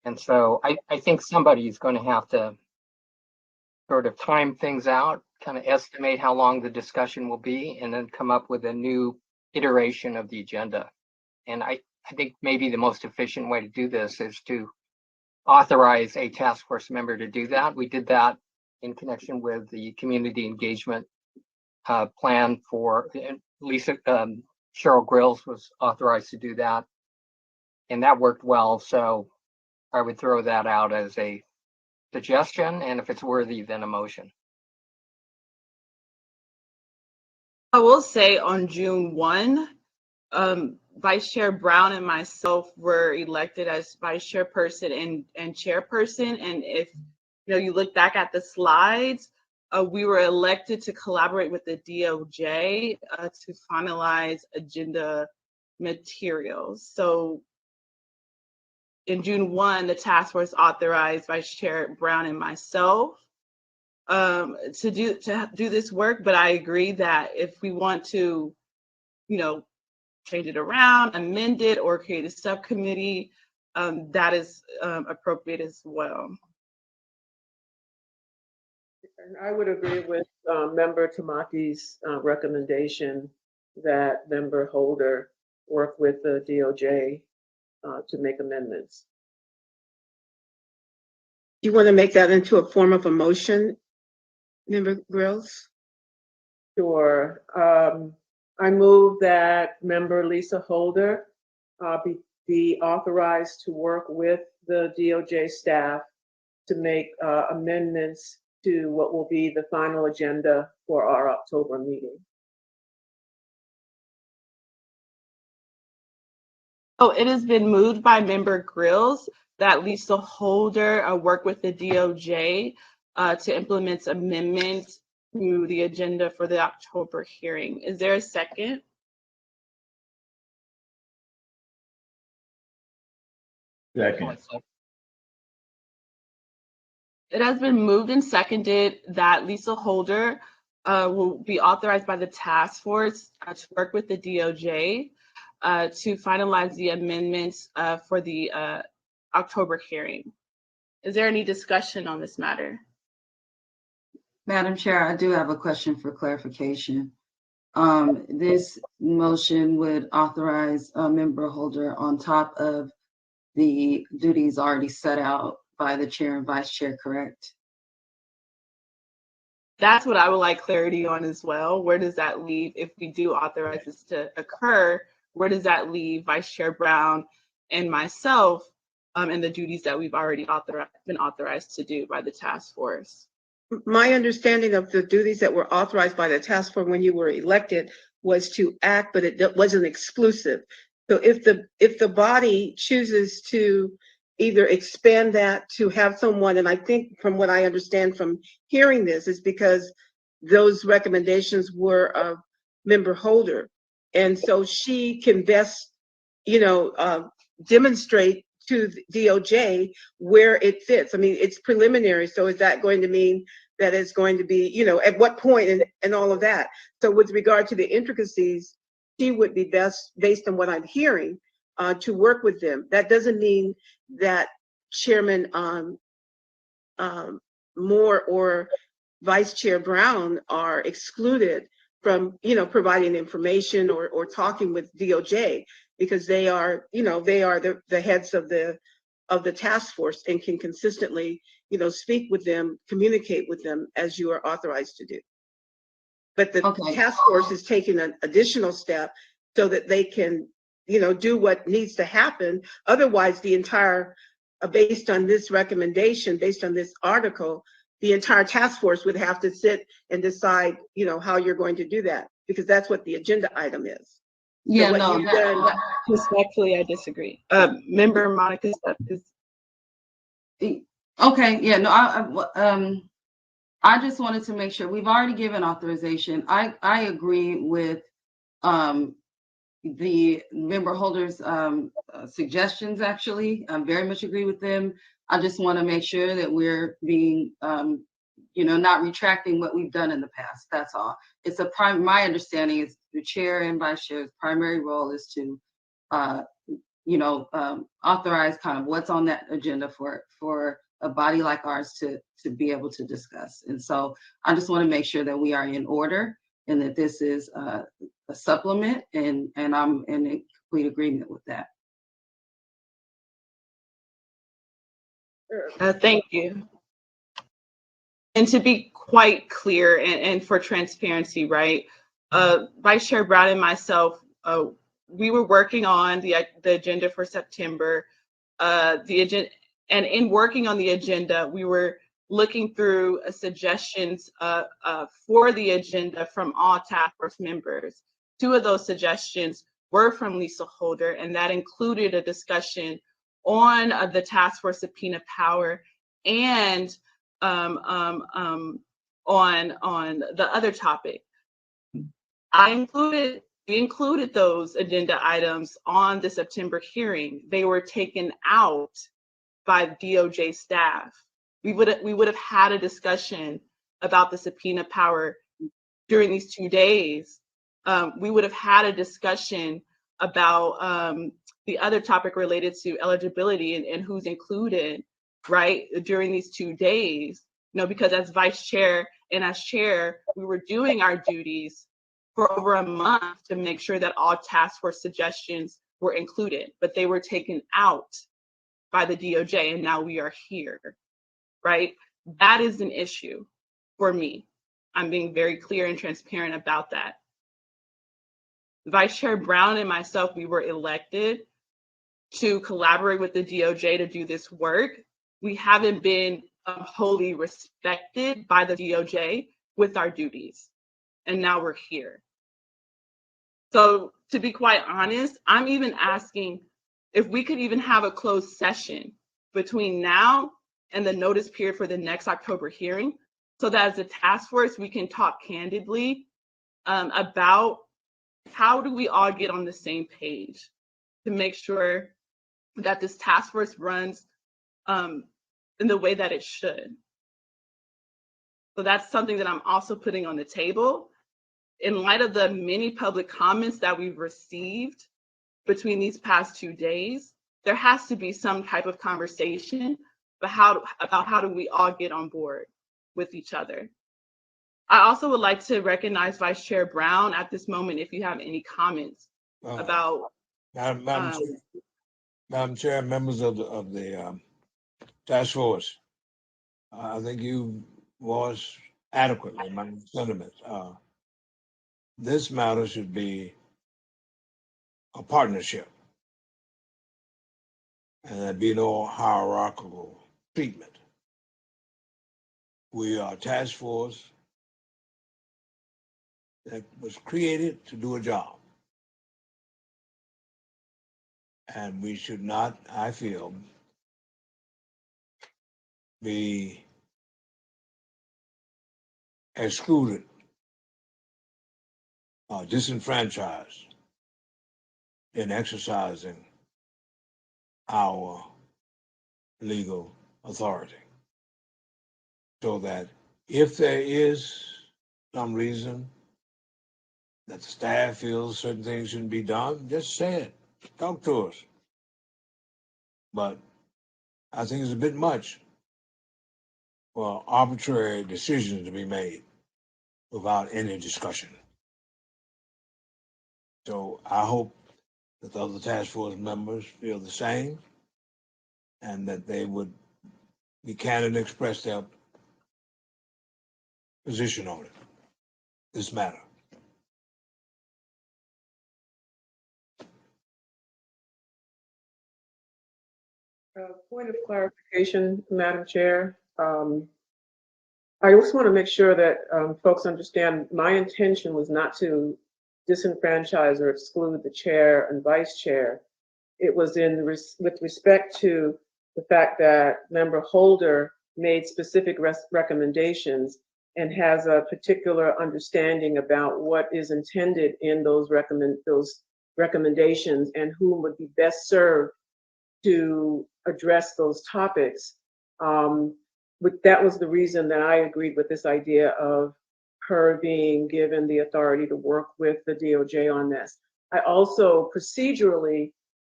And so I think somebody is going to have to sort of time things out, kind of estimate how long the discussion will be, and then come up with a new iteration of the agenda. And I think maybe the most efficient way to do this is to authorize a task force member to do that. We did that in connection with the community engagement plan for Lisa. Cheryl Grills was authorized to do that, and that worked well. So I would throw that out as a suggestion, and if it's worthy, then a motion. I will say on June 1, Vice Chair Brown and myself were elected as vice chairperson and chairperson. And if you look back at the slides, we were elected to collaborate with the DOJ to finalize agenda materials. So in June 1, the task force authorized Vice Chair Brown and myself to do this work. But I agree that if we want to, change it around, amend it, or create a subcommittee, that is appropriate as well. And I would agree with Member Tamaki's recommendation that Member Holder work with the DOJ to make amendments. You want to make that into a form of a motion, Member Grills? Sure. I move that Member Lisa Holder be authorized to work with the DOJ staff to make amendments to what will be the final agenda for our October meeting. Oh, it has been moved by Member Grills that Lisa Holder work with the DOJ to implement amendments to the agenda for the October hearing. Is there a second? Second. It has been moved and seconded that Lisa Holder will be authorized by the task force to work with the DOJ to finalize the amendments for the October hearing. Is there any discussion on this matter? Madam Chair, I do have a question for clarification. This motion would authorize a member holder on top of the duties already set out by the chair and vice chair, correct? That's what I would like clarity on as well. Where does that leave, if we do authorize this to occur, where does that leave Vice Chair Brown and myself and the duties that we've already been authorized to do by the task force? My understanding of the duties that were authorized by the task force when you were elected was to act, but it wasn't exclusive. So if the body chooses to either expand that to have someone, and I think from what I understand from hearing this is because those recommendations were of Member Holder. And so she can best, demonstrate to the DOJ where it fits. I mean, it's preliminary. So is that going to mean that it's going to be, at what point and all of that? So with regard to the intricacies, she would be best, based on what I'm hearing, to work with them. That doesn't mean that Chairman Moore or Vice Chair Brown are excluded from, providing information or talking with DOJ, because they are, they are the heads of the task force and can consistently, speak with them, communicate with them as you are authorized to do. But the task force is taking an additional step so that they can, do what needs to happen. Otherwise, the entire, based on this recommendation, based on this article, the entire task force would have to sit and decide, how you're going to do that, because that's what the agenda item is. Yeah, So no, respectfully, I disagree. Member Monica is. Okay, yeah, no, I just wanted to make sure we've already given authorization. I agree with the member holders' suggestions. Actually, I very much agree with them. I just want to make sure that we're being, not retracting what we've done in the past. That's all. It's my understanding is the chair and vice chair's primary role is to, authorize kind of what's on that agenda for a body like ours to be able to discuss. And so I just want to make sure that we are in order and that this is a supplement, and I'm in complete agreement with that. Thank you. And to be quite clear and for transparency, right? Vice Chair Brown and myself, we were working on the agenda for September. The agenda, and in working on the agenda, we were looking through suggestions for the agenda from all task force members. 2 of those suggestions were from Lisa Holder, and that included a discussion on the task force subpoena power and on the other topic. We included those agenda items on the September hearing. They were taken out by DOJ staff. We would have had a discussion about the subpoena power during these 2 days. We would have had a discussion about the other topic related to eligibility and who's included, right, during these 2 days. Because as vice chair and as chair, we were doing our duties for over a month to make sure that all task force suggestions were included, but they were taken out by the DOJ, and now we are here, right? That is an issue for me. I'm being very clear and transparent about that. Vice Chair Brown and myself, we were elected to collaborate with the DOJ to do this work. We haven't been wholly respected by the DOJ with our duties, and now we're here. So to be quite honest, I'm even asking if we could even have a closed session between now and the notice period for the next October hearing, so that as a task force, we can talk candidly about how do we all get on the same page to make sure that this task force runs in the way that it should. So that's something that I'm also putting on the table. In light of the many public comments that we've received between these past 2 days, there has to be some type of conversation about how do we all get on board with each other. I also would like to recognize Vice Chair Brown at this moment if you have any comments about. Madam Chair, members of the task force, I think you voiced adequately my sentiments. This matter should be a partnership, and there be no hierarchical treatment. We are a task force that was created to do a job. And we should not, I feel, be excluded or disenfranchised in exercising our legal authority. So that if there is some reason that the staff feels certain things shouldn't be done, just say it. Talk to us. But I think it's a bit much for arbitrary decisions to be made without any discussion. So I hope that the other task force members feel the same, and that they would be candid and express their position on it, this matter. Point of clarification, Madam Chair. I just want to make sure that folks understand my intention was not to disenfranchise or exclude the chair and vice chair. It was with respect to the fact that Member Holder made specific recommendations and has a particular understanding about what is intended in those recommendations and whom would be best served to address those topics. But that was the reason that I agreed with this idea of her being given the authority to work with the DOJ on this. I also procedurally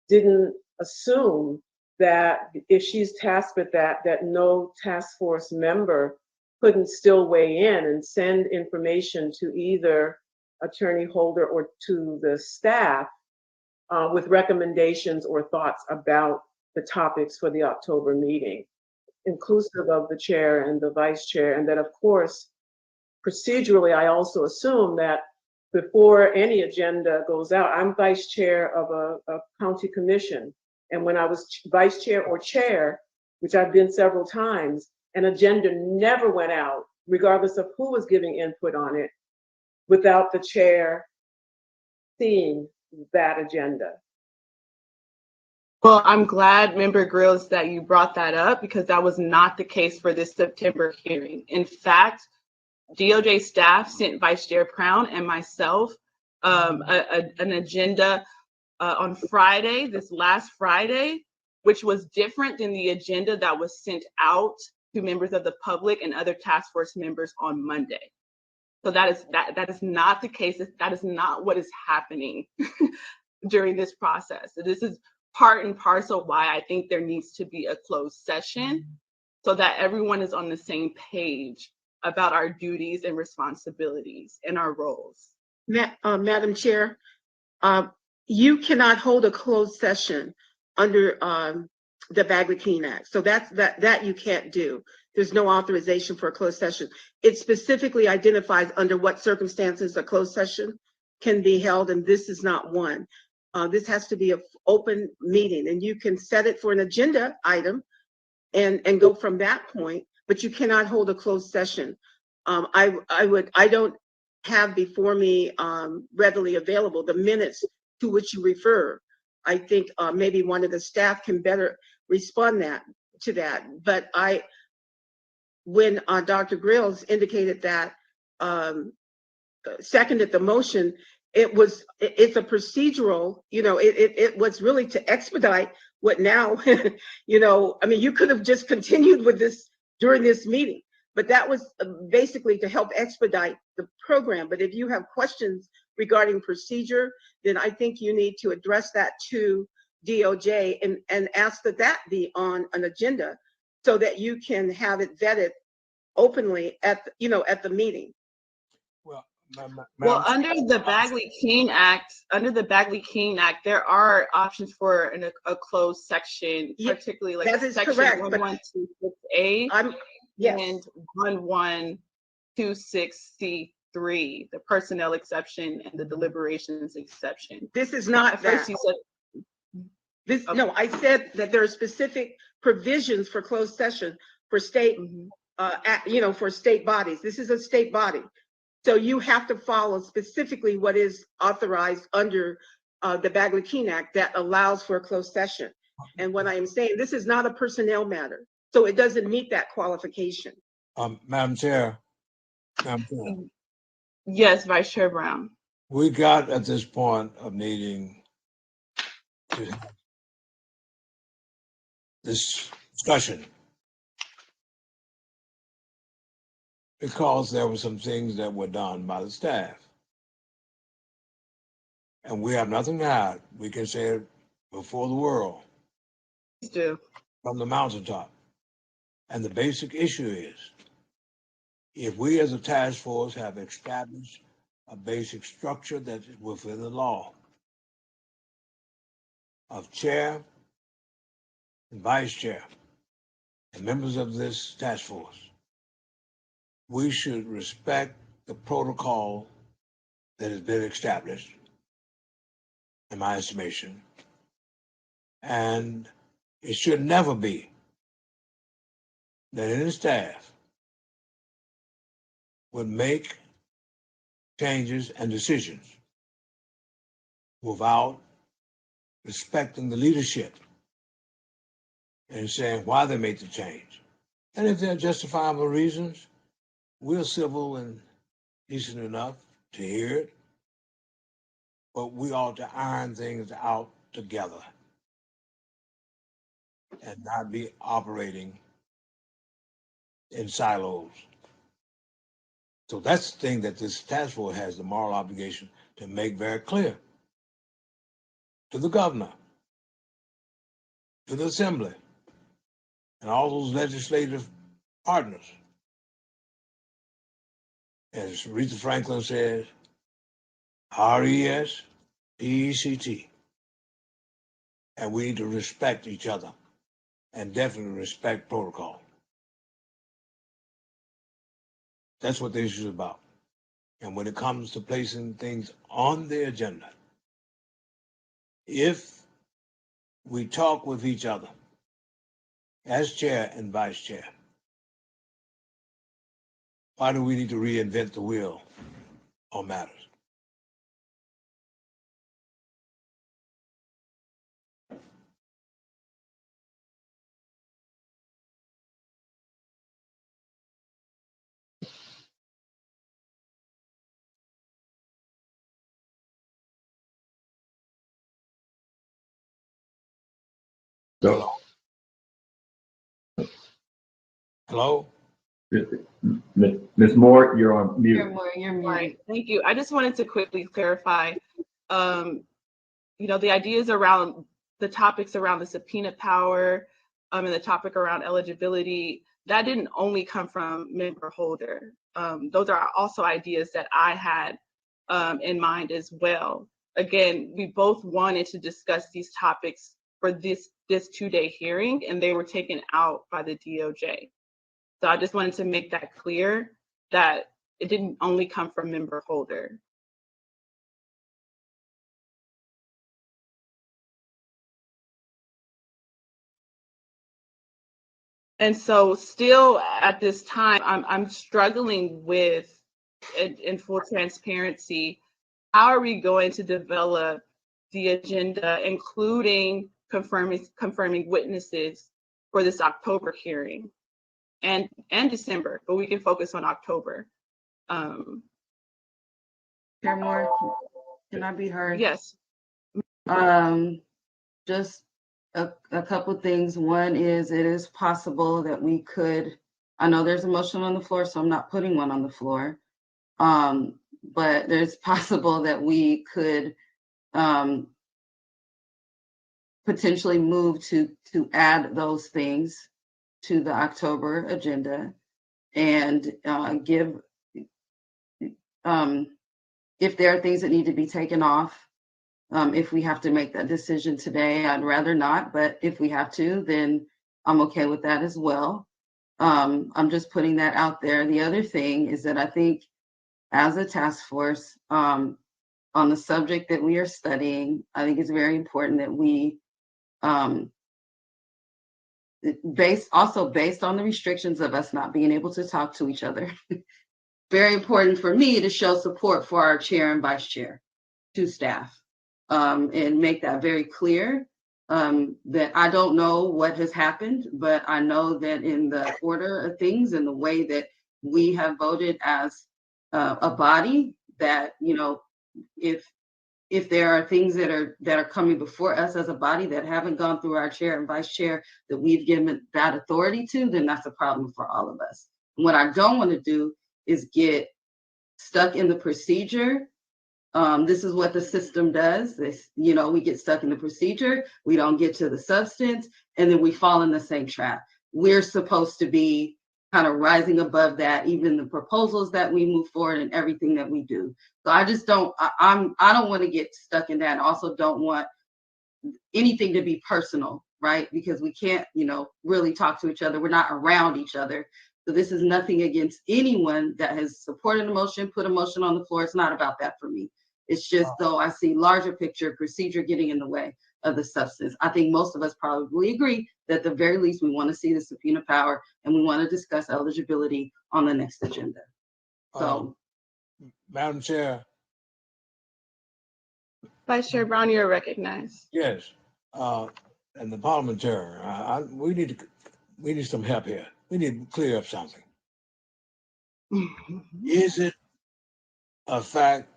didn't assume that if she's tasked with that no task force member couldn't still weigh in and send information to either Attorney Holder or to the staff with recommendations or thoughts about the topics for the October meeting, inclusive of the chair and the vice chair. And that, of course, procedurally, I also assume that before any agenda goes out, I'm vice chair of a county commission. And when I was vice chair or chair, which I've been several times, an agenda never went out, regardless of who was giving input on it, without the chair seeing that agenda. Well, I'm glad, Member Grills, that you brought that up, because that was not the case for this September hearing. In fact, DOJ staff sent Vice Chair Brown and myself an agenda on Friday, this last Friday, which was different than the agenda that was sent out to members of the public and other task force members on Monday. So that is not the case. That is not what is happening during this process. So this is part and parcel why I think there needs to be a closed session, so that everyone is on the same page about our duties and responsibilities and our roles. Madam Chair, you cannot hold a closed session under the Bagley-Keene Act. So that you can't do. There's no authorization for a closed session. It specifically identifies under what circumstances a closed session can be held, and this is not one. This has to be an open meeting, and you can set it for an agenda item and go from that point, but you cannot hold a closed session. I don't have before me readily available the minutes to which you refer. I think maybe one of the staff can better respond to that. But when Dr. Grills indicated that, seconded the motion, it's a procedural, it was really to expedite what now, I mean, you could have just continued with this during this meeting, but that was basically to help expedite the program. But if you have questions regarding procedure, then I think you need to address that to DOJ and ask that be on an agenda so that you can have it vetted openly at the meeting. Well, under the Bagley-Keene Act, there are options for a closed section, particularly like section 1126A and 1126C3, the personnel exception and the deliberations exception. This is not that. No, I said that there are specific provisions for closed session for state, for state bodies. This is a state body. So you have to follow specifically what is authorized under the Bagley-Keene Act that allows for a closed session. And what I am saying, this is not a personnel matter. So it doesn't meet that qualification. Madam Chair. Yes, Vice Chair Brown. We got at this point of needing to have this discussion because there were some things that were done by the staff. And we have nothing to hide. We can say it before the world. Please do. From the mountaintop. And the basic issue is, if we as a task force have established a basic structure that is within the law of chair and vice chair and members of this task force, we should respect the protocol that has been established, in my estimation. And it should never be that any staff would make changes and decisions without respecting the leadership and saying why they made the change. And if there are justifiable reasons, we're civil and decent enough to hear it, but we ought to iron things out together and not be operating in silos. So that's the thing that this task force has the moral obligation to make very clear to the governor, to the assembly, and all those legislative partners as Aretha Franklin says, R-E-S-P-E-C-T. And we need to respect each other and definitely respect protocol. That's what the issue is about. And when it comes to placing things on the agenda, if we talk with each other as chair and vice chair, why do we need to reinvent the wheel on matters? So, hello? Ms. Moore, you're on mute. You're muted. Right, thank you. I just wanted to quickly clarify, the ideas around the topics around the subpoena power and the topic around eligibility, that didn't only come from member Holder. Those are also ideas that I had in mind as well. Again, we both wanted to discuss these topics for this 2-day hearing, and they were taken out by the DOJ. So I just wanted to make that clear that it didn't only come from member Holder. And so still at this time, I'm struggling with, in full transparency, how are we going to develop the agenda, including confirming witnesses for this October hearing and December, but we can focus on October. Chair Moore, can I be heard? Yes. Just a couple things. One is, it is possible that we could, I know there's a motion on the floor, so I'm not putting one on the floor. But there's possible that we could potentially move to add those things to the October agenda and give, if there are things that need to be taken off, if we have to make that decision today, I'd rather not, but if we have to, then I'm okay with that as well. I'm just putting that out there. The other thing is that I think as a task force, on the subject that we are studying, I think it's very important that we, based on the restrictions of us not being able to talk to each other, very important for me to show support for our chair and vice chair to staff. And make that very clear, that I don't know what has happened, but I know that in the order of things and the way that we have voted as a body, that, if there are things that are coming before us as a body that haven't gone through our chair and vice chair that we've given that authority to, then that's a problem for all of us. And what I don't want to do is get stuck in the procedure. This is what the system does. We get stuck in the procedure, we don't get to the substance, and then we fall in the same trap. We're supposed to be kind of rising above that, even the proposals that we move forward and everything that we do. So I just don't, I don't want to get stuck in that. I also don't want anything to be personal, right? Because we can't, really talk to each other. We're not around each other. So this is nothing against anyone that has supported a motion, put a motion on the floor. It's not about that for me. It's just, though, I see larger picture procedure getting in the way of the substance. I think most of us probably agree that at the very least we want to see the subpoena power and we want to discuss eligibility on the next agenda. So, Madam Chair. Vice Chair Brown, you're recognized. Yes, and the parliamentarian, we need some help here. We need to clear up something. Is it a fact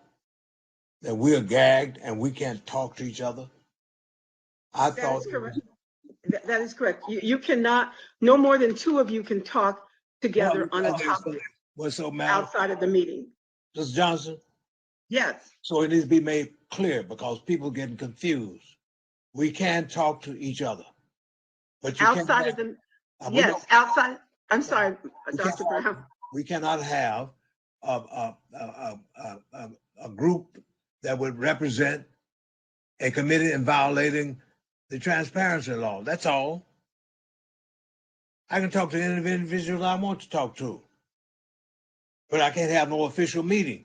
that we're gagged and we can't talk to each other? I That thought is correct. That is correct. You cannot, no more than two of you can talk together on a topic outside of the meeting. Mr. Johnson? Yes. So it needs to be made clear because people are getting confused. We can talk to each other, but you outside of the, yes, outside. I'm sorry, Dr. Brown. We cannot have a group that would represent a committee in violating the transparency law. That's all. I can talk to any individuals I want to talk to, but I can't have no official meeting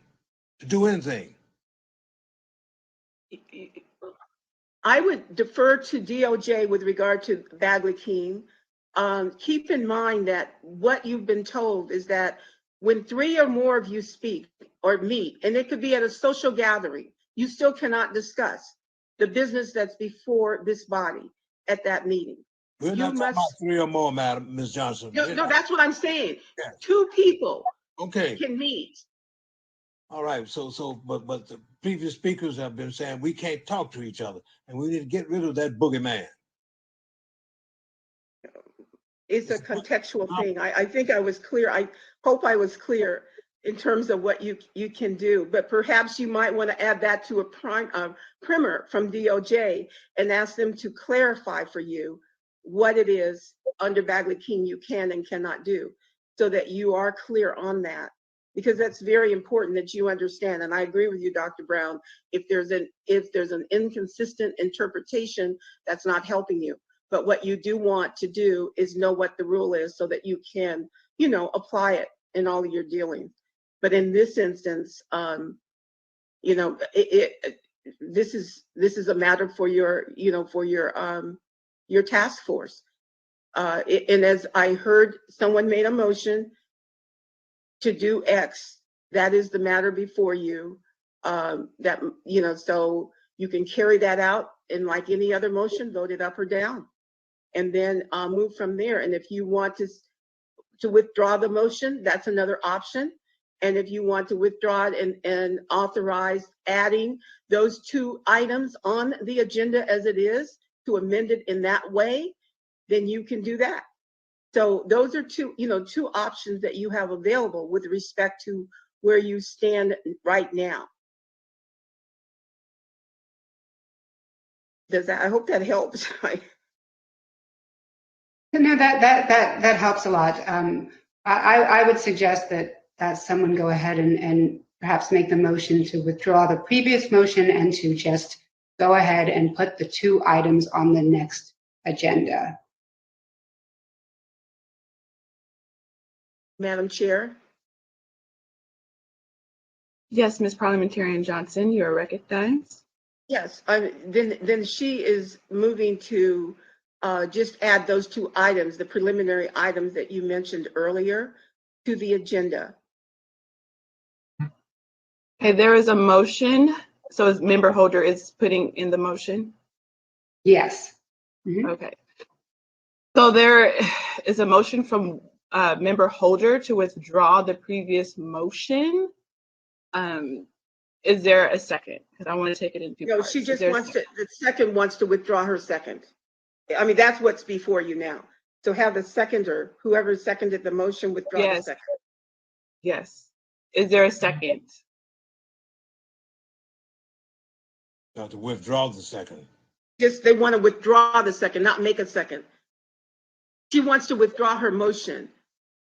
to do anything. I would defer to DOJ with regard to Bagley-Keene. Keep in mind that what you've been told is that when 3 or more of you speak or meet, and it could be at a social gathering, you still cannot discuss the business that's before this body at that meeting. We're not talking about 3 or more, Madam Ms. Johnson. No, that's what I'm saying. Yeah. 2 people Okay. can meet. All right, but the previous speakers have been saying we can't talk to each other, and we need to get rid of that boogeyman. It's a contextual thing. I think I was clear. I hope I was clear in terms of what you can do, but perhaps you might want to add that to a primer from DOJ and ask them to clarify for you what it is under Bagley-Keene you can and cannot do, so that you are clear on that. Because that's very important that you understand. And I agree with you, Dr. Brown. If there's an inconsistent interpretation, that's not helping you. But what you do want to do is know what the rule is so that you can, apply it in all of your dealings. But in this instance, this is a matter for your task force. And as I heard, someone made a motion to do X, that is the matter before you. So you can carry that out, and like any other motion, vote it up or down, and then move from there. And if you want to withdraw the motion, that's another option. And if you want to withdraw it and authorize adding those 2 items on the agenda as it is, to amend it in that way, then you can do that. So those are 2 options that you have available with respect to where you stand right now. I hope that helps. No, that helps a lot. I would suggest that someone go ahead and perhaps make the motion to withdraw the previous motion and to just go ahead and put the 2 items on the next agenda. Madam Chair. Yes, Ms. Parliamentarian Johnson, you are recognized. Yes, then she is moving to just add those 2 items, the preliminary items that you mentioned earlier, to the agenda. Okay, there is a motion. So as member Holder is putting in the motion? Yes. Mm-hmm. Okay. So there is a motion from member Holder to withdraw the previous motion. Is there a second? Because I want to take it in 2 parts. No, she just wants to, the second wants to withdraw her second. I mean, that's what's before you now. So have the seconder, whoever seconded the motion, withdraw the second. Yes. Is there a second? You have to withdraw the second. Just, they want to withdraw the second, not make a second. She wants to withdraw her motion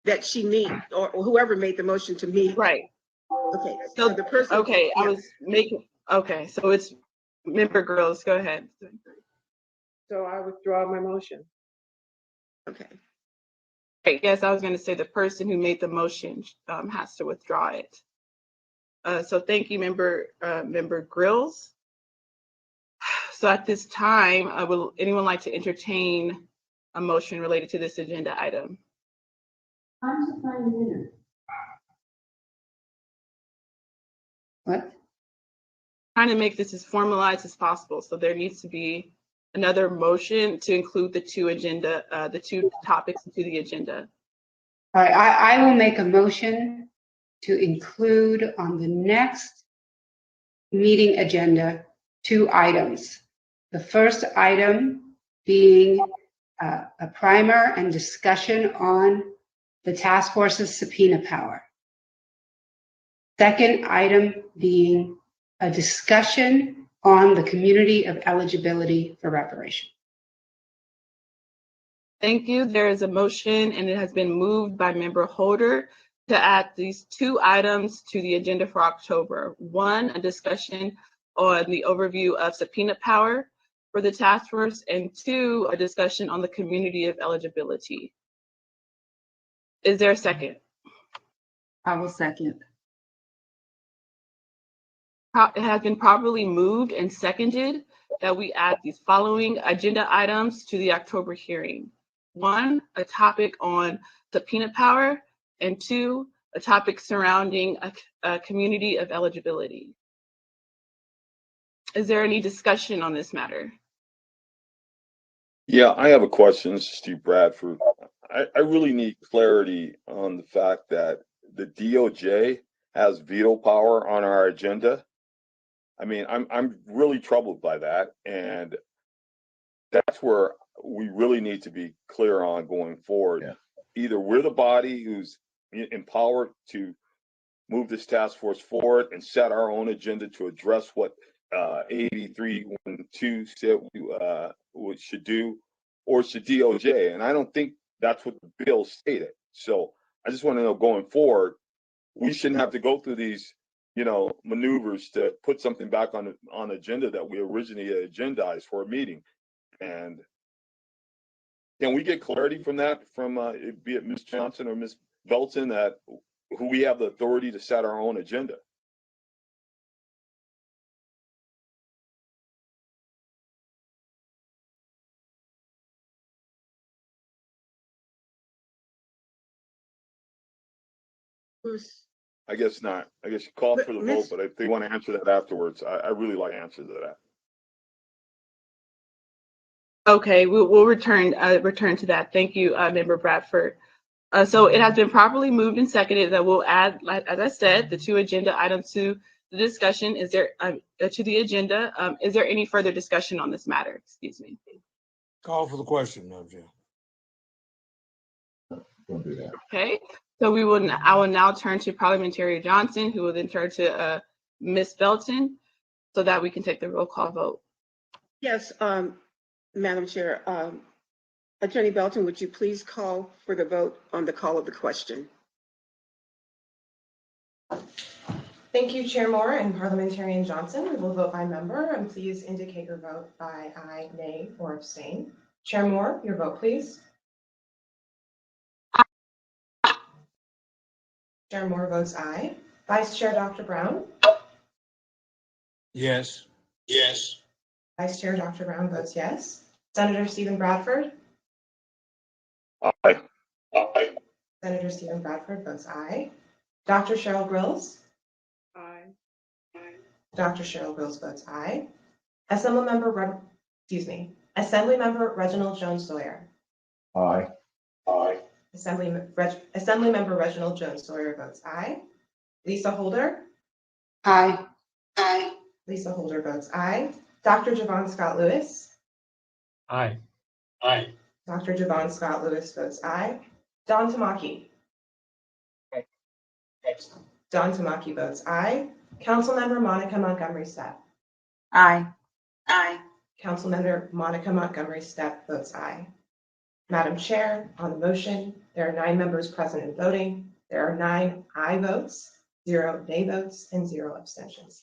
that she needs, or whoever made the motion to meet. Right. Okay, so the person. Okay, I was making, okay, so it's member Grills, go ahead. So I withdraw my motion. Okay. Okay, yes, I was going to say the person who made the motion has to withdraw it. So thank you, member Grills. So at this time, will anyone like to entertain a motion related to this agenda item? What? Trying to make this as formalized as possible. So there needs to be another motion to include the 2 topics into the agenda. All right, I will make a motion to include on the next meeting agenda 2 items. The first item being a primer and discussion on the task force's subpoena power. Second item being a discussion on the community of eligibility for reparation. Thank you. There is a motion and it has been moved by member Holder to add these 2 items to the agenda for October. 1, a discussion on the overview of subpoena power for the task force, and 2, a discussion on the community of eligibility. Is there a second? I will second. It has been properly moved and seconded that we add these following agenda items to the October hearing. 1, a topic on subpoena power, and 2, a topic surrounding a community of eligibility. Is there any discussion on this matter? Yeah, I have a question. This is Steve Bradford. I really need clarity on the fact that the DOJ has veto power on our agenda. I mean, I'm really troubled by that, and that's where we really need to be clear on going forward. Yeah. Either we're the body who's empowered to move this task force forward and set our own agenda to address what 8312 said we should do, or it's the DOJ. And I don't think that's what the bill stated. So I just want to know going forward, we shouldn't have to go through these, maneuvers to put something back on agenda that we originally agendized for a meeting. And can we get clarity from that, from be it Ms. Johnson or Ms. Belton, that who we have the authority to set our own agenda? I guess not. I guess you call for the vote, but if they want to answer that afterwards, I really like answers to that. Okay, we'll return to that. Thank you, Member Bradford. So it has been properly moved and seconded that we'll add, as I said, the 2 agenda items to the discussion. Is there to the agenda? Is there any further discussion on this matter? Excuse me. Call for the question, Madam Chair. Don't do that. Okay, so I will now turn to Parliamentarian Johnson, who will then turn to Ms. Belton, so that we can take the roll call vote. Yes, Madam Chair. Attorney Belton, would you please call for the vote on the call of the question? Thank you, Chair Moore and Parliamentarian Johnson. We will vote by member, and please indicate your vote by aye, nay, or abstain. Chair Moore, your vote, please. Chair Moore votes aye. Vice Chair Dr. Brown? Yes. Yes. Vice Chair Dr. Brown votes yes. Senator Stephen Bradford? Aye. Aye. Senator Stephen Bradford votes aye. Dr. Cheryl Grills? Aye. Dr. Cheryl Grills votes aye. Assemblymember Reginald Jones Sawyer? Aye. Aye. Assemblymember Reginald Jones Sawyer votes aye. Lisa Holder? Aye. Aye. Lisa Holder votes aye. Dr. Javon Scott Lewis? Aye. Aye. Dr. Javon Scott Lewis votes aye. Don Tamaki? Aye. Don Tamaki votes aye. Councilmember Monica Montgomery Stepp? Aye. Aye. Councilmember Monica Montgomery Stepp votes aye. Madam Chair, on the motion, there are 9 members present and voting. There are 9 aye votes, 0 nay votes, and 0 abstentions.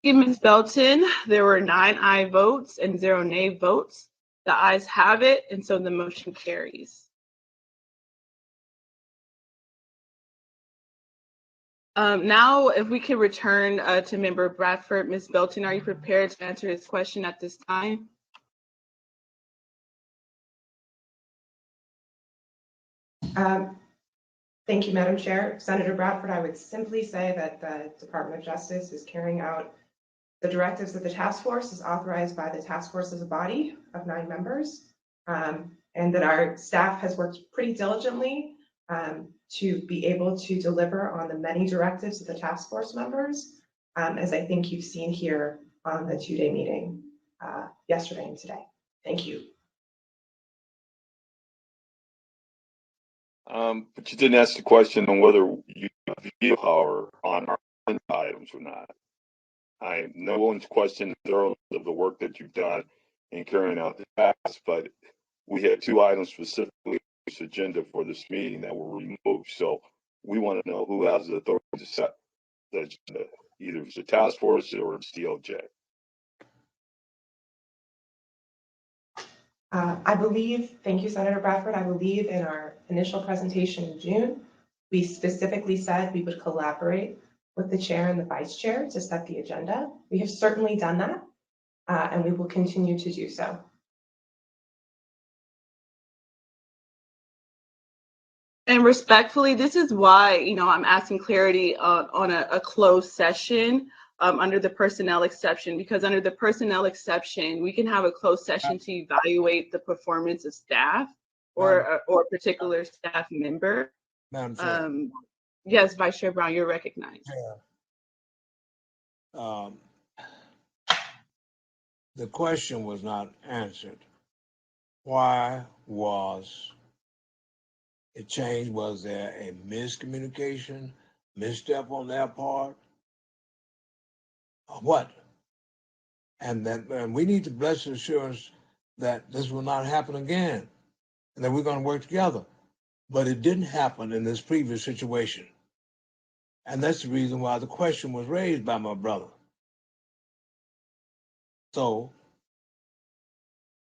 Thank you, Ms. Belton. There were 9 aye votes and 0 nay votes. The ayes have it, and so the motion carries. Now, if we could return to Member Bradford. Ms. Belton, are you prepared to answer his question at this time? Thank you, Madam Chair. Senator Bradford, I would simply say that the Department of Justice is carrying out the directives of the task force as authorized by the task force as a body of 9 members, and that our staff has worked pretty diligently to be able to deliver on the many directives of the task force members, as I think you've seen here on the 2-day meeting yesterday and today. Thank you. But you didn't ask the question on whether you have veto power on our items or not. No one's questioned the work that you've done in carrying out the task, but we had 2 items specifically agenda for this meeting that were removed. So we want to know who has the authority to set the agenda, either it's the task force or it's DOJ. I believe, thank you, Senator Bradford. I believe in our initial presentation in June, we specifically said we would collaborate with the chair and the vice chair to set the agenda. We have certainly done that, and we will continue to do so. And respectfully, this is why, I'm asking clarity on a closed session under the personnel exception, because under the personnel exception, we can have a closed session to evaluate the performance of staff or a particular staff member. Madam Chair. Yes, Vice Chair Brown, you're recognized. The question was not answered. Why was it changed? Was there a miscommunication, misstep on their part? Or what? And we need the blessed assurance that this will not happen again and that we're going to work together. But it didn't happen in this previous situation. And that's the reason why the question was raised by my brother. So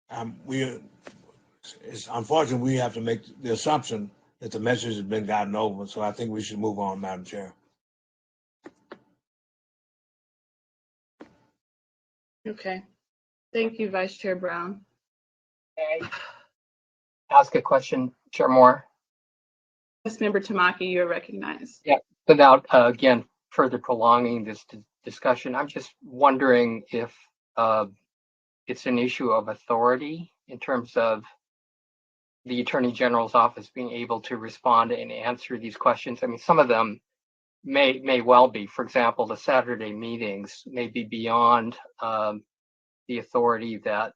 it's unfortunate we have to make the assumption that the message has been gotten over. So I think we should move on, Madam Chair. Okay. Thank you, Vice Chair Brown. Ask a question, Chair Moore. Yes, Member Tamaki, you're recognized. Yeah, without, again, further prolonging this discussion, I'm just wondering if it's an issue of authority in terms of the Attorney General's office being able to respond and answer these questions. I mean, some of them may well be. For example, the Saturday meetings may be beyond the authority that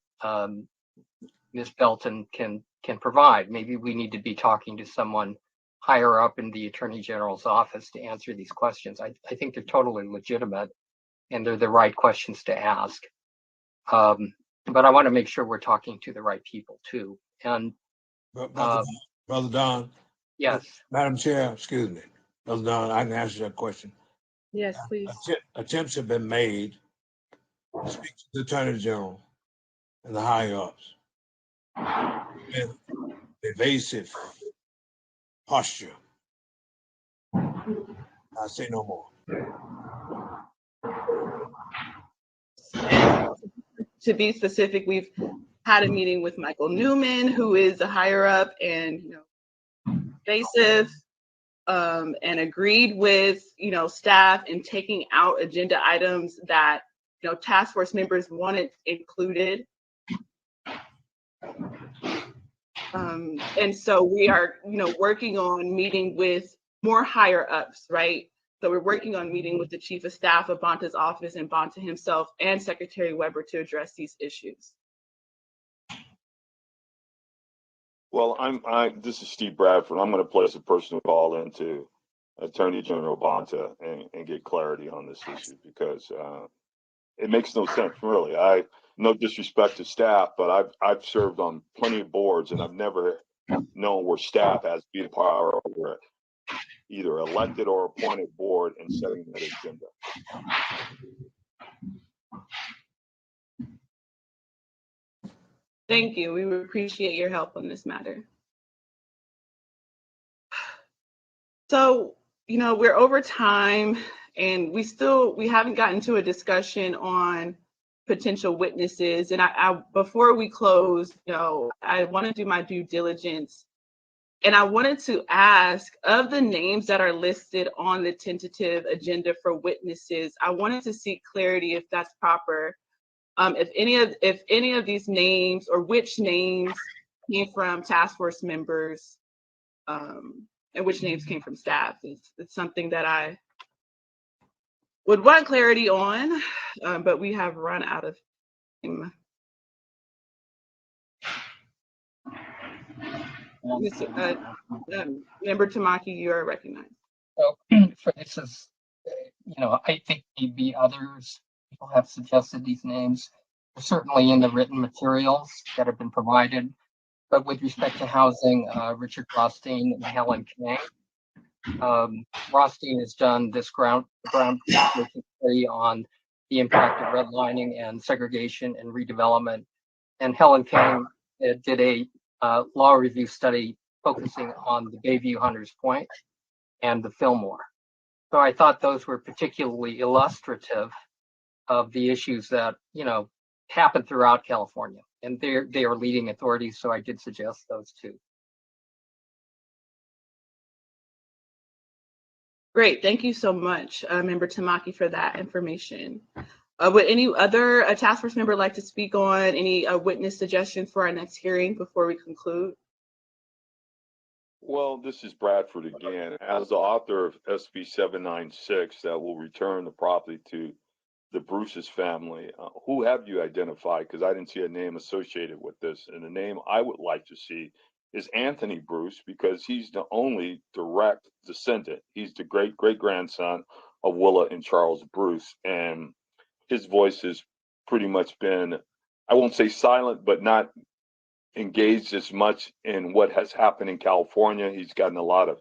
Ms. Belton can provide. Maybe we need to be talking to someone higher up in the Attorney General's office to answer these questions. I think they're totally legitimate and they're the right questions to ask. But I want to make sure we're talking to the right people too. And Brother Don. Yes. Madam Chair, excuse me. Brother Don, I can answer that question. Yes, please. Attempts have been made to speak to the Attorney General and the higher ups with evasive posture. I say no more. To be specific, we've had a meeting with Michael Newman, who is a higher up and evasive, and agreed with staff in taking out agenda items that task force members wanted included. And so we are working on meeting with more higher ups, right? So we're working on meeting with the Chief of Staff of Bonta's office and Bonta himself and Secretary Weber to address these issues. Well, this is Steve Bradford. I'm going to place a personal call into Attorney General Bonta and get clarity on this issue because it makes no sense, really. No disrespect to staff, but I've served on plenty of boards and I've never known where staff has veto power over either elected or appointed board and setting that agenda. Thank you. We would appreciate your help on this matter. So, we're over time and we haven't gotten to a discussion on potential witnesses. And I before we close, I want to do my due diligence. And I wanted to ask, of the names that are listed on the tentative agenda for witnesses, I wanted to seek clarity if that's proper. If any of these names or which names came from task force members, and which names came from staff. It's something that I would want clarity on, but we have run out of time. Member Tamaki, you are recognized. So for this is, I think maybe others people have suggested these names. They're certainly in the written materials that have been provided. but with respect to housing, Richard Rothstein and Helen Kang. Rothstein has done this groundbreaking study on the impact of redlining and segregation and redevelopment. And Helen Kang did a law review study focusing on the Bayview Hunters Point and the Fillmore. So I thought those were particularly illustrative of the issues that, happen throughout California. And they are leading authorities, so I did suggest those two. Great, thank you so much, Member Tamaki, for that information. Would any other task force member like to speak on any witness suggestions for our next hearing before we conclude? Well, this is Bradford again. As the author of SB 796 that will return the property to the Bruce's family, who have you identified? Because I didn't see a name associated with this. And the name I would like to see is Anthony Bruce, because he's the only direct descendant. He's the great-great-grandson of Willa and Charles Bruce. And his voice has pretty much been, I won't say silent, but not engaged as much in what has happened in California. He's gotten a lot of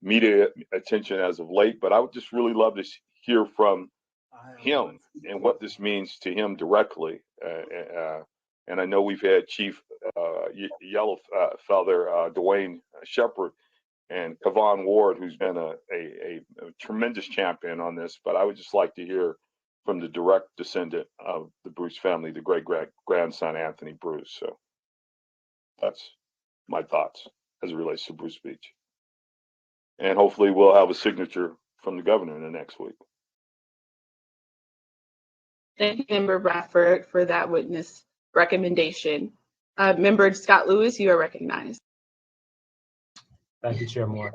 media attention as of late, but I would just really love to hear from him and what this means to him directly. And I know we've had Chief Yellowfeather, Dwayne Shepard, and Kavon Ward, who's been a tremendous champion on this, but I would just like to hear from the direct descendant of the Bruce family, the great-grandson, Anthony Bruce. So that's my thoughts as it relates to Bruce Beach. And hopefully we'll have a signature from the governor in the next week. Thank you, Member Bradford, for that witness recommendation. Member Scott Lewis, you are recognized. Thank you, Chair Moore.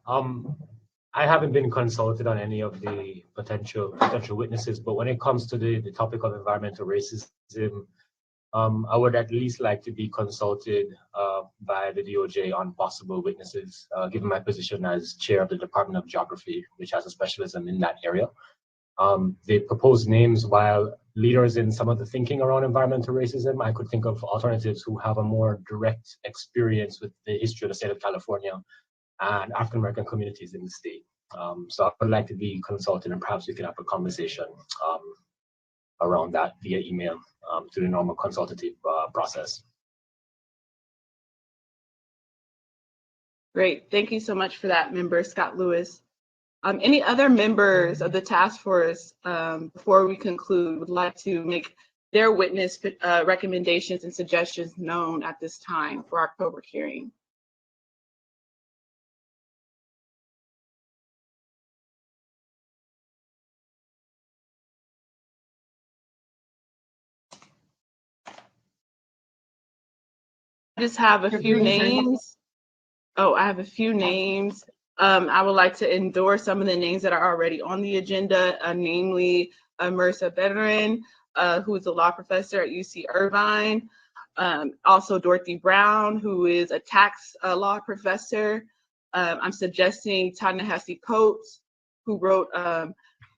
I haven't been consulted on any of the potential witnesses, but when it comes to the topic of environmental racism, I would at least like to be consulted by the DOJ on possible witnesses, given my position as chair of the Department of Geography, which has a specialism in that area. The proposed names, while leaders in some of the thinking around environmental racism, I could think of alternatives who have a more direct experience with the history of the state of California and African American communities in the state. So I would like to be consulted, and perhaps we could have a conversation around that via email through the normal consultative process. Great, thank you so much for that, Member Scott Lewis. Any other members of the task force, before we conclude, would like to make their witness recommendations and suggestions known at this time for our October hearing? I just have a few names. Oh, I have a few names. I would like to endorse some of the names that are already on the agenda, namely Marissa Veteran, who is a law professor at UC Irvine. Also Dorothy Brown, who is a tax law professor. I'm suggesting Ta-Nehisi Coates, who wrote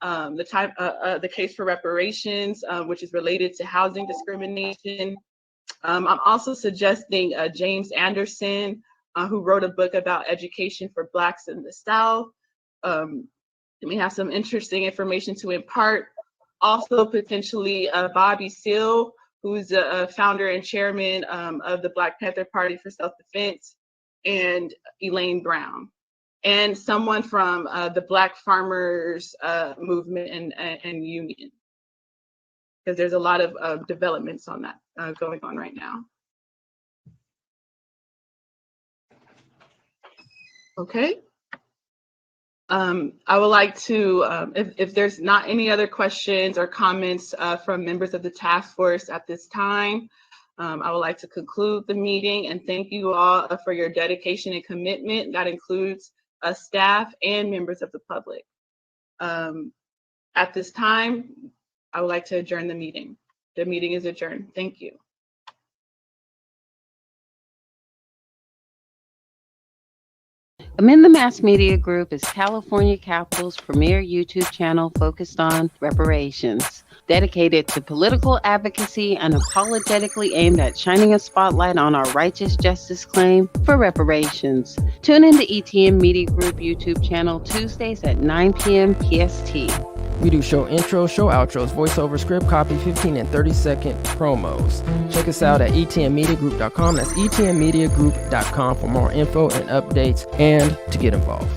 the case for reparations, which is related to housing discrimination. I'm also suggesting James Anderson, who wrote a book about education for Blacks in the South. We have some interesting information to impart. Also, potentially Bobby Seale, who's a founder and chairman of the Black Panther Party for Self-Defense, and Elaine Brown, and someone from the Black Farmers Movement and Union, because there's a lot of developments on that going on right now. Okay. I would like to, if there's not any other questions or comments from members of the task force at this time, I would like to conclude the meeting and thank you all for your dedication and commitment. That includes staff and members of the public. At this time, I would like to adjourn the meeting. The meeting is adjourned. Thank you. Amend the Mass Media Group is California Capital's premier YouTube channel focused on reparations, dedicated to political advocacy and unapologetically aimed at shining a spotlight on our righteous justice claim for reparations. Tune in to ETM Media Group YouTube channel Tuesdays at 9 p.m. PST. We do show intros, show outros, voiceover, script copy, 15 and 30-second promos. Check us out at etmmediagroup.com. That's etmmediagroup.com for more info and updates and to get involved.